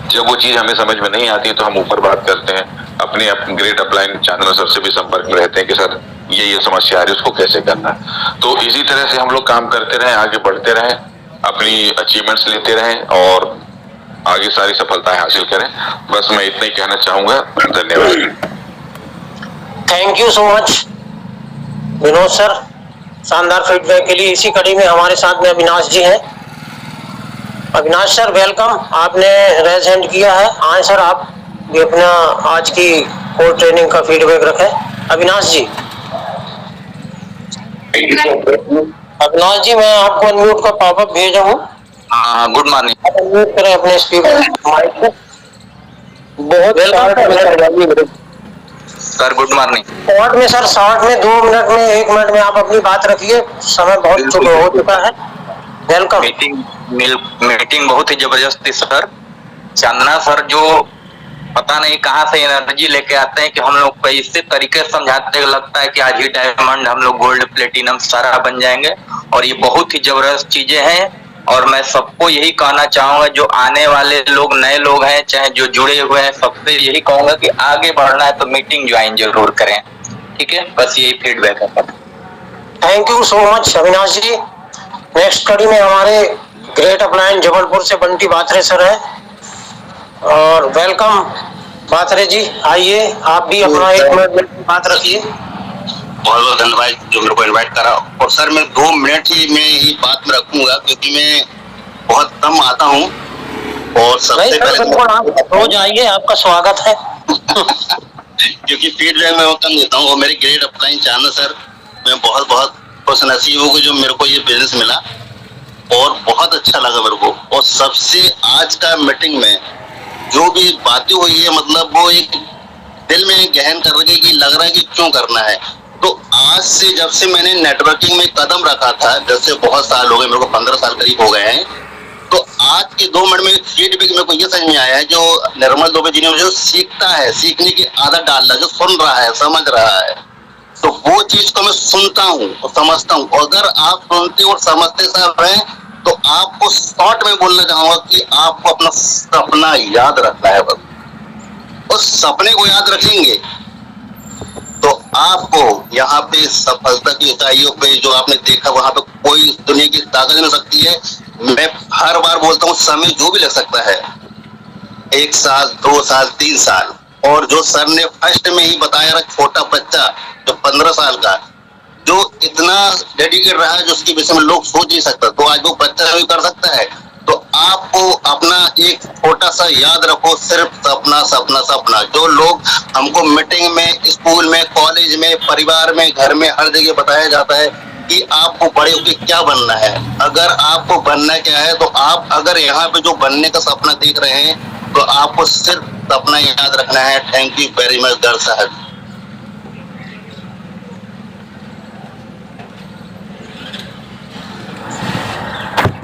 जब वो चीज हमें समझ में नहीं आती तो हम ऊपर बात करते हैं। अपने ग्रेट अपलाइन चांदना सर से भी संपर्क में रहते हैं कि सर ये समस्या आ रही है, उसको कैसे करना है। तो इसी तरह से हम लोग काम करते रहें, आगे बढ़ते रहें, अपनी अचीवमेंट्स लेते रहें और आगे सारी सफलताएं हासिल करें। बस मैं इतना ही कहना चाहूंगा। धन्यवाद। Thank you so much Vinod sir, शानदार फीडबैक के लिए। इसी कड़ी में हमारे साथ में अविनाश जी हैं। अविनाश सर वेलकम, आपने रेज हैंड किया है। आए सर, आप भी अपना आज की कोर ट्रेनिंग का फीडबैक रखें। अविनाश जी। अविनाश जी, मैं आपको अनम्यूट का पॉपअप भेजा हूँ। हाँ, गुड मॉर्निंग। आप अनम्यूट करें अपने स्पीकर माइक को। बहुत सर गुड मॉर्निंग। शॉर्ट में सर, शॉर्ट में 2 मिनट में 1 मिनट में आप अपनी बात रखिए, समय बहुत हो चुका है। वेलकम। मीटिंग बहुत ही जबरदस्त थी सर। चांदना सर जो पता नहीं कहाँ से एनर्जी लेके आते हैं कि हम लोग को इसी तरीके से समझाते हैं, लगता है कि आज ही डायमंड, हम लोग गोल्ड, प्लेटिनम सारा बन जाएंगे। और ये बहुत ही जबरदस्त चीजें हैं। और मैं सबको यही कहना चाहूंगा, जो आने वाले लोग, नए लोग हैं, चाहे जो जुड़े हुए हैं, सबसे यही कहूंगा कि आगे बढ़ना है तो मीटिंग ज्वाइन जरूर करें। ठीक है, बस यही फीडबैक है। Thank you so much Avinash ji. Next कड़ी में हमारे ग्रेट अपलाइन जबलपुर से बंटी बात्रे सर है। और वेलकम बात्रे जी, आइए आप भी अपना 1 मिनट में बात रखिए। बहुत बहुत धन्यवाद जो मेरे को इनवाइट करा। और सर मैं 2 मिनट ही में ही बात में रखूंगा, क्योंकि मैं बहुत कम आता हूँ। और सबसे पहले आप रोज आइए, आपका स्वागत है। क्योंकि फीडबैक मैं कम देता हूँ। और मेरे ग्रेट अपलाइन चांदना सर, मैं बहुत बहुत खुश नसीब हूँ जो मेरे को ये बिजनेस मिला और बहुत अच्छा लगा मेरे को। और सबसे आज का मीटिंग में जो भी बातें हुई है, मतलब वो एक दिल में गहन कर रही है कि लग रहा है कि क्यों करना है। तो आज से, जब से मैंने नेटवर्किंग में कदम रखा था, जब से बहुत साल हो गए, मेरे को 15 साल करीब हो गए हैं। तो आज के 2 मिनट में फीडबैक मेरे को ये समझ में आया है, जो निर्मल दुबे जी ने जो सीखता है, सीखने की आदत डाल रहा है, जो सुन रहा है, समझ रहा है, तो वो चीज को मैं सुनता हूँ और समझता हूँ। अगर आप सुनते और समझते सब हैं, तो आपको शॉर्ट में बोलना चाहूंगा कि आपको अपना सपना याद रखना है। बस उस सपने को याद रखेंगे तो आपको यहाँ पे सफलता की ऊंचाइयों पे जो आपने देखा, वहां पे कोई दुनिया की ताकत नहीं हो सकती है। मैं हर बार बोलता हूँ, समय जो भी लग सकता है, 1 साल, 2 साल, 3 साल। और जो सर ने फर्स्ट में ही बताया ना, छोटा बच्चा जो 15 साल का, जो इतना डेडिकेट रहा है, जो उसके विषय में लोग सोच नहीं सकता, तो आज वो बच्चा भी कर सकता है। तो आपको अपना एक छोटा सा याद रखो, सिर्फ सपना सपना सपना। जो लोग हमको मीटिंग में, स्कूल में, कॉलेज में, परिवार में, घर में, हर जगह बताया जाता है कि आपको बड़े होकर क्या बनना है। अगर आपको बनना क्या है, तो आप अगर यहाँ पे जो बनने का सपना देख रहे हैं, तो आपको सिर्फ सपना याद रखना है। थैंक यू वेरी मच दर साहब।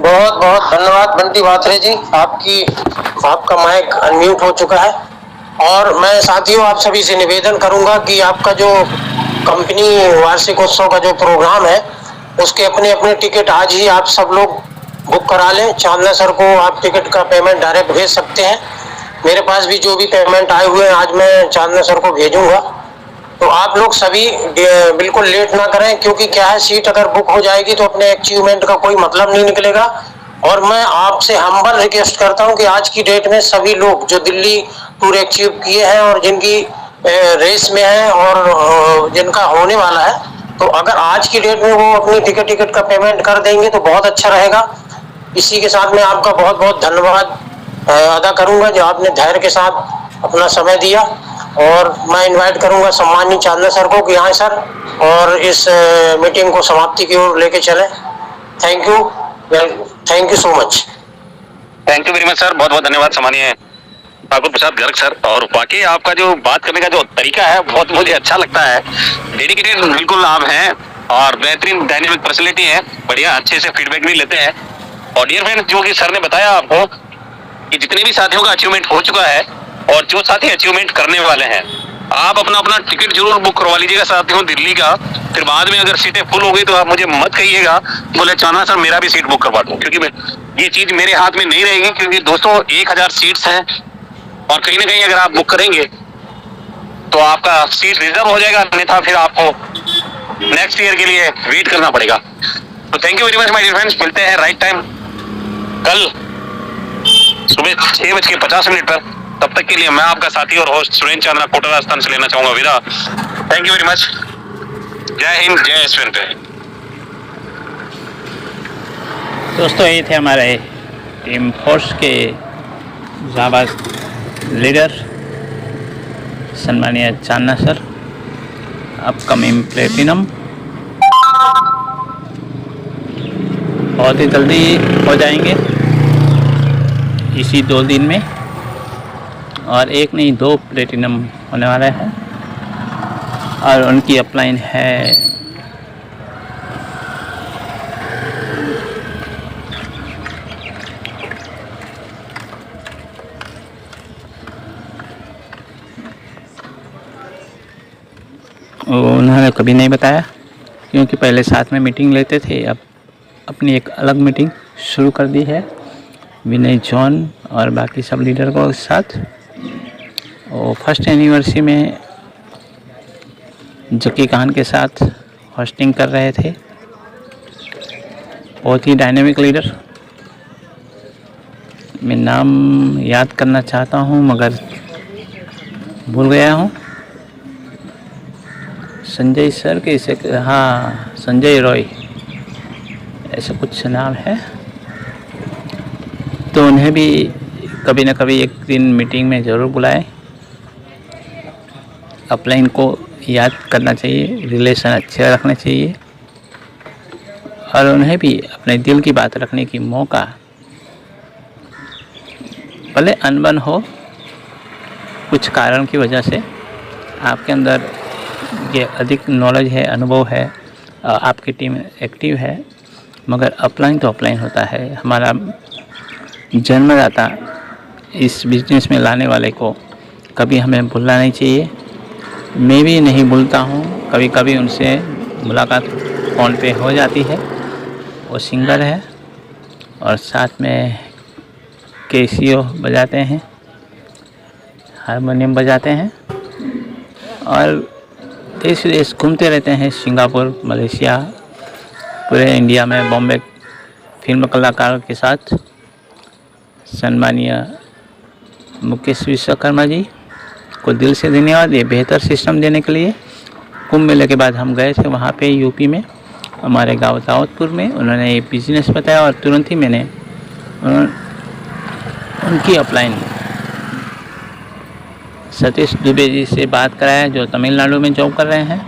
बहुत बहुत धन्यवाद बंटी बात्रे जी। आपका माइक अनम्यूट हो चुका है। और मैं साथियों आप सभी से निवेदन करूंगा कि आपका जो कंपनी वार्षिकोत्सव का जो प्रोग्राम है उसके अपने अपने टिकट आज ही आप सब लोग बुक करा लें। चांदना सर को आप टिकट का पेमेंट डायरेक्ट भेज सकते हैं। मेरे पास भी जो भी पेमेंट आए हुए हैं आज मैं चांदना सर को भेजूंगा। तो आप लोग सभी बिल्कुल लेट ना करें, क्योंकि क्या है, सीट अगर बुक हो जाएगी तो अपने अचीवमेंट का कोई मतलब नहीं निकलेगा। और मैं आपसे हम्बल रिक्वेस्ट करता हूं कि आज की डेट में सभी लोग जो दिल्ली टूर अचीव किए हैं और जिनकी रेस में है और जिनका होने वाला है, तो अगर आज की डेट में वो अपनी टिकट का पेमेंट कर देंगे तो बहुत अच्छा रहेगा। इसी के साथ मैं आपका बहुत बहुत धन्यवाद अदा करूंगा जो आपने धैर्य के साथ अपना समय दिया। और मैं इनवाइट करूंगा सम्माननीय चांदना सर को कि आए सर और इस मीटिंग को समाप्ति की ओर लेके चलें। Thank you so much. Thank you very much sir, बहुत बहुत धन्यवाद सम्मानीय ठाकुर प्रसाद गर्ग सर। और बाकी आपका जो बात करने का जो तरीका है बहुत मुझे अच्छा लगता है। डेडिकेटेड बिल्कुल आप हैं और बेहतरीन डायनेमिक पर्सनैलिटी है, बढ़िया अच्छे से फीडबैक भी लेते हैं। और डियर फ्रेंड, जो कि सर ने बताया आपको कि जितने भी साथियों का अचीवमेंट हो चुका है और जो साथी अचीवमेंट करने वाले हैं, आप अपना अपना टिकट जरूर बुक करवा लीजिएगा साथियों दिल्ली का। फिर बाद में अगर सीटें फुल हो गई तो आप मुझे मत कहिएगा, बोले चांदना सर मेरा भी सीट बुक करवा दो, क्योंकि ये चीज मेरे हाथ में नहीं रहेगी। क्योंकि दोस्तों 1000 सीट्स हैं और कहीं ना कहीं अगर आप बुक करेंगे तो आपका सीट रिजर्व हो जाएगा, अन्यथा फिर आपको नेक्स्ट ईयर के लिए वेट करना पड़ेगा। तो thank you very much my dear friends, मिलते हैं राइट टाइम कल सुबह 6:50 पर। तब तक के लिए मैं आपका साथी और होस्ट सुरेंद्र चांद्रा कोटा राजस्थान से लेना चाहूंगा विदा। Thank you very much. जय हिंद, जय यशवंत। दोस्तों ये थे हमारे टीम फोर्स के जाबाज लीडर सम्मानीय चांदना सर, अपकमिंग प्लेटिनम। बहुत ही जल्दी हो जाएंगे इसी 2 दिन में, और एक नहीं 2 प्लेटिनम होने वाला है। और उनकी अपलाइन है उन्होंने कभी नहीं बताया, क्योंकि पहले साथ में मीटिंग लेते थे, अब अपनी एक अलग मीटिंग शुरू कर दी है विनय जॉन और बाकी सब लीडर को साथ। और फर्स्ट एनिवर्सरी में जकी खान के साथ होस्टिंग कर रहे थे। बहुत ही डायनेमिक लीडर, मैं नाम याद करना चाहता हूँ मगर भूल गया हूँ। संजय सर के इसे, हाँ संजय रॉय ऐसा कुछ नाम है। तो उन्हें भी कभी न कभी एक दिन मीटिंग में ज़रूर बुलाएं। अपलाइन को याद करना चाहिए, रिलेशन अच्छे रखने चाहिए और उन्हें भी अपने दिल की बात रखने की मौका, भले अनबन हो कुछ कारण की वजह से, आपके अंदर ये अधिक नॉलेज है, अनुभव है, आपकी टीम एक्टिव है, मगर अपलाइन तो अपलाइन होता है। हमारा जन्मदाता इस बिजनेस में लाने वाले को कभी हमें भूलना नहीं चाहिए। मैं भी नहीं भूलता हूँ, कभी कभी उनसे मुलाकात फ़ोन पे हो जाती है। वो सिंगर है और साथ में कैसियो बजाते हैं, हारमोनियम बजाते हैं और देश विदेश घूमते रहते हैं, सिंगापुर, मलेशिया, पूरे इंडिया में बॉम्बे फिल्म कलाकारों के साथ। सम्मानीय मुकेश विश्वकर्मा जी को दिल से धन्यवाद, ये बेहतर सिस्टम देने के लिए। कुंभ मेले के बाद हम गए थे वहाँ पे यूपी में, हमारे गांव दाऊदपुर में, उन्होंने ये बिजनेस बताया और तुरंत ही मैंने उनकी अपलाइन सतीश दुबे जी से बात कराया, जो तमिलनाडु में जॉब कर रहे हैं,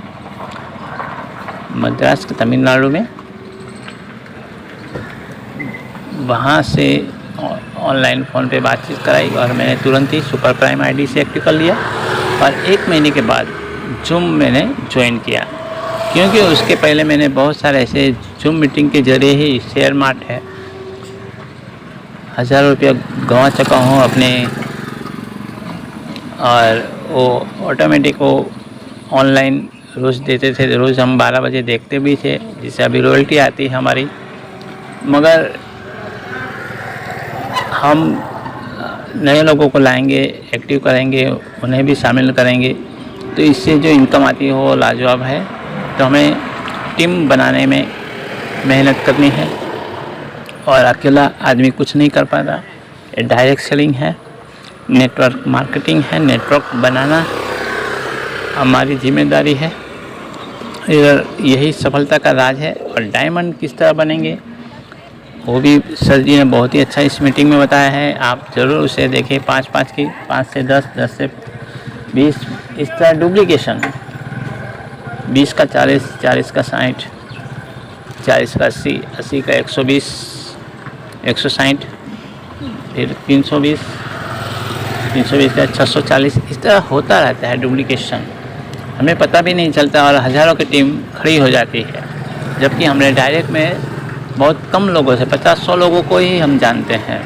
मद्रास के तमिलनाडु में। वहाँ से ऑनलाइन फ़ोन पे बातचीत कराई और मैंने तुरंत ही सुपर प्राइम आईडी से एक्टिव कर लिया और 1 महीने के बाद जूम मैंने ज्वाइन किया, क्योंकि उसके पहले मैंने बहुत सारे ऐसे जूम मीटिंग के जरिए ही शेयर मार्ट है 1000 रुपया गंवा चुका हूँ अपने और वो ऑटोमेटिक वो ऑनलाइन रोज़ देते थे, रोज़ हम 12 बजे देखते भी थे, जिससे अभी रॉयल्टी आती है हमारी। मगर हम नए लोगों को लाएंगे, एक्टिव करेंगे, उन्हें भी शामिल करेंगे, तो इससे जो इनकम आती है वो लाजवाब है। तो हमें टीम बनाने में मेहनत करनी है और अकेला आदमी कुछ नहीं कर पाता। ये डायरेक्ट सेलिंग है, नेटवर्क मार्केटिंग है, नेटवर्क बनाना हमारी जिम्मेदारी है। यही सफलता का राज है। और डायमंड किस तरह बनेंगे वो भी सर जी ने बहुत ही अच्छा इस मीटिंग में बताया है। आप ज़रूर उसे देखें। 5 की 5 से 10, 10 से 20, इस तरह डुप्लीकेशन, 20 का 40, 40 का 60, 40 का 80, 80 का 120, 160, फिर 320, 320 का 640, इस तरह होता रहता है डुप्लीकेशन। हमें पता भी नहीं चलता और हज़ारों की टीम खड़ी हो जाती है, जबकि हमने डायरेक्ट में बहुत कम लोगों से 50-100 लोगों को ही हम जानते हैं,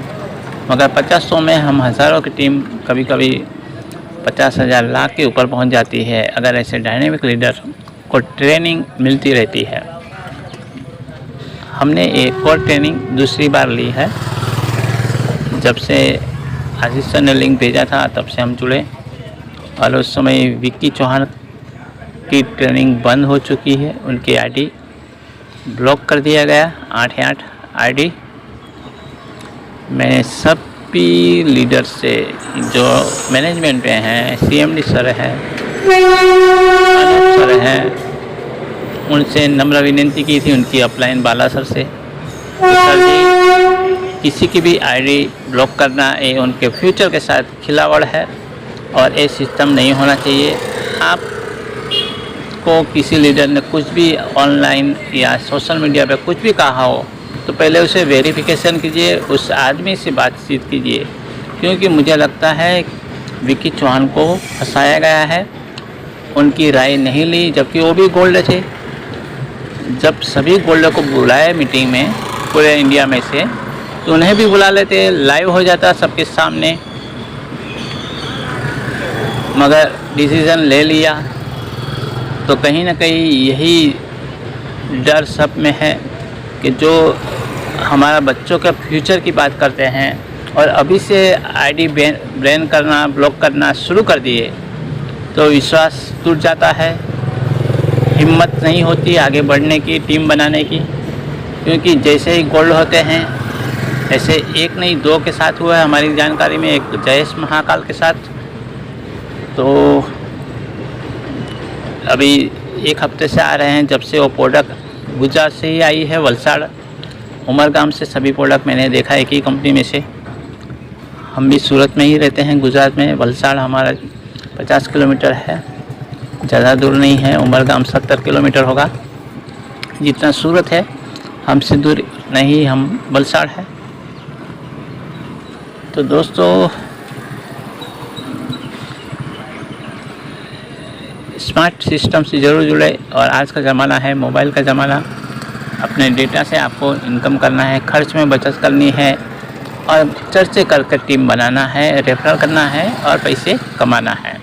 मगर 50-100 में हम हज़ारों की टीम कभी कभी 50,000 लाख के ऊपर पहुंच जाती है, अगर ऐसे डायनेमिक लीडर को ट्रेनिंग मिलती रहती है। हमने एक और ट्रेनिंग दूसरी बार ली है। जब से आशीष सर ने लिंक भेजा था तब से हम जुड़े, और उस समय विक्की चौहान की ट्रेनिंग बंद हो चुकी है। उनकी आईडी ब्लॉक कर दिया गया, 8 आईडी। मैं सभी लीडर से जो मैनेजमेंट में हैं, CMD सर हैं, अनूप सर हैं, उनसे नम्र विनती की थी, उनकी अपलाइन बाला सर से। तो सर जी, किसी की भी आईडी ब्लॉक करना ये उनके फ्यूचर के साथ खिलावाड़ है और ये सिस्टम नहीं होना चाहिए। आप को किसी लीडर ने कुछ भी ऑनलाइन या सोशल मीडिया पे कुछ भी कहा हो तो पहले उसे वेरिफिकेशन कीजिए, उस आदमी से बातचीत कीजिए, क्योंकि मुझे लगता है विक्की चौहान को फंसाया गया है। उनकी राय नहीं ली, जबकि वो भी गोल्ड थे। जब सभी गोल्ड को बुलाए मीटिंग में पूरे इंडिया में से, तो उन्हें भी बुला लेते, लाइव हो जाता सबके सामने, मगर डिसीज़न ले लिया। तो कहीं ना कहीं यही डर सब में है कि जो हमारा बच्चों के फ्यूचर की बात करते हैं और अभी से आईडी बैन करना, ब्लॉक करना शुरू कर दिए, तो विश्वास टूट जाता है, हिम्मत नहीं होती आगे बढ़ने की, टीम बनाने की। क्योंकि जैसे ही गोल्ड होते हैं, ऐसे एक नहीं 2 के साथ हुआ है हमारी जानकारी में, एक जयेश महाकाल के साथ। तो अभी 1 हफ्ते से आ रहे हैं, जब से वो प्रोडक्ट गुजरात से ही आई है, वलसाड़ उमरगाम से सभी प्रोडक्ट मैंने देखा एक ही कंपनी में से। हम भी सूरत में ही रहते हैं, गुजरात में। वलसाड़ हमारा 50 किलोमीटर है, ज़्यादा दूर नहीं है। उमरगाम 70 किलोमीटर होगा, जितना सूरत है हमसे दूर नहीं, हम वलसाड़ है। तो दोस्तों, स्मार्ट सिस्टम से ज़रूर जुड़े। और आज का ज़माना है मोबाइल का ज़माना। अपने डेटा से आपको इनकम करना है, खर्च में बचत करनी है और चर्चे करके टीम बनाना है, रेफरल करना है और पैसे कमाना है।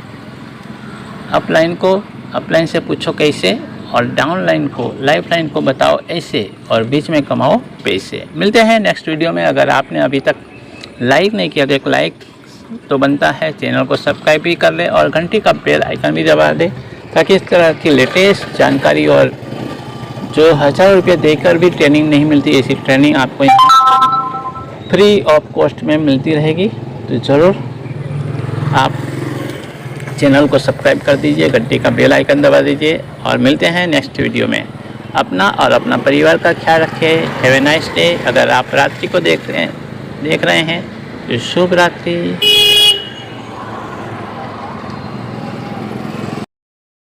अपलाइन से पूछो कैसे, और डाउनलाइन को, लाइफलाइन को बताओ ऐसे, और बीच में कमाओ पैसे। मिलते हैं नेक्स्ट वीडियो में। अगर आपने अभी तक लाइक नहीं किया तो एक लाइक तो बनता है, चैनल को सब्सक्राइब भी कर ले और घंटी का बेल आइकन भी दबा दे, ताकि इस तरह की लेटेस्ट जानकारी और जो 1000 रुपये देकर भी ट्रेनिंग नहीं मिलती, ऐसी ट्रेनिंग आपको फ्री ऑफ कॉस्ट में मिलती रहेगी। तो ज़रूर आप चैनल को सब्सक्राइब कर दीजिए, घंटी का बेल आइकन दबा दीजिए, और मिलते हैं नेक्स्ट वीडियो में। अपना और अपना परिवार का ख्याल रखें। Have a nice day. अगर आप रात्रि को देख रहे हैं तो शुभ रात्रि।